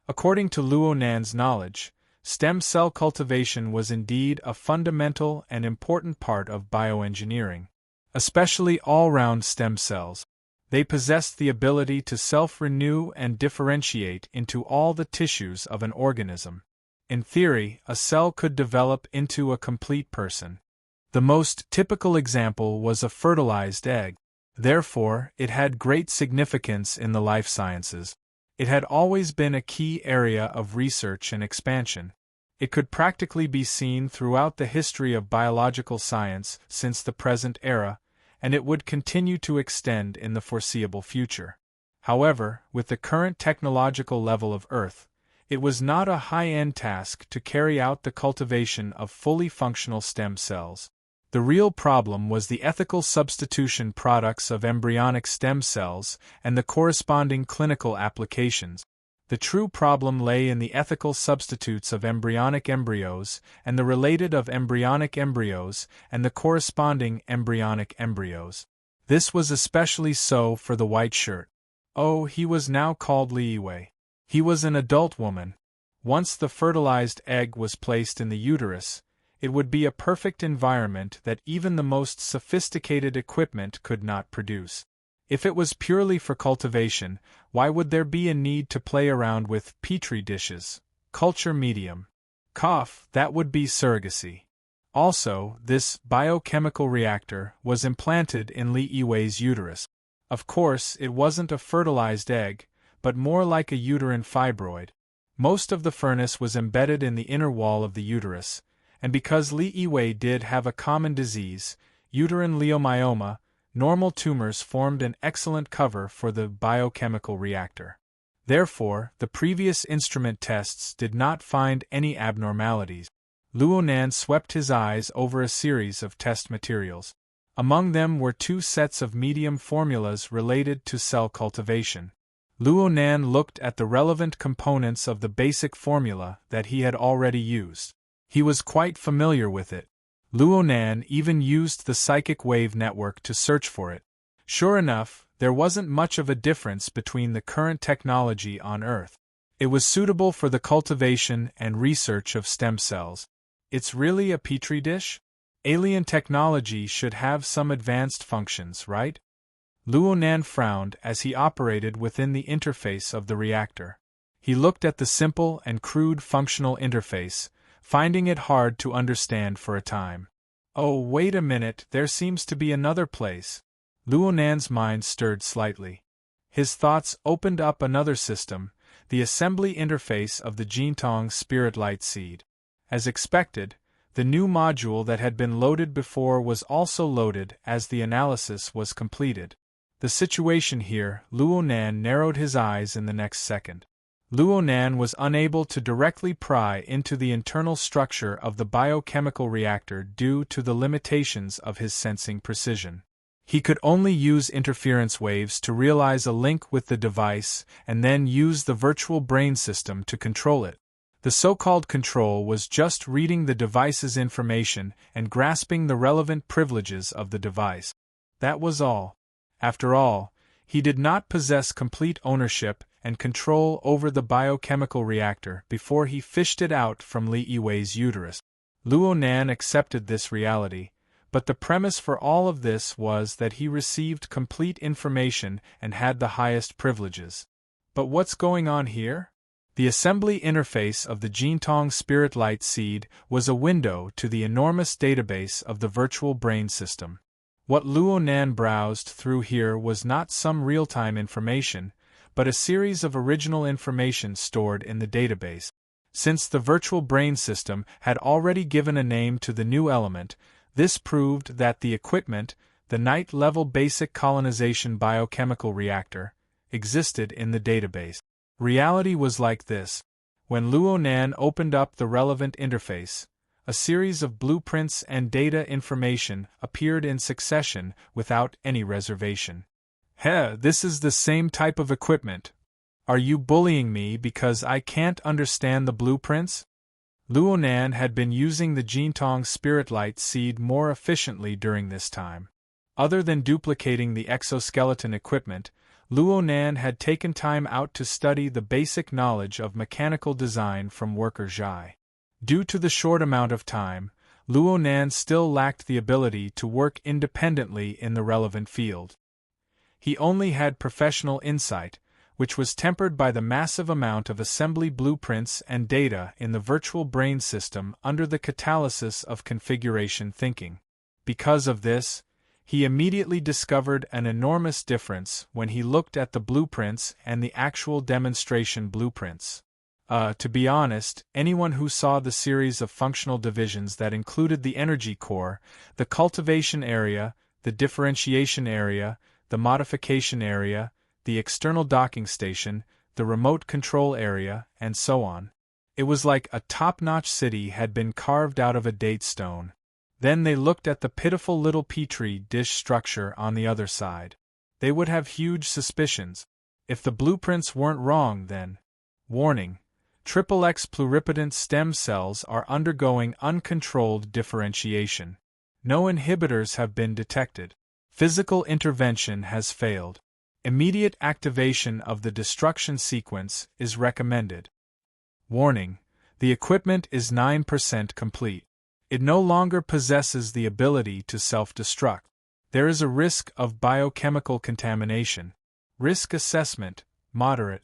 According to Luonan's knowledge, stem cell cultivation was indeed a fundamental and important part of bioengineering, especially all-round stem cells. They possessed the ability to self-renew and differentiate into all the tissues of an organism. In theory, a cell could develop into a complete person. The most typical example was a fertilized egg. Therefore, it had great significance in the life sciences. It had always been a key area of research and expansion. It could practically be seen throughout the history of biological science since the present era, and it would continue to extend in the foreseeable future. However, with the current technological level of Earth, it was not a high-end task to carry out the cultivation of fully functional stem cells. The real problem was the ethical substitution products of embryonic stem cells and the corresponding clinical applications. The true problem lay in the ethical substitutes of embryonic embryos and the related of embryonic embryos and the corresponding embryonic embryos. This was especially so for the white shirt. Oh, he was now called Li Yiwei. He was an adult woman. Once the fertilized egg was placed in the uterus, it would be a perfect environment that even the most sophisticated equipment could not produce. If it was purely for cultivation, why would there be a need to play around with petri dishes, culture medium? That would be surrogacy. Also, this biochemical reactor was implanted in Li Yiwei's uterus. Of course, it wasn't a fertilized egg, but more like a uterine fibroid. Most of the furnace was embedded in the inner wall of the uterus, and because Li Yiwei did have a common disease, uterine leiomyoma, normal tumors formed an excellent cover for the biochemical reactor. Therefore, the previous instrument tests did not find any abnormalities. Luonan swept his eyes over a series of test materials. Among them were 2 sets of medium formulas related to cell cultivation. Luonan looked at the relevant components of the basic formula that he had already used. He was quite familiar with it. Luonan even used the psychic wave network to search for it. Sure enough, there wasn't much of a difference between the current technology on Earth. It was suitable for the cultivation and research of stem cells. It's really a petri dish? Alien technology should have some advanced functions, right? Luonan frowned as he operated within the interface of the reactor. He looked at the simple and crude functional interface, finding it hard to understand for a time. Oh, wait a minute, there seems to be another place. Luonan's mind stirred slightly. His thoughts opened up another system, the assembly interface of the Jintong Spirit Light Seed. As expected, the new module that had been loaded before was also loaded as the analysis was completed. The situation here, Luonan narrowed his eyes in the next second. Luonan was unable to directly pry into the internal structure of the biochemical reactor due to the limitations of his sensing precision. He could only use interference waves to realize a link with the device and then use the virtual brain system to control it. The so-called control was just reading the device's information and grasping the relevant privileges of the device. That was all. After all, he did not possess complete ownership and control over the biochemical reactor before he fished it out from Li Yiwei's uterus. Luonan accepted this reality, but the premise for all of this was that he received complete information and had the highest privileges. But what's going on here? The assembly interface of the Jintong Spirit Light Seed was a window to the enormous database of the virtual brain system. What Luonan browsed through here was not some real-time information, but a series of original information stored in the database. Since the virtual brain system had already given a name to the new element, this proved that the equipment, the night-level basic colonization biochemical reactor, existed in the database. Reality was like this. When Luonan opened up the relevant interface, a series of blueprints and data information appeared in succession without any reservation. This is the same type of equipment. Are you bullying me because I can't understand the blueprints? Luonan had been using the Jintong Spirit Light Seed more efficiently during this time. Other than duplicating the exoskeleton equipment, Luonan had taken time out to study the basic knowledge of mechanical design from worker Zhai. Due to the short amount of time, Luonan still lacked the ability to work independently in the relevant field. He only had professional insight, which was tempered by the massive amount of assembly blueprints and data in the virtual brain system under the catalysis of configuration thinking. Because of this, he immediately discovered an enormous difference when he looked at the blueprints and the actual demonstration blueprints. To be honest, anyone who saw the series of functional divisions that included the energy core, the cultivation area, the differentiation area, the modification area, the external docking station, the remote control area, and so on. It was like a top-notch city had been carved out of a date stone. Then they looked at the pitiful little petri dish structure on the other side. They would have huge suspicions. If the blueprints weren't wrong, then. Warning: XXX pluripotent stem cells are undergoing uncontrolled differentiation. No inhibitors have been detected. Physical intervention has failed. Immediate activation of the destruction sequence is recommended. Warning: the equipment is 9% complete. It no longer possesses the ability to self-destruct. There is a risk of biochemical contamination. Risk assessment: moderate.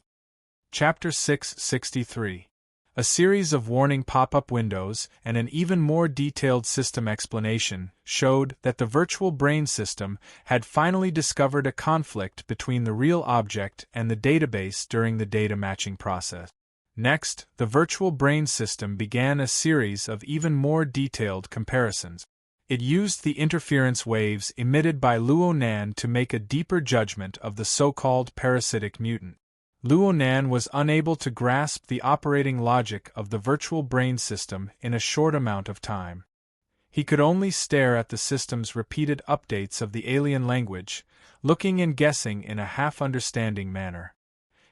Chapter 663. A series of warning pop-up windows and an even more detailed system explanation showed that the virtual brain system had finally discovered a conflict between the real object and the database during the data matching process. Next, the virtual brain system began a series of even more detailed comparisons. It used the interference waves emitted by Luo Nan to make a deeper judgment of the so-called parasitic mutant. Luo Nan was unable to grasp the operating logic of the virtual brain system in a short amount of time. He could only stare at the system's repeated updates of the alien language, looking and guessing in a half-understanding manner.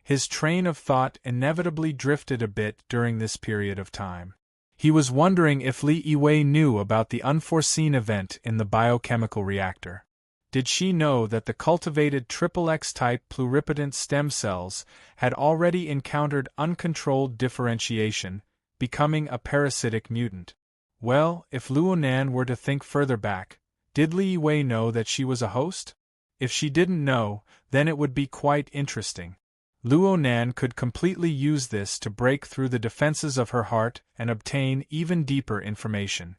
His train of thought inevitably drifted a bit during this period of time. He was wondering if Li Yiwei knew about the unforeseen event in the biochemical reactor. Did she know that the cultivated XXX-type pluripotent stem cells had already encountered uncontrolled differentiation, becoming a parasitic mutant? Well, if Luo Nan were to think further back, did Li Yiwei know that she was a host? If she didn't know, then it would be quite interesting. Luo Nan could completely use this to break through the defenses of her heart and obtain even deeper information.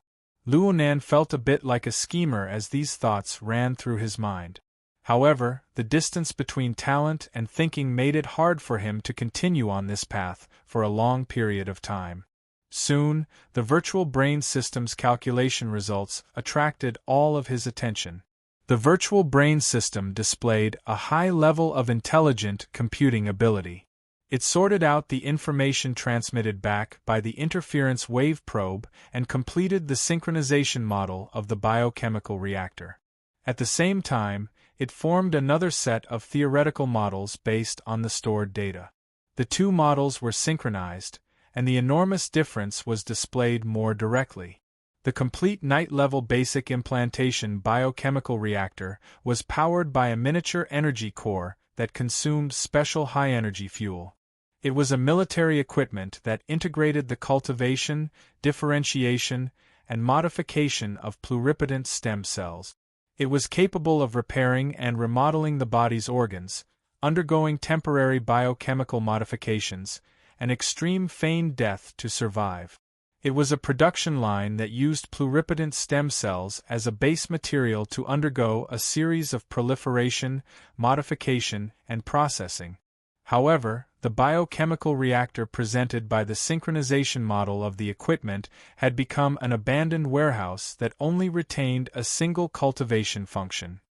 Luo Nan felt a bit like a schemer as these thoughts ran through his mind. However, the distance between talent and thinking made it hard for him to continue on this path for a long period of time. Soon, the virtual brain system's calculation results attracted all of his attention. The virtual brain system displayed a high level of intelligent computing ability. It sorted out the information transmitted back by the interference wave probe and completed the synchronization model of the biochemical reactor. At the same time, it formed another set of theoretical models based on the stored data. The two models were synchronized, and the enormous difference was displayed more directly. The complete night-level basic implantation biochemical reactor was powered by a miniature energy core that consumed special high-energy fuel. It was a military equipment that integrated the cultivation, differentiation, and modification of pluripotent stem cells. It was capable of repairing and remodeling the body's organs, undergoing temporary biochemical modifications, and extreme feigned death to survive. It was a production line that used pluripotent stem cells as a base material to undergo a series of proliferation, modification, and processing. However, the biochemical reactor presented by the synchronization model of the equipment had become an abandoned warehouse that only retained a single cultivation function.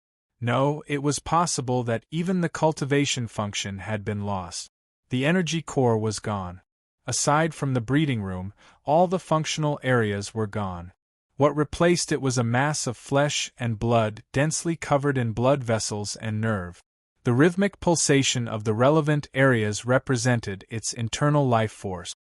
No, it was possible that even the cultivation function had been lost. The energy core was gone. Aside from the breeding room, all the functional areas were gone. What replaced it was a mass of flesh and blood densely covered in blood vessels and nerve. The rhythmic pulsation of the relevant areas represented its internal life force.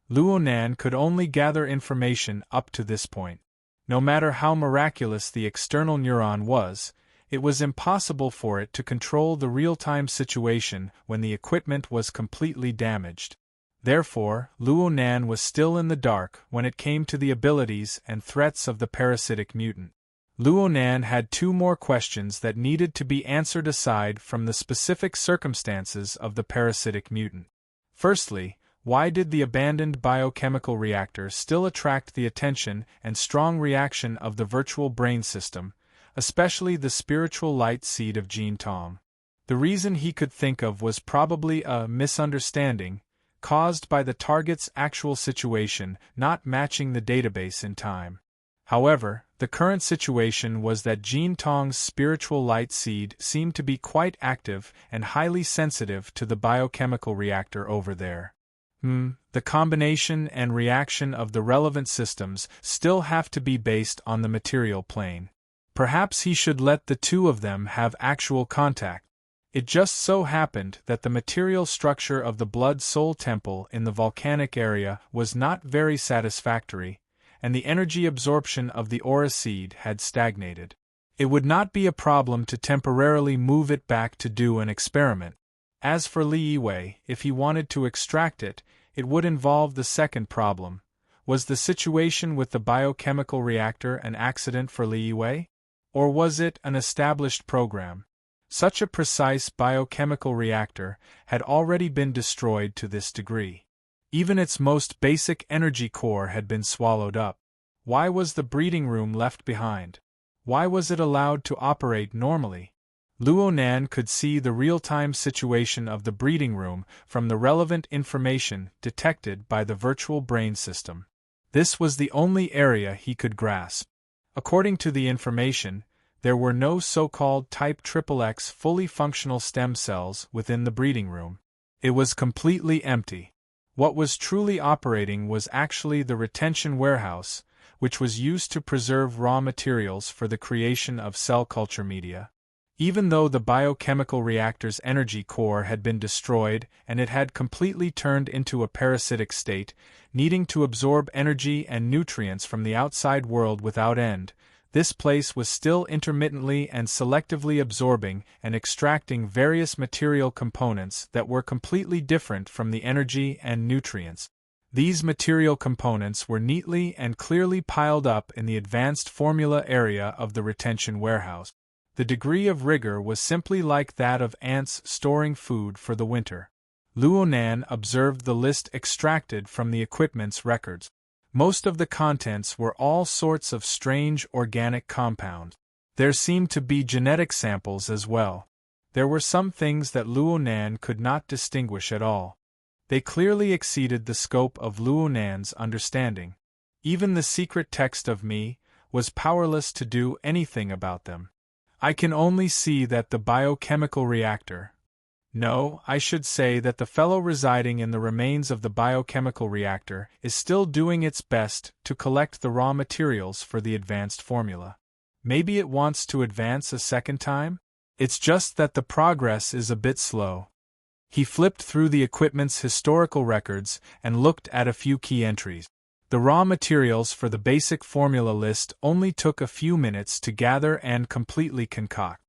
Luo Nan could only gather information up to this point. No matter how miraculous the external neuron was, it was impossible for it to control the real-time situation when the equipment was completely damaged. Therefore, Luo Nan was still in the dark when it came to the abilities and threats of the parasitic mutant. Luonan had two more questions that needed to be answered aside from the specific circumstances of the parasitic mutant. Firstly, why did the abandoned biochemical reactor still attract the attention and strong reaction of the virtual brain system, especially the spiritual light seed of Jean Tong? The reason he could think of was probably a misunderstanding, caused by the target's actual situation not matching the database in time. However, the current situation was that Jean Tong's spiritual light seed seemed to be quite active and highly sensitive to the biochemical reactor over there. The combination and reaction of the relevant systems still have to be based on the material plane. Perhaps he should let the two of them have actual contact. It just so happened that the material structure of the Blood-Soul Temple in the volcanic area was not very satisfactory, and the energy absorption of the aura seed had stagnated. It would not be a problem to temporarily move it back to do an experiment. As for Li Yiwei, if he wanted to extract it, it would involve the second problem. Was the situation with the biochemical reactor an accident for Li Yiwei? Or was it an established program? Such a precise biochemical reactor had already been destroyed to this degree. Even its most basic energy core had been swallowed up. Why was the breeding room left behind? Why was it allowed to operate normally? Luonan could see the real-time situation of the breeding room from the relevant information detected by the virtual brain system. This was the only area he could grasp. According to the information, there were no so-called type XXX fully functional stem cells within the breeding room. It was completely empty. What was truly operating was actually the retention warehouse, which was used to preserve raw materials for the creation of cell culture media. Even though the biochemical reactor's energy core had been destroyed and it had completely turned into a parasitic state, needing to absorb energy and nutrients from the outside world without end, this place was still intermittently and selectively absorbing and extracting various material components that were completely different from the energy and nutrients. These material components were neatly and clearly piled up in the advanced formula area of the retention warehouse. The degree of rigor was simply like that of ants storing food for the winter. Luonan observed the list extracted from the equipment's records. Most of the contents were all sorts of strange organic compounds. There seemed to be genetic samples as well. There were some things that Luonan could not distinguish at all. They clearly exceeded the scope of Luonan's understanding. Even the secret text of me was powerless to do anything about them. I can only see that the biochemical reactor— No, I should say that the fellow residing in the remains of the biochemical reactor is still doing its best to collect the raw materials for the advanced formula. Maybe it wants to advance a second time? It's just that the progress is a bit slow. He flipped through the equipment's historical records and looked at a few key entries. The raw materials for the basic formula list only took a few minutes to gather and completely concoct.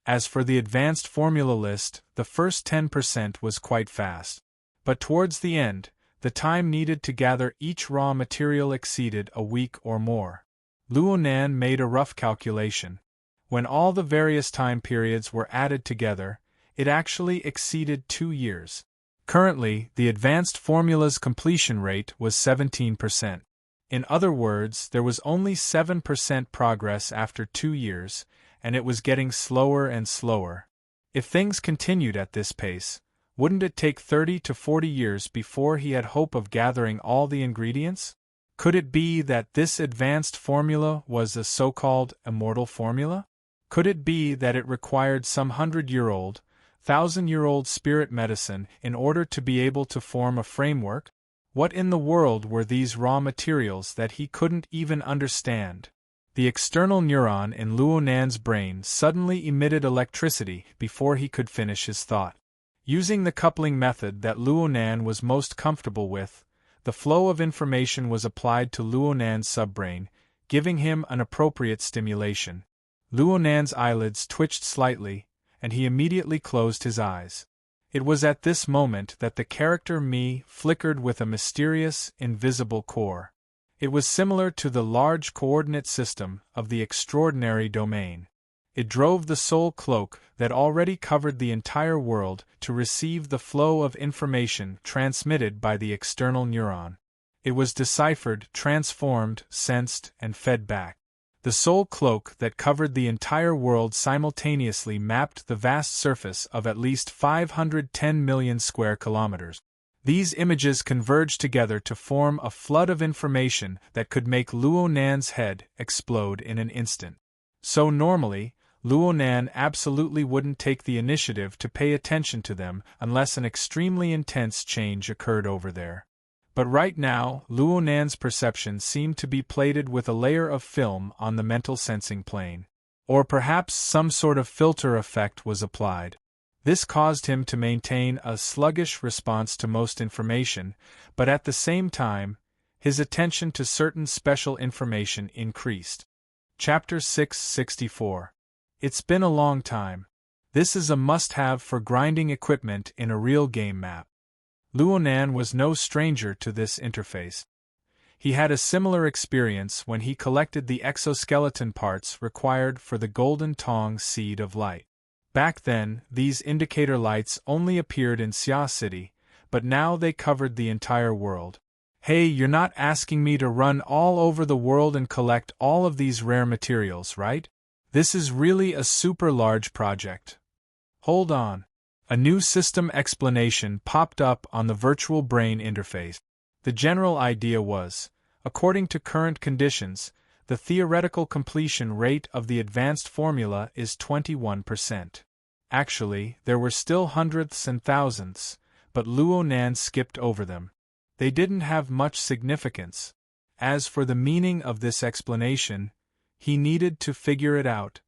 As for the advanced formula list, the first 10% was quite fast. But towards the end, the time needed to gather each raw material exceeded a week or more. Luonan made a rough calculation. When all the various time periods were added together, it actually exceeded 2 years. Currently, the advanced formula's completion rate was 17%. In other words, there was only 7% progress after 2 years, and it was getting slower and slower. If things continued at this pace, wouldn't it take 30 to 40 years before he had hope of gathering all the ingredients? Could it be that this advanced formula was a so-called immortal formula? Could it be that it required some 100-year-old, 1,000-year-old spirit medicine in order to be able to form a framework? What in the world were these raw materials that he couldn't even understand? The external neuron in Luonan's brain suddenly emitted electricity before he could finish his thought. Using the coupling method that Luonan was most comfortable with, the flow of information was applied to Luonan's subbrain, giving him an appropriate stimulation. Luonan's eyelids twitched slightly, and he immediately closed his eyes. It was at this moment that the character me flickered with a mysterious, invisible core. It was similar to the large coordinate system of the extraordinary domain. It drove the soul cloak that already covered the entire world to receive the flow of information transmitted by the external neuron. It was deciphered, transformed, sensed, and fed back. The soul cloak that covered the entire world simultaneously mapped the vast surface of at least 510 million square kilometers. These images converged together to form a flood of information that could make Luo Nan's head explode in an instant. So normally, Luo Nan absolutely wouldn't take the initiative to pay attention to them unless an extremely intense change occurred over there. But right now, Luo Nan's perception seemed to be plated with a layer of film on the mental sensing plane. Or perhaps some sort of filter effect was applied. This caused him to maintain a sluggish response to most information, but at the same time, his attention to certain special information increased. Chapter 664. It's been a long time. This is a must-have for grinding equipment in a real game map. Luo Nan was no stranger to this interface. He had a similar experience when he collected the exoskeleton parts required for the Golden Tong Seed of Light. Back then, these indicator lights only appeared in Xia City, but now they covered the entire world. Hey, you're not asking me to run all over the world and collect all of these rare materials, right? This is really a super large project. Hold on. A new system explanation popped up on the virtual brain interface. The general idea was, according to current conditions, the theoretical completion rate of the advanced formula is 21%. Actually, there were still hundredths and thousandths, but Luo Nan skipped over them. They didn't have much significance. As for the meaning of this explanation, he needed to figure it out.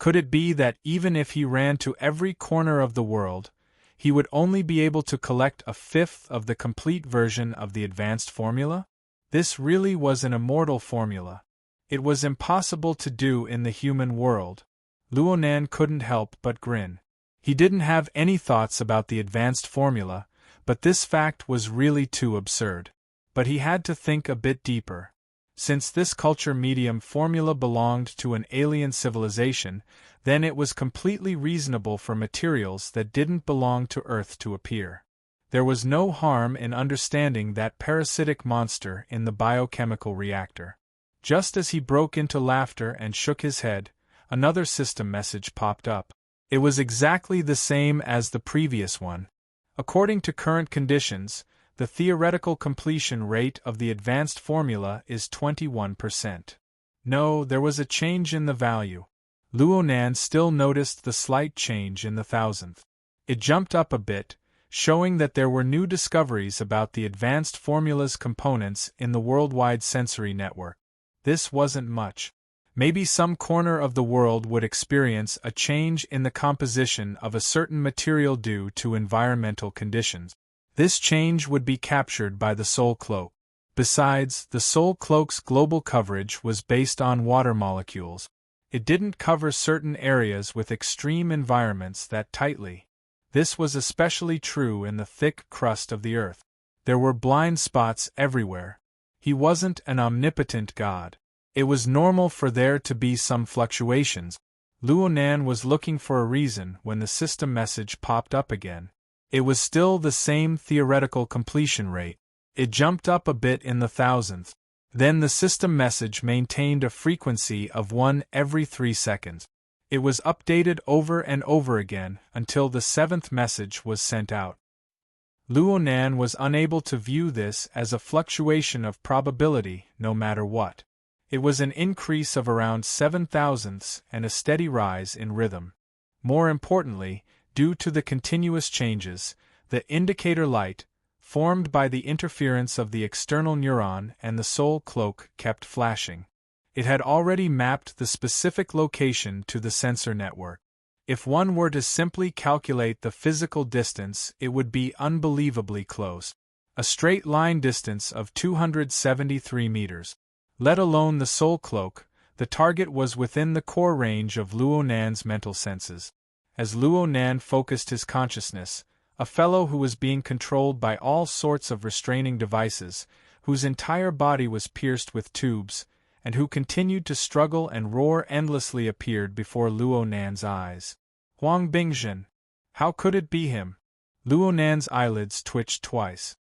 Could it be that even if he ran to every corner of the world, he would only be able to collect a fifth of the complete version of the advanced formula? This really was an immortal formula. It was impossible to do in the human world. Luo Nan couldn't help but grin. He didn't have any thoughts about the advanced formula, but this fact was really too absurd. But he had to think a bit deeper. Since this culture medium formula belonged to an alien civilization, then it was completely reasonable for materials that didn't belong to Earth to appear. There was no harm in understanding that parasitic monster in the biochemical reactor. Just as he broke into laughter and shook his head, another system message popped up. It was exactly the same as the previous one. According to current conditions, the theoretical completion rate of the advanced formula is 21%. No, there was a change in the value. Luo Nan still noticed the slight change in the thousandth. It jumped up a bit, showing that there were new discoveries about the advanced formula's components in the worldwide sensory network. This wasn't much. Maybe some corner of the world would experience a change in the composition of a certain material due to environmental conditions. This change would be captured by the Soul Cloak. Besides, the Soul Cloak's global coverage was based on water molecules. It didn't cover certain areas with extreme environments that tightly. This was especially true in the thick crust of the Earth. There were blind spots everywhere. He wasn't an omnipotent god. It was normal for there to be some fluctuations. Luo Nan was looking for a reason when the system message popped up again. It was still the same theoretical completion rate. It jumped up a bit in the thousandth. Then the system message maintained a frequency of 1 every 3 seconds. It was updated over and over again until the 7th message was sent out. Luo Nan was unable to view this as a fluctuation of probability no matter what. It was an increase of around 7 thousandths and a steady rise in rhythm. More importantly, due to the continuous changes, the indicator light, formed by the interference of the external neuron and the soul cloak, kept flashing. It had already mapped the specific location to the sensor network. If one were to simply calculate the physical distance, it would be unbelievably close. A straight line distance of 273 meters. Let alone the soul cloak, the target was within the core range of Luo Nan's mental senses. As Luo Nan focused his consciousness, a fellow who was being controlled by all sorts of restraining devices, whose entire body was pierced with tubes, and who continued to struggle and roar endlessly, appeared before Luo Nan's eyes. Huang Bingjin. How could it be him? Luo Nan's eyelids twitched twice.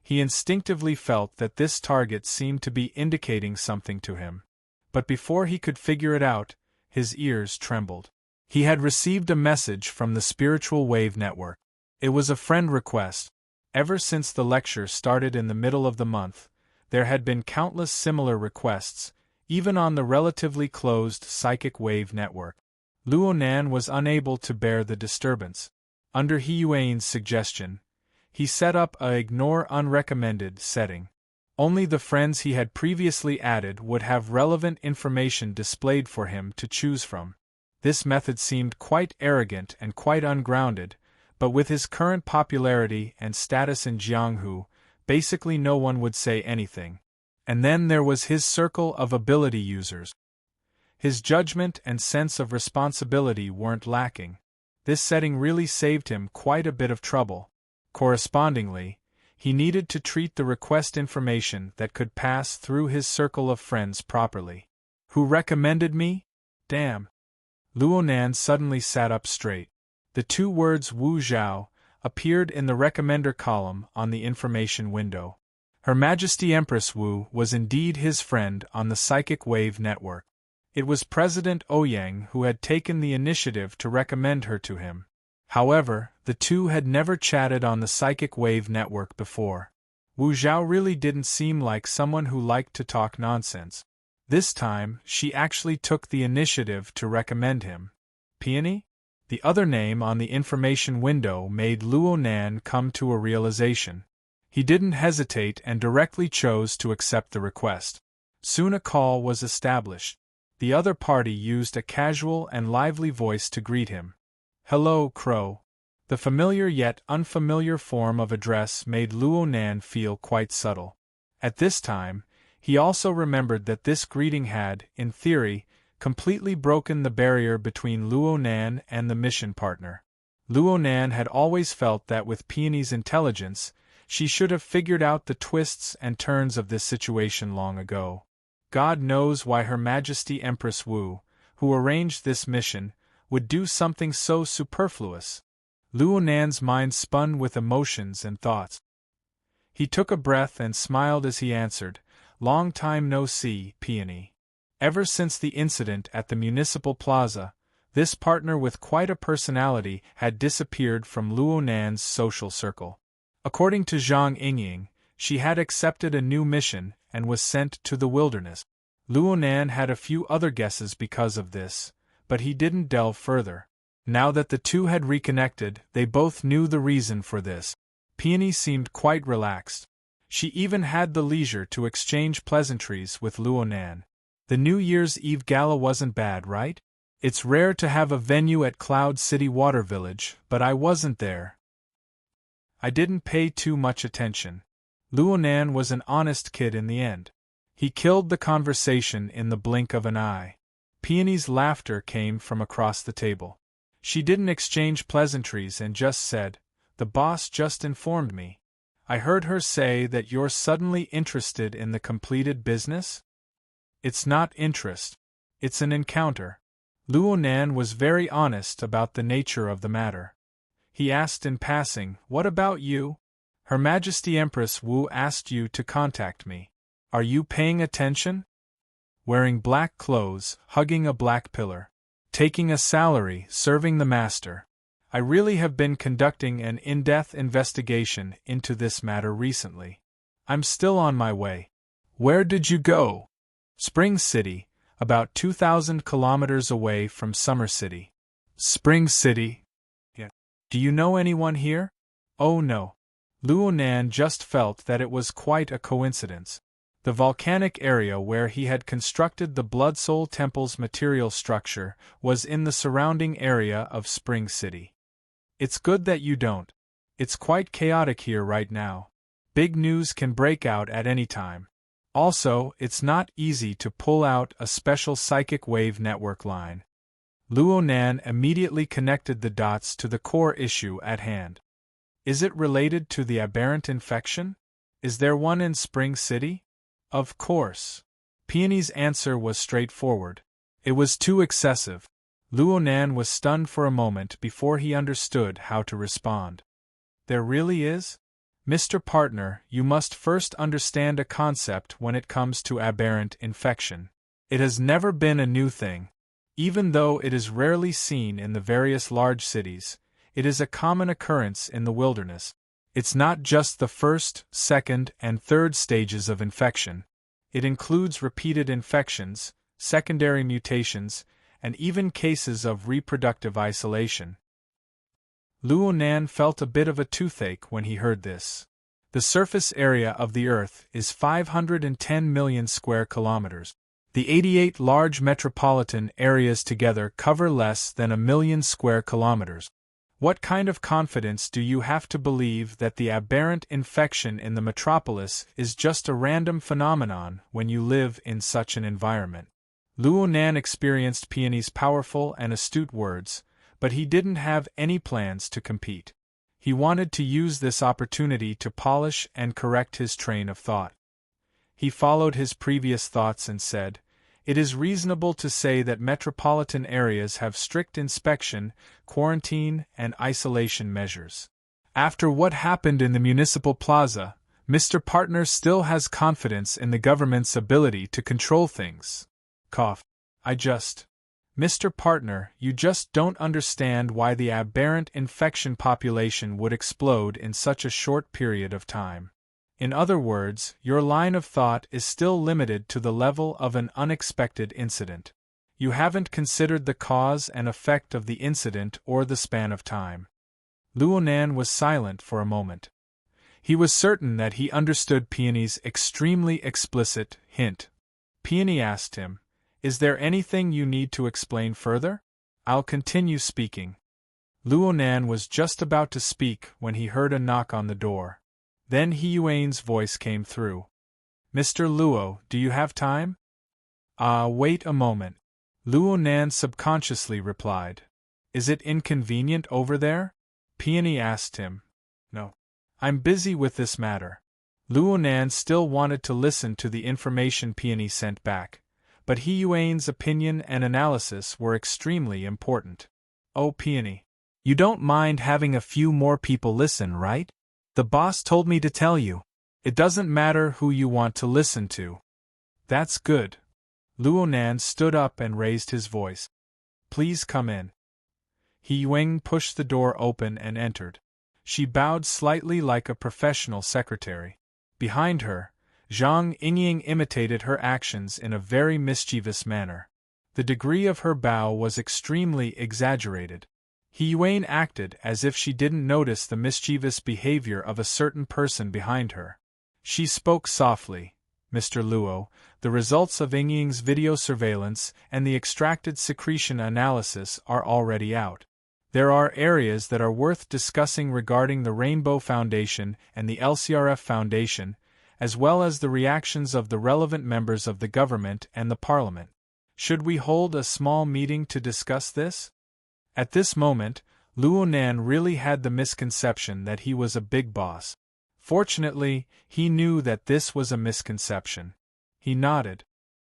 He instinctively felt that this target seemed to be indicating something to him. But before he could figure it out, his ears trembled. He had received a message from the Spiritual Wave Network. It was a friend request. Ever since the lecture started in the middle of the month, there had been countless similar requests, even on the relatively closed Psychic Wave Network. Luo Nan was unable to bear the disturbance. Under He Yuan's suggestion, he set up a ignore unrecommended setting. Only the friends he had previously added would have relevant information displayed for him to choose from. This method seemed quite arrogant and quite ungrounded, but with his current popularity and status in Jianghu, basically no one would say anything. And then there was his circle of ability users. His judgment and sense of responsibility weren't lacking. This setting really saved him quite a bit of trouble. Correspondingly, he needed to treat the request information that could pass through his circle of friends properly. Who recommended me? Damn. Luo Nan suddenly sat up straight. The two words Wu Zhao appeared in the recommender column on the information window. Her Majesty Empress Wu was indeed his friend on the Psychic Wave Network. It was President Ouyang who had taken the initiative to recommend her to him. However, the two had never chatted on the Psychic Wave Network before. Wu Zhao really didn't seem like someone who liked to talk nonsense. This time, she actually took the initiative to recommend him. Peony? The other name on the information window made Luo Nan come to a realization. He didn't hesitate and directly chose to accept the request. Soon a call was established. The other party used a casual and lively voice to greet him. Hello, Crow. The familiar yet unfamiliar form of address made Luo Nan feel quite subtle. At this time, he also remembered that this greeting had, in theory, completely broken the barrier between Luo Nan and the mission partner. Luo Nan had always felt that with Peony's intelligence, she should have figured out the twists and turns of this situation long ago. God knows why Her Majesty Empress Wu, who arranged this mission, would do something so superfluous. Luo Nan's mind spun with emotions and thoughts. He took a breath and smiled as he answered, Long time no see, Peony. Ever since the incident at the municipal plaza, this partner with quite a personality had disappeared from Luo Nan's social circle. According to Zhang Yingying, she had accepted a new mission and was sent to the wilderness. Luo Nan had a few other guesses because of this, but he didn't delve further. Now that the two had reconnected, they both knew the reason for this. Peony seemed quite relaxed. She even had the leisure to exchange pleasantries with Luo Nan. The New Year's Eve gala wasn't bad, right? It's rare to have a venue at Cloud City Water Village, but I wasn't there. I didn't pay too much attention. Luo Nan was an honest kid in the end. He killed the conversation in the blink of an eye. Peony's laughter came from across the table. She didn't exchange pleasantries and just said, The boss just informed me. I heard her say that you're suddenly interested in the completed business? It's not interest. It's an encounter. Luo Nan was very honest about the nature of the matter. He asked in passing, What about you? Her Majesty Empress Wu asked you to contact me. Are you paying attention? Wearing black clothes, hugging a black pillar. Taking a salary, serving the master. I really have been conducting an in-depth investigation into this matter recently. I'm still on my way. Where did you go? Spring City, about 2,000 kilometers away from Summer City. Spring City? Yeah. Do you know anyone here? Oh no. Luo Nan just felt that it was quite a coincidence. The volcanic area where he had constructed the Blood Soul Temple's material structure was in the surrounding area of Spring City. It's good that you don't. It's quite chaotic here right now. Big news can break out at any time. Also, it's not easy to pull out a special psychic wave network line. Luo Nan immediately connected the dots to the core issue at hand. Is it related to the aberrant infection? Is there one in Spring City? Of course. Peony's answer was straightforward. It was too excessive. Luonan was stunned for a moment before he understood how to respond. There really is? Mr. Partner, you must first understand a concept when it comes to aberrant infection. It has never been a new thing. Even though it is rarely seen in the various large cities, it is a common occurrence in the wilderness. It's not just the first, second, and third stages of infection. It includes repeated infections, secondary mutations, and even cases of reproductive isolation. Luonan felt a bit of a toothache when he heard this. The surface area of the Earth is 510 million square kilometers. The 88 large metropolitan areas together cover less than 1 million square kilometers. What kind of confidence do you have to believe that the aberrant infection in the metropolis is just a random phenomenon when you live in such an environment? Luonan experienced Peony's powerful and astute words, but he didn't have any plans to compete. He wanted to use this opportunity to polish and correct his train of thought. He followed his previous thoughts and said, "It is reasonable to say that metropolitan areas have strict inspection, quarantine, and isolation measures. After what happened in the municipal plaza, Mr. Partner still has confidence in the government's ability to control things." Cough. Mr. Partner, you just don't understand why the aberrant infection population would explode in such a short period of time. In other words, your line of thought is still limited to the level of an unexpected incident. You haven't considered the cause and effect of the incident or the span of time. Luonan was silent for a moment. He was certain that he understood Peony's extremely explicit hint. Peony asked him, "Is there anything you need to explain further? I'll continue speaking." Luonan was just about to speak when he heard a knock on the door. Then Hiyuane's voice came through. "Mr. Luo, do you have time?" Wait a moment," Luonan subconsciously replied. "Is it inconvenient over there?" Peony asked him. "No. I'm busy with this matter." Luonan still wanted to listen to the information Peony sent back, but Hiyuane's opinion and analysis were extremely important. "Oh, Peony, you don't mind having a few more people listen, right? The boss told me to tell you. It doesn't matter who you want to listen to." "That's good." Luonan stood up and raised his voice. "Please come in." Hiyuane pushed the door open and entered. She bowed slightly like a professional secretary. Behind her, Zhang Yingying imitated her actions in a very mischievous manner. The degree of her bow was extremely exaggerated. Hiyuane acted as if she didn't notice the mischievous behavior of a certain person behind her. She spoke softly, "Mr. Luo, the results of Yingying's video surveillance and the extracted secretion analysis are already out. There are areas that are worth discussing regarding the Rainbow Foundation and the LCRF Foundation, as well as the reactions of the relevant members of the government and the parliament. Should we hold a small meeting to discuss this?" At this moment, Luonan really had the misconception that he was a big boss. Fortunately, he knew that this was a misconception. He nodded.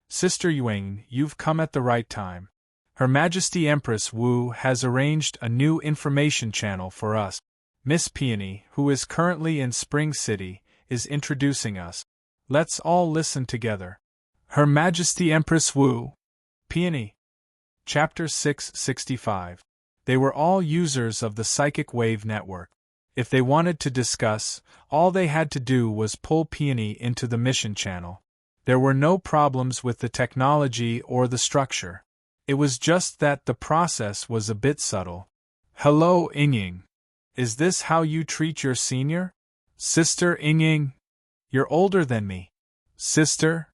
"Sister Yuang, you've come at the right time. Her Majesty Empress Wu has arranged a new information channel for us. Miss Peony, who is currently in Spring City, is introducing us. Let's all listen together." Her Majesty Empress Wu. Peony. Chapter 665. They were all users of the psychic wave network. If they wanted to discuss, all they had to do was pull Peony into the mission channel. There were no problems with the technology or the structure. It was just that the process was a bit subtle. "Hello, Yingying. Is this how you treat your senior?" "Sister Yingying. You're older than me." "Sister?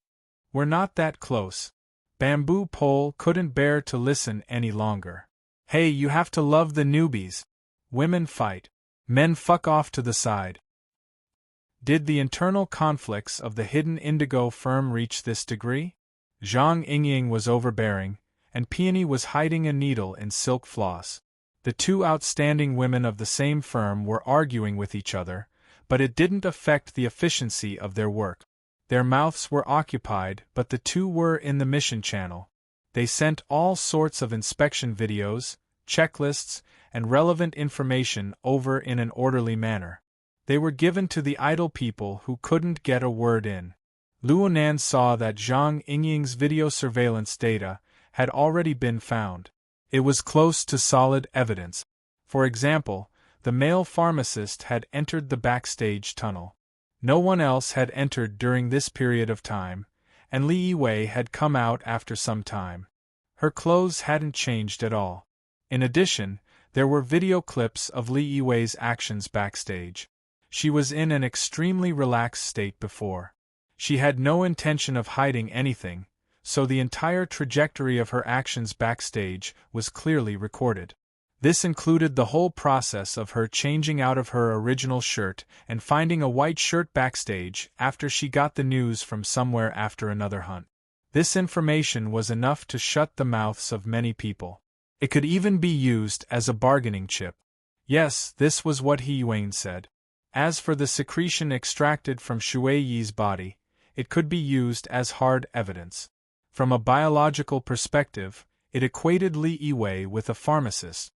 We're not that close." Bamboo Pole couldn't bear to listen any longer. "Hey, you have to love the newbies. Women fight. Men fuck off to the side." Did the internal conflicts of the hidden indigo firm reach this degree? Zhang Yingying was overbearing, and Peony was hiding a needle in silk floss. The two outstanding women of the same firm were arguing with each other, but it didn't affect the efficiency of their work. Their mouths were occupied, but the two were in the mission channel. They sent all sorts of inspection videos, checklists, and relevant information over in an orderly manner. They were given to the idle people who couldn't get a word in. Luonan saw that Zhang Yingying's video surveillance data had already been found. It was close to solid evidence. For example, the male pharmacist had entered the backstage tunnel. No one else had entered during this period of time, and Li Yiwei had come out after some time. Her clothes hadn't changed at all. In addition, there were video clips of Li Yiwei's actions backstage. She was in an extremely relaxed state before. She had no intention of hiding anything, so the entire trajectory of her actions backstage was clearly recorded. This included the whole process of her changing out of her original shirt and finding a white shirt backstage after she got the news from somewhere after another hunt. This information was enough to shut the mouths of many people. It could even be used as a bargaining chip. Yes, this was what He Yuan said. As for the secretion extracted from Shui Yi's body, it could be used as hard evidence. From a biological perspective, it equated Li Yiwei with a pharmacist.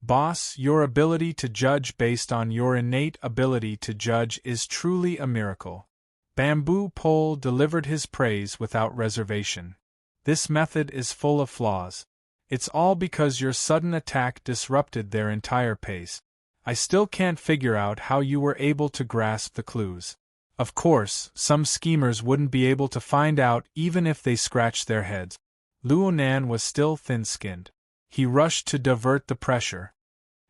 Boss, your ability to judge based on your innate ability to judge is truly a miracle. Bamboo Pole delivered his praise without reservation. This method is full of flaws. It's all because your sudden attack disrupted their entire pace. I still can't figure out how you were able to grasp the clues. Of course, some schemers wouldn't be able to find out even if they scratched their heads. Luonan was still thin-skinned. He rushed to divert the pressure.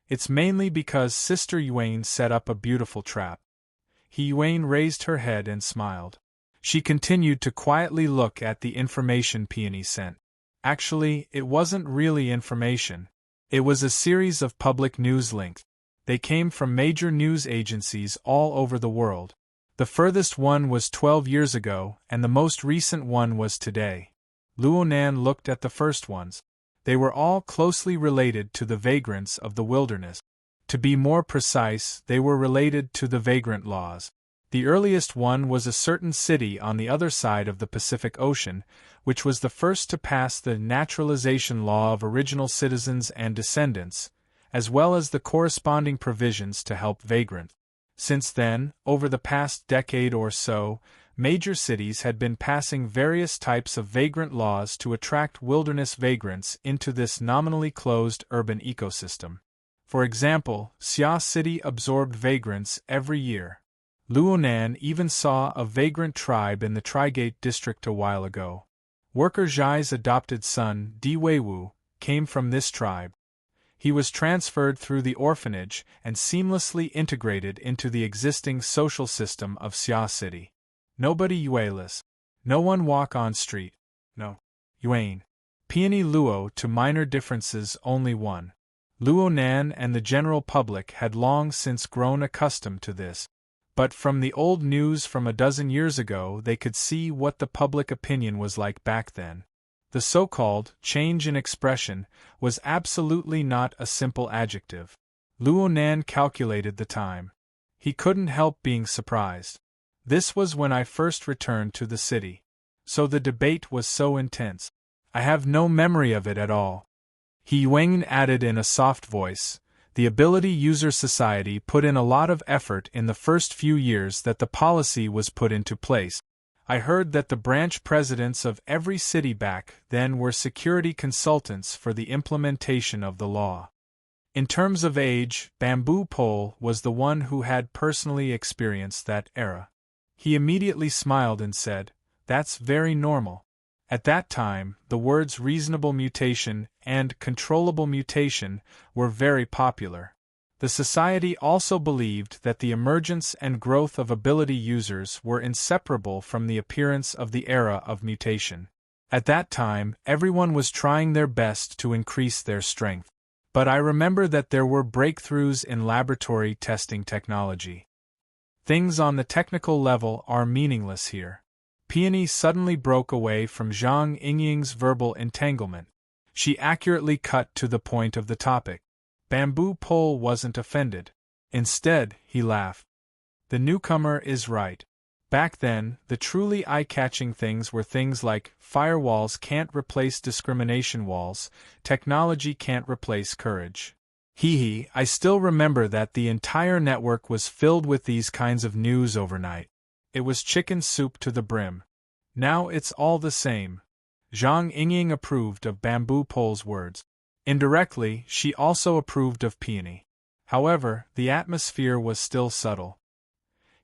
It's mainly because Sister Yuan set up a beautiful trap. He Yuan raised her head and smiled. She continued to quietly look at the information Peony sent. Actually, it wasn't really information. It was a series of public news links. They came from major news agencies all over the world. The furthest one was 12 years ago, and the most recent one was today. Luonan looked at the first ones. They were all closely related to the vagrants of the wilderness. To be more precise, they were related to the vagrant laws. The earliest one was a certain city on the other side of the Pacific Ocean, which was the first to pass the naturalization law of original citizens and descendants, as well as the corresponding provisions to help vagrants. Since then, over the past decade or so, major cities had been passing various types of vagrant laws to attract wilderness vagrants into this nominally closed urban ecosystem. For example, Xia City absorbed vagrants every year. Luonan even saw a vagrant tribe in the Trigate district a while ago. Worker Zhai's adopted son, Di Weiwu, came from this tribe. He was transferred through the orphanage and seamlessly integrated into the existing social system of Xia City. Nobody Yuelis. No one walk on street. No. Yuan. Peony Luo to minor differences only one. Luonan and the general public had long since grown accustomed to this. But from the old news from a dozen years ago they could see what the public opinion was like back then. The so-called change in expression was absolutely not a simple adjective. Luonan calculated the time. He couldn't help being surprised. This was when I first returned to the city. So the debate was so intense. I have no memory of it at all. He Yuan added in a soft voice. The Ability User Society put in a lot of effort in the first few years that the policy was put into place. I heard that the branch presidents of every city back then were security consultants for the implementation of the law. In terms of age, Bamboo Pole was the one who had personally experienced that era. He immediately smiled and said, "That's very normal." At that time, the words reasonable mutation and controllable mutation were very popular. The society also believed that the emergence and growth of ability users were inseparable from the appearance of the era of mutation. At that time, everyone was trying their best to increase their strength. But I remember that there were breakthroughs in laboratory testing technology. Things on the technical level are meaningless here. Peony suddenly broke away from Zhang Yingying's verbal entanglement. She accurately cut to the point of the topic. Bamboo Pole wasn't offended. Instead, he laughed. The newcomer is right. Back then, the truly eye-catching things were things like firewalls can't replace discrimination walls, technology can't replace courage. I still remember that the entire network was filled with these kinds of news overnight. It was chicken soup to the brim. Now it's all the same. Zhang Yingying approved of Bamboo Pole's words. Indirectly, she also approved of Peony. However, the atmosphere was still subtle.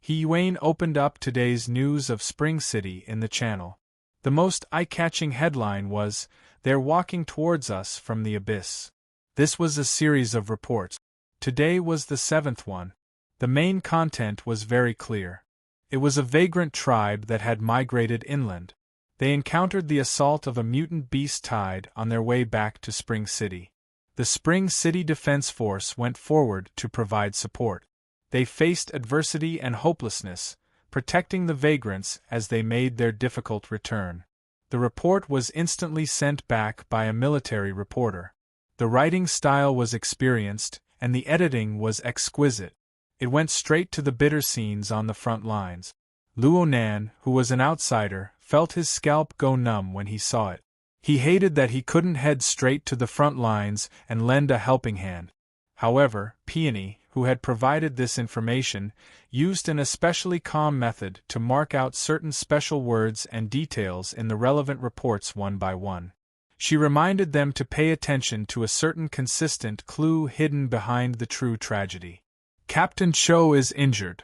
He Yuan opened up today's news of Spring City in the channel. The most eye-catching headline was, "They're walking towards us from the abyss." This was a series of reports. Today was the 7th one. The main content was very clear. It was a vagrant tribe that had migrated inland. They encountered the assault of a mutant beast tide on their way back to Spring City. The Spring City Defense Force went forward to provide support. They faced adversity and hopelessness, protecting the vagrants as they made their difficult return. The report was instantly sent back by a military reporter. The writing style was experienced, and the editing was exquisite. It went straight to the bitter scenes on the front lines. Luo Nan, who was an outsider, felt his scalp go numb when he saw it. He hated that he couldn't head straight to the front lines and lend a helping hand. However, Peony, who had provided this information, used an especially calm method to mark out certain special words and details in the relevant reports one by one. She reminded them to pay attention to a certain consistent clue hidden behind the true tragedy. Captain Cho is injured.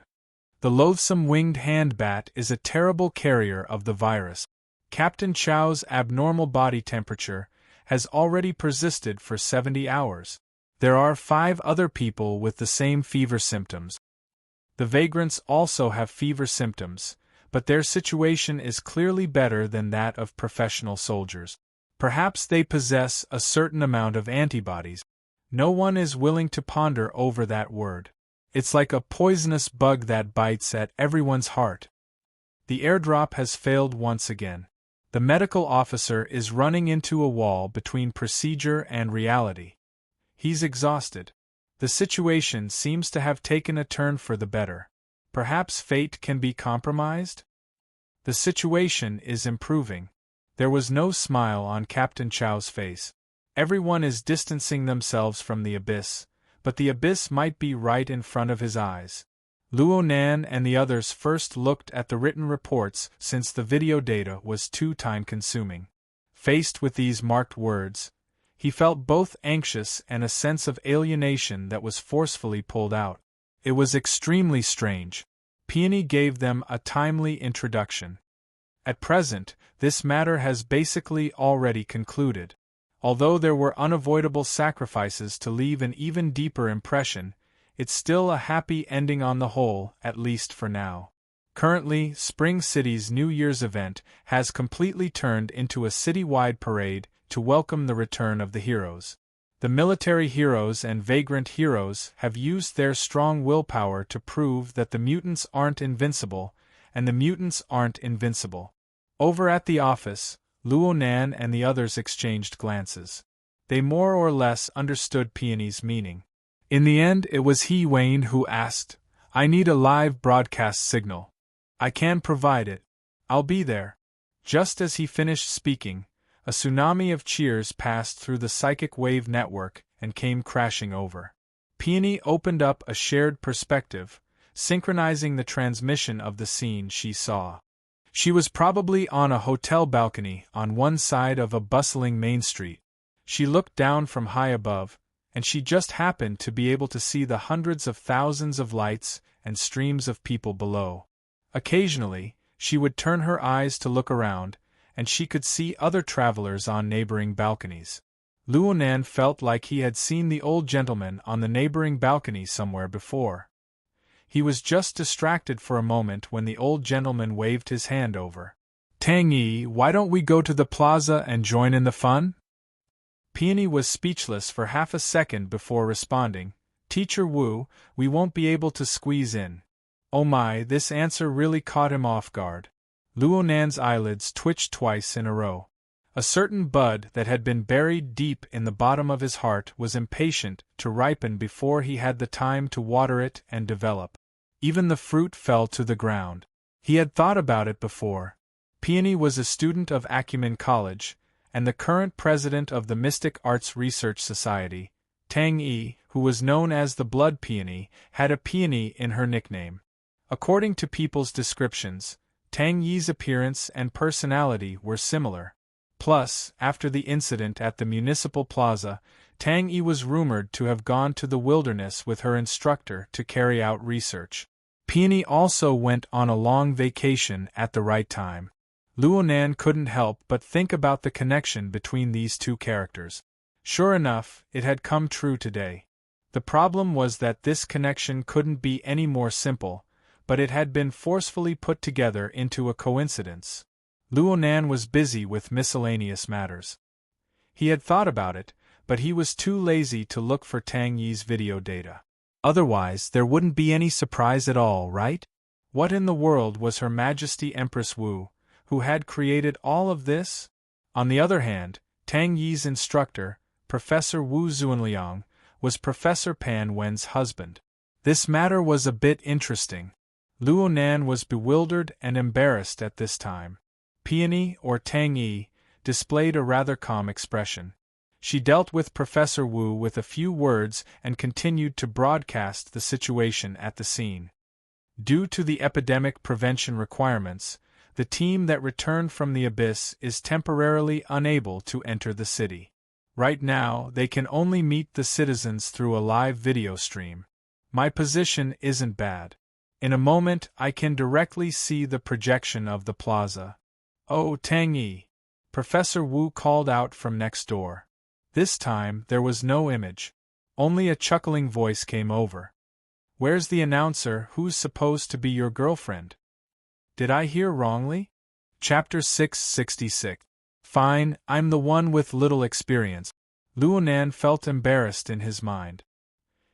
The loathsome winged hand bat is a terrible carrier of the virus. Captain Chow's abnormal body temperature has already persisted for 70 hours. There are 5 other people with the same fever symptoms. The vagrants also have fever symptoms, but their situation is clearly better than that of professional soldiers. Perhaps they possess a certain amount of antibodies. No one is willing to ponder over that word. It's like a poisonous bug that bites at everyone's heart. The airdrop has failed once again. The medical officer is running into a wall between procedure and reality. He's exhausted. The situation seems to have taken a turn for the better. Perhaps fate can be compromised? The situation is improving. There was no smile on Captain Chow's face. Everyone is distancing themselves from the abyss, but the abyss might be right in front of his eyes. Luo Nan and the others first looked at the written reports since the video data was too time-consuming. Faced with these marked words, he felt both anxious and a sense of alienation that was forcefully pulled out. It was extremely strange. Peony gave them a timely introduction. At present, this matter has basically already concluded. Although there were unavoidable sacrifices to leave an even deeper impression, it's still a happy ending on the whole, at least for now. Currently, Spring City's New Year's event has completely turned into a city-wide parade to welcome the return of the heroes. The military heroes and vagrant heroes have used their strong willpower to prove that the mutants aren't invincible, and the mutants aren't invincible. Over at the office, Luo Nan and the others exchanged glances. They more or less understood Peony's meaning. In the end, it was He Wayne who asked, "I need a live broadcast signal." "I can provide it. I'll be there." Just as he finished speaking, a tsunami of cheers passed through the psychic wave network and came crashing over. Peony opened up a shared perspective, synchronizing the transmission of the scene she saw. She was probably on a hotel balcony on one side of a bustling main street. She looked down from high above, and she just happened to be able to see the hundreds of thousands of lights and streams of people below. Occasionally, she would turn her eyes to look around, and she could see other travelers on neighboring balconies. Luo Nan felt like he had seen the old gentleman on the neighboring balcony somewhere before. He was just distracted for a moment when the old gentleman waved his hand over. "Tang Yi, why don't we go to the plaza and join in the fun?" Peony was speechless for half a second before responding, "Teacher Wu, we won't be able to squeeze in." Oh my, this answer really caught him off guard. Luo Nan's eyelids twitched twice in a row. A certain bud that had been buried deep in the bottom of his heart was impatient to ripen before he had the time to water it and develop. Even the fruit fell to the ground. He had thought about it before. Peony was a student of Acumen College, and the current president of the Mystic Arts Research Society, Tang Yi, who was known as the Blood Peony, had a peony in her nickname. According to people's descriptions, Tang Yi's appearance and personality were similar. Plus, after the incident at the municipal plaza, Tang Yi was rumored to have gone to the wilderness with her instructor to carry out research. Peony also went on a long vacation at the right time. Luonan couldn't help but think about the connection between these two characters. Sure enough, it had come true today. The problem was that this connection couldn't be any more simple, but it had been forcefully put together into a coincidence. Luonan was busy with miscellaneous matters. He had thought about it, but he was too lazy to look for Tang Yi's video data. Otherwise, there wouldn't be any surprise at all, right? What in the world was Her Majesty Empress Wu, who had created all of this? On the other hand, Tang Yi's instructor, Professor Wu Zunliang, was Professor Pan Wen's husband. This matter was a bit interesting. Luonan was bewildered and embarrassed at this time. Peony, or Tang Yi, displayed a rather calm expression. She dealt with Professor Wu with a few words and continued to broadcast the situation at the scene. Due to the epidemic prevention requirements, the team that returned from the abyss is temporarily unable to enter the city. Right now, they can only meet the citizens through a live video stream. My position isn't bad. In a moment, I can directly see the projection of the plaza. Oh, Tang Yi! Professor Wu called out from next door. This time, there was no image. Only a chuckling voice came over. Where's the announcer who's supposed to be your girlfriend? Did I hear wrongly? Chapter 666. Fine, I'm the one with little experience. Luonan felt embarrassed in his mind.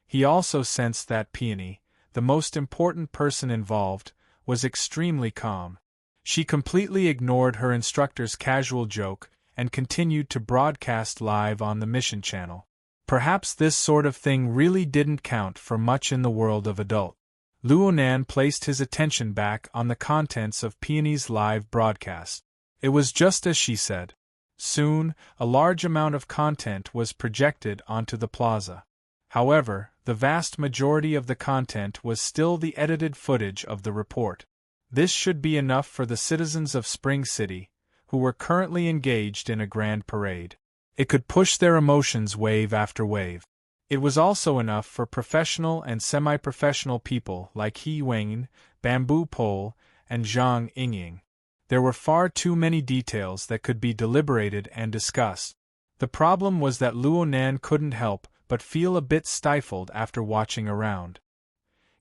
He also sensed that Peony, the most important person involved, was extremely calm. She completely ignored her instructor's casual joke and continued to broadcast live on the mission channel. Perhaps this sort of thing really didn't count for much in the world of adult. Luonan placed his attention back on the contents of Peony's live broadcast. It was just as she said. Soon, a large amount of content was projected onto the plaza. However, the vast majority of the content was still the edited footage of the report. This should be enough for the citizens of Spring City, who were currently engaged in a grand parade. It could push their emotions wave after wave. It was also enough for professional and semi-professional people like He Wang, Bamboo Pole, and Zhang Yingying. There were far too many details that could be deliberated and discussed. The problem was that Luonan couldn't help but feel a bit stifled after watching around.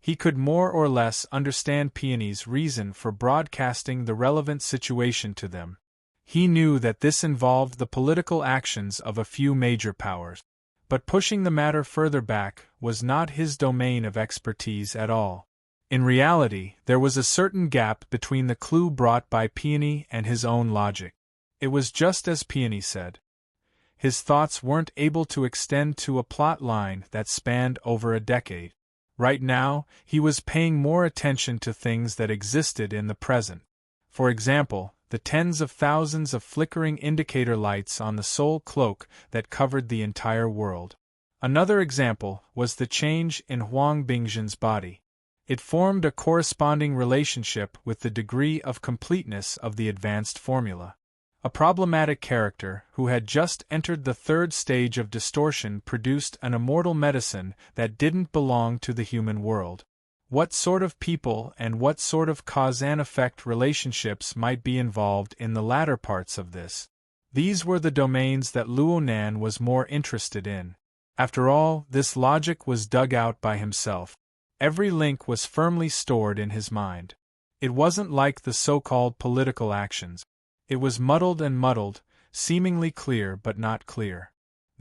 He could more or less understand Peony's reason for broadcasting the relevant situation to them. He knew that this involved the political actions of a few major powers. But pushing the matter further back was not his domain of expertise at all. In reality, there was a certain gap between the clue brought by Peony and his own logic. It was just as Peony said. His thoughts weren't able to extend to a plot line that spanned over a decade. Right now, he was paying more attention to things that existed in the present. For example, the tens of thousands of flickering indicator lights on the soul cloak that covered the entire world. Another example was the change in Huang Bingzhen's body. It formed a corresponding relationship with the degree of completeness of the advanced formula. A problematic character who had just entered the third stage of distortion produced an immortal medicine that didn't belong to the human world. What sort of people and what sort of cause and effect relationships might be involved in the latter parts of this? These were the domains that Luonan was more interested in. After all, this logic was dug out by himself. Every link was firmly stored in his mind. It wasn't like the so-called political actions. It was muddled, seemingly clear but not clear.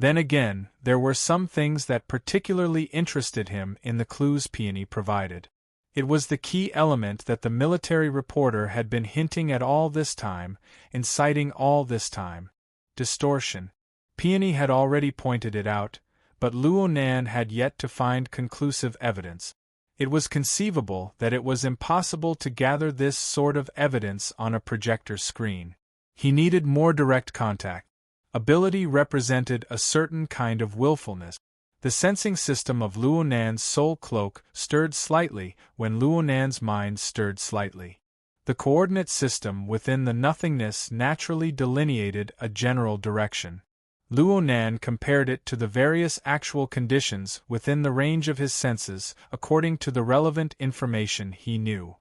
Then again, there were some things that particularly interested him in the clues Peony provided. It was the key element that the military reporter had been hinting at all this time, inciting all this time. Distortion. Peony had already pointed it out, but Luonan had yet to find conclusive evidence. It was conceivable that it was impossible to gather this sort of evidence on a projector screen. He needed more direct contact. Ability represented a certain kind of willfulness. The sensing system of Luo Nan's soul cloak stirred slightly when Luo Nan's mind stirred slightly. The coordinate system within the nothingness naturally delineated a general direction. Luo Nan compared it to the various actual conditions within the range of his senses according to the relevant information he knew.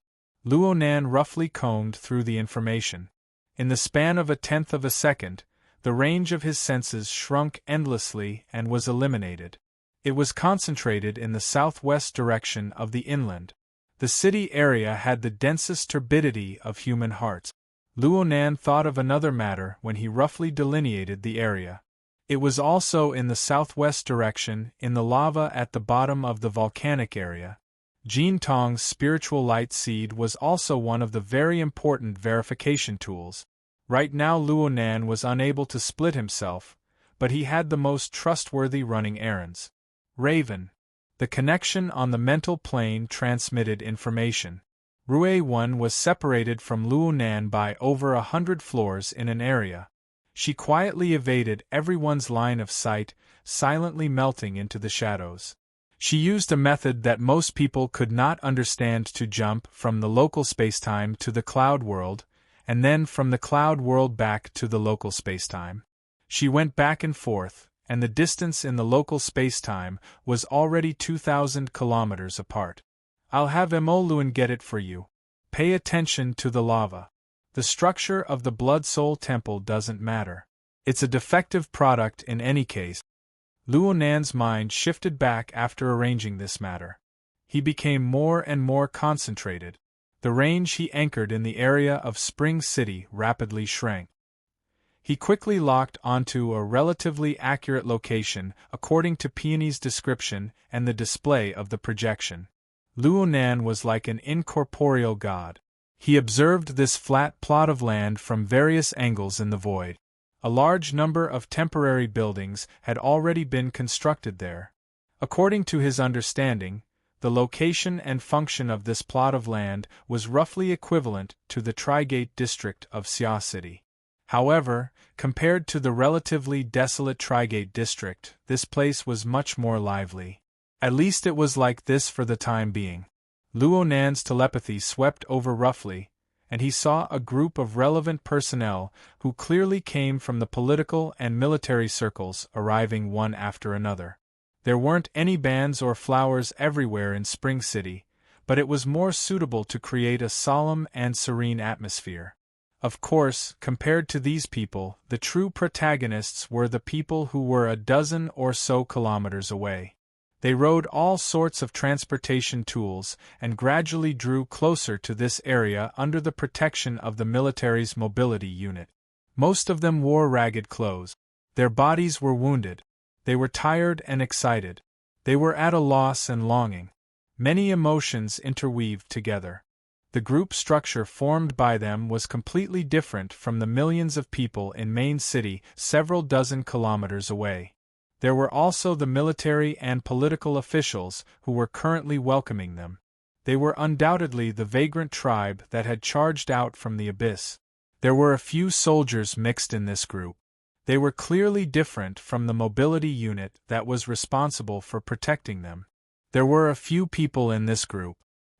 Luo Nan roughly combed through the information. In the span of a tenth of a second, the range of his senses shrunk endlessly and was eliminated. It was concentrated in the southwest direction of the inland. The city area had the densest turbidity of human hearts. Luo Nan thought of another matter when he roughly delineated the area. It was also in the southwest direction, in the lava at the bottom of the volcanic area. Jin Tong's spiritual light seed was also one of the very important verification tools. Right now Luo Nan was unable to split himself, but he had the most trustworthy running errands. Raven. The connection on the mental plane transmitted information. Rue 1 was separated from Luo Nan by over 100 floors in an area. She quietly evaded everyone's line of sight, silently melting into the shadows. She used a method that most people could not understand to jump from the local spacetime to the cloud world, and then from the cloud world back to the local spacetime. She went back and forth, and the distance in the local spacetime was already 2,000 kilometers apart. I'll have Emoluan get it for you. Pay attention to the lava. The structure of the Blood Soul Temple doesn't matter. It's a defective product in any case. Luo Nan's mind shifted back after arranging this matter. He became more and more concentrated. The range he anchored in the area of Spring City rapidly shrank. He quickly locked onto a relatively accurate location according to Peony's description and the display of the projection. Luo Nan was like an incorporeal god. He observed this flat plot of land from various angles in the void. A large number of temporary buildings had already been constructed there. According to his understanding, the location and function of this plot of land was roughly equivalent to the Trigate district of Xia City. However, compared to the relatively desolate Trigate district, this place was much more lively. At least it was like this for the time being. Luo Nan's telepathy swept over roughly, and he saw a group of relevant personnel who clearly came from the political and military circles arriving one after another. There weren't any bands or flowers everywhere in Spring City, but it was more suitable to create a solemn and serene atmosphere. Of course, compared to these people, the true protagonists were the people who were a dozen or so kilometers away. They rode all sorts of transportation tools and gradually drew closer to this area under the protection of the military's mobility unit. Most of them wore ragged clothes. Their bodies were wounded. They were tired and excited. They were at a loss and longing. Many emotions interweaved together. The group structure formed by them was completely different from the millions of people in Main City several dozen kilometers away. There were also the military and political officials who were currently welcoming them. They were undoubtedly the vagrant tribe that had charged out from the abyss. There were a few soldiers mixed in this group. They were clearly different from the mobility unit that was responsible for protecting them. There were a few people in this group.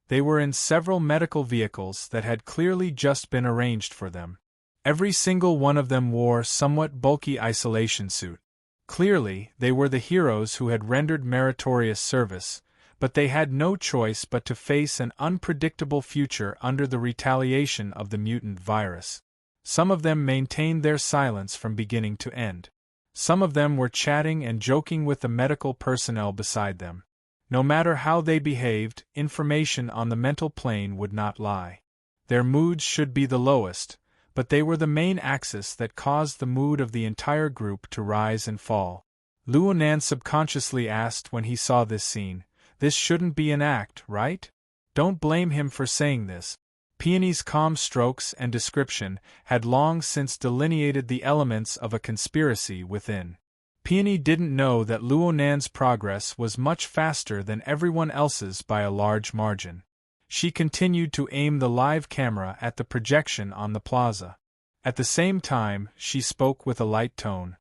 They were in several medical vehicles that had clearly just been arranged for them. Every single one of them wore somewhat bulky isolation suit. Clearly, they were the heroes who had rendered meritorious service, but they had no choice but to face an unpredictable future under the retaliation of the mutant virus. Some of them maintained their silence from beginning to end. Some of them were chatting and joking with the medical personnel beside them. No matter how they behaved, information on the mental plane would not lie. Their moods should be the lowest, but they were the main axis that caused the mood of the entire group to rise and fall. Luo Nan subconsciously asked when he saw this scene, "This shouldn't be an act, right?" Don't blame him for saying this. Peony's calm strokes and description had long since delineated the elements of a conspiracy within. Peony didn't know that Luo Nan's progress was much faster than everyone else's by a large margin. She continued to aim the live camera at the projection on the plaza. At the same time, she spoke with a light tone.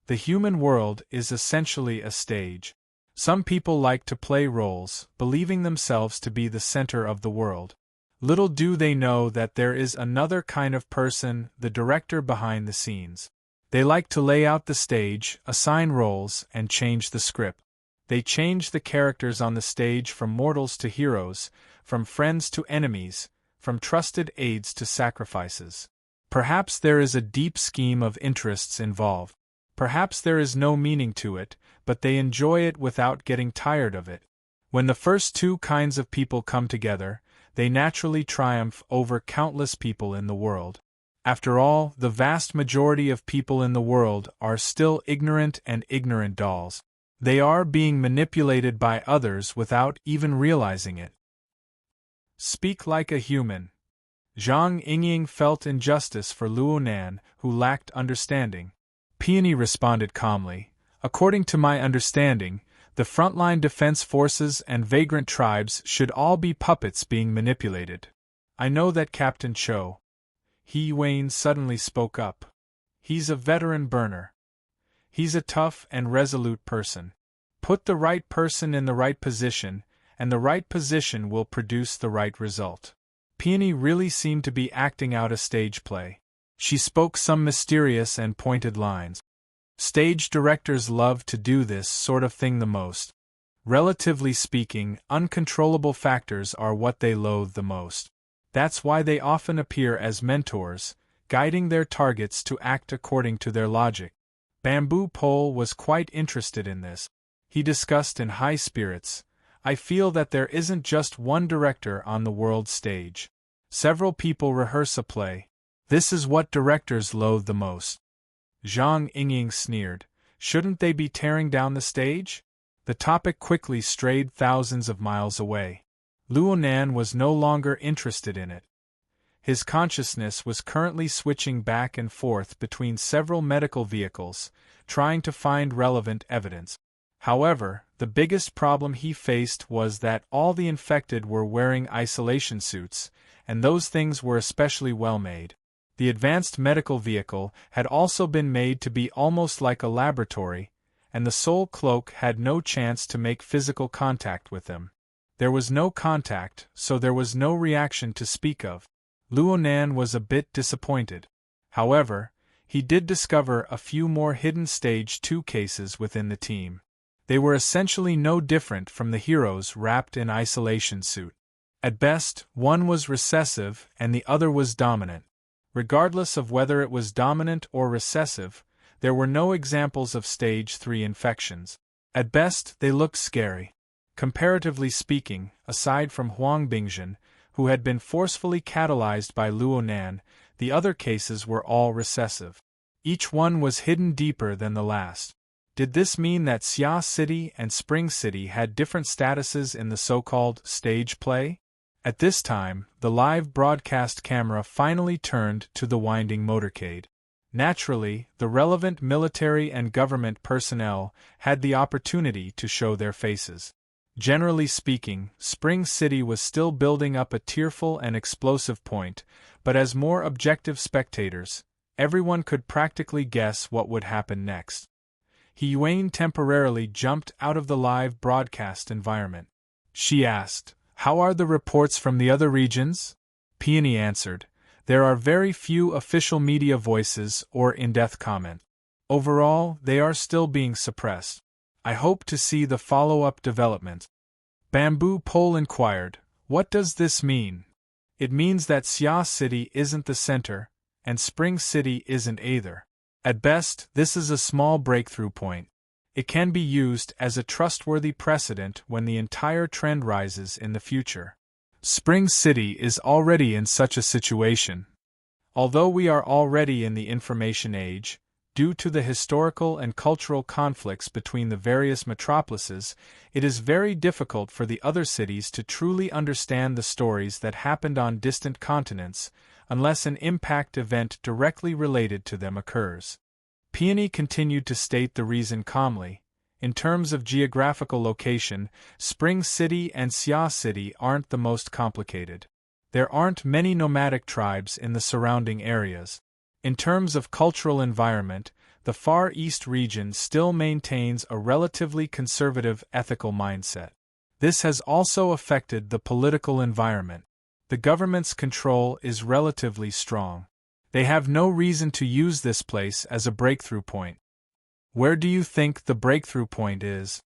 The human world is essentially a stage. Some people like to play roles, believing themselves to be the center of the world. Little do they know that there is another kind of person, the director behind the scenes. They like to lay out the stage, assign roles, and change the script. They change the characters on the stage from mortals to heroes, from friends to enemies, from trusted aides to sacrifices. Perhaps there is a deep scheme of interests involved. Perhaps there is no meaning to it, but they enjoy it without getting tired of it. When the first two kinds of people come together, they naturally triumph over countless people in the world. After all, the vast majority of people in the world are still ignorant and ignorant dolls. They are being manipulated by others without even realizing it. Speak like a human. Zhang Yingying felt injustice for Luo Nan, who lacked understanding. Peony responded calmly. According to my understanding, the frontline defense forces and vagrant tribes should all be puppets being manipulated. I know that Captain Cho. He Wayne suddenly spoke up. He's a veteran burner. He's a tough and resolute person. Put the right person in the right position, and the right position will produce the right result. Peony really seemed to be acting out a stage play. She spoke some mysterious and pointed lines. Stage directors love to do this sort of thing the most. Relatively speaking, uncontrollable factors are what they loathe the most. That's why they often appear as mentors, guiding their targets to act according to their logic. Bamboo Pole was quite interested in this. He discussed in high spirits, I feel that there isn't just one director on the world stage. Several people rehearse a play. This is what directors loathe the most. Zhang Yingying sneered. Shouldn't they be tearing down the stage? The topic quickly strayed thousands of miles away. Luo Nan was no longer interested in it. His consciousness was currently switching back and forth between several medical vehicles, trying to find relevant evidence. However, the biggest problem he faced was that all the infected were wearing isolation suits, and those things were especially well made. The advanced medical vehicle had also been made to be almost like a laboratory, and the soul cloak had no chance to make physical contact with them. There was no contact, so there was no reaction to speak of. Luo Nan was a bit disappointed. However, he did discover a few more hidden Stage 2 cases within the team. They were essentially no different from the heroes wrapped in isolation suit. At best, one was recessive and the other was dominant. Regardless of whether it was dominant or recessive, there were no examples of Stage 3 infections. At best, they looked scary. Comparatively speaking, aside from Huang Bingjin, who had been forcefully catalyzed by Luo Nan, the other cases were all recessive. Each one was hidden deeper than the last. Did this mean that Xia City and Spring City had different statuses in the so-called stage play? At this time, the live broadcast camera finally turned to the winding motorcade. Naturally, the relevant military and government personnel had the opportunity to show their faces. Generally speaking, Spring City was still building up a tearful and explosive point, but as more objective spectators, everyone could practically guess what would happen next. Yuan temporarily jumped out of the live broadcast environment. She asked, "How are the reports from the other regions?" Peony answered, "There are very few official media voices or in-depth comment. Overall, they are still being suppressed. I hope to see the follow-up development." Bamboo Pole inquired, "What does this mean?" "It means that Xia City isn't the center, and Spring City isn't either. At best, this is a small breakthrough point. It can be used as a trustworthy precedent when the entire trend rises in the future. Spring City is already in such a situation. Although we are already in the information age, due to the historical and cultural conflicts between the various metropolises, it is very difficult for the other cities to truly understand the stories that happened on distant continents, unless an impact event directly related to them occurs. Peony continued to state the reason calmly. In terms of geographical location, Spring City and Xia City aren't the most complicated. There aren't many nomadic tribes in the surrounding areas. In terms of cultural environment, the Far East region still maintains a relatively conservative ethical mindset. This has also affected the political environment. The government's control is relatively strong. They have no reason to use this place as a breakthrough point. Where do you think the breakthrough point is?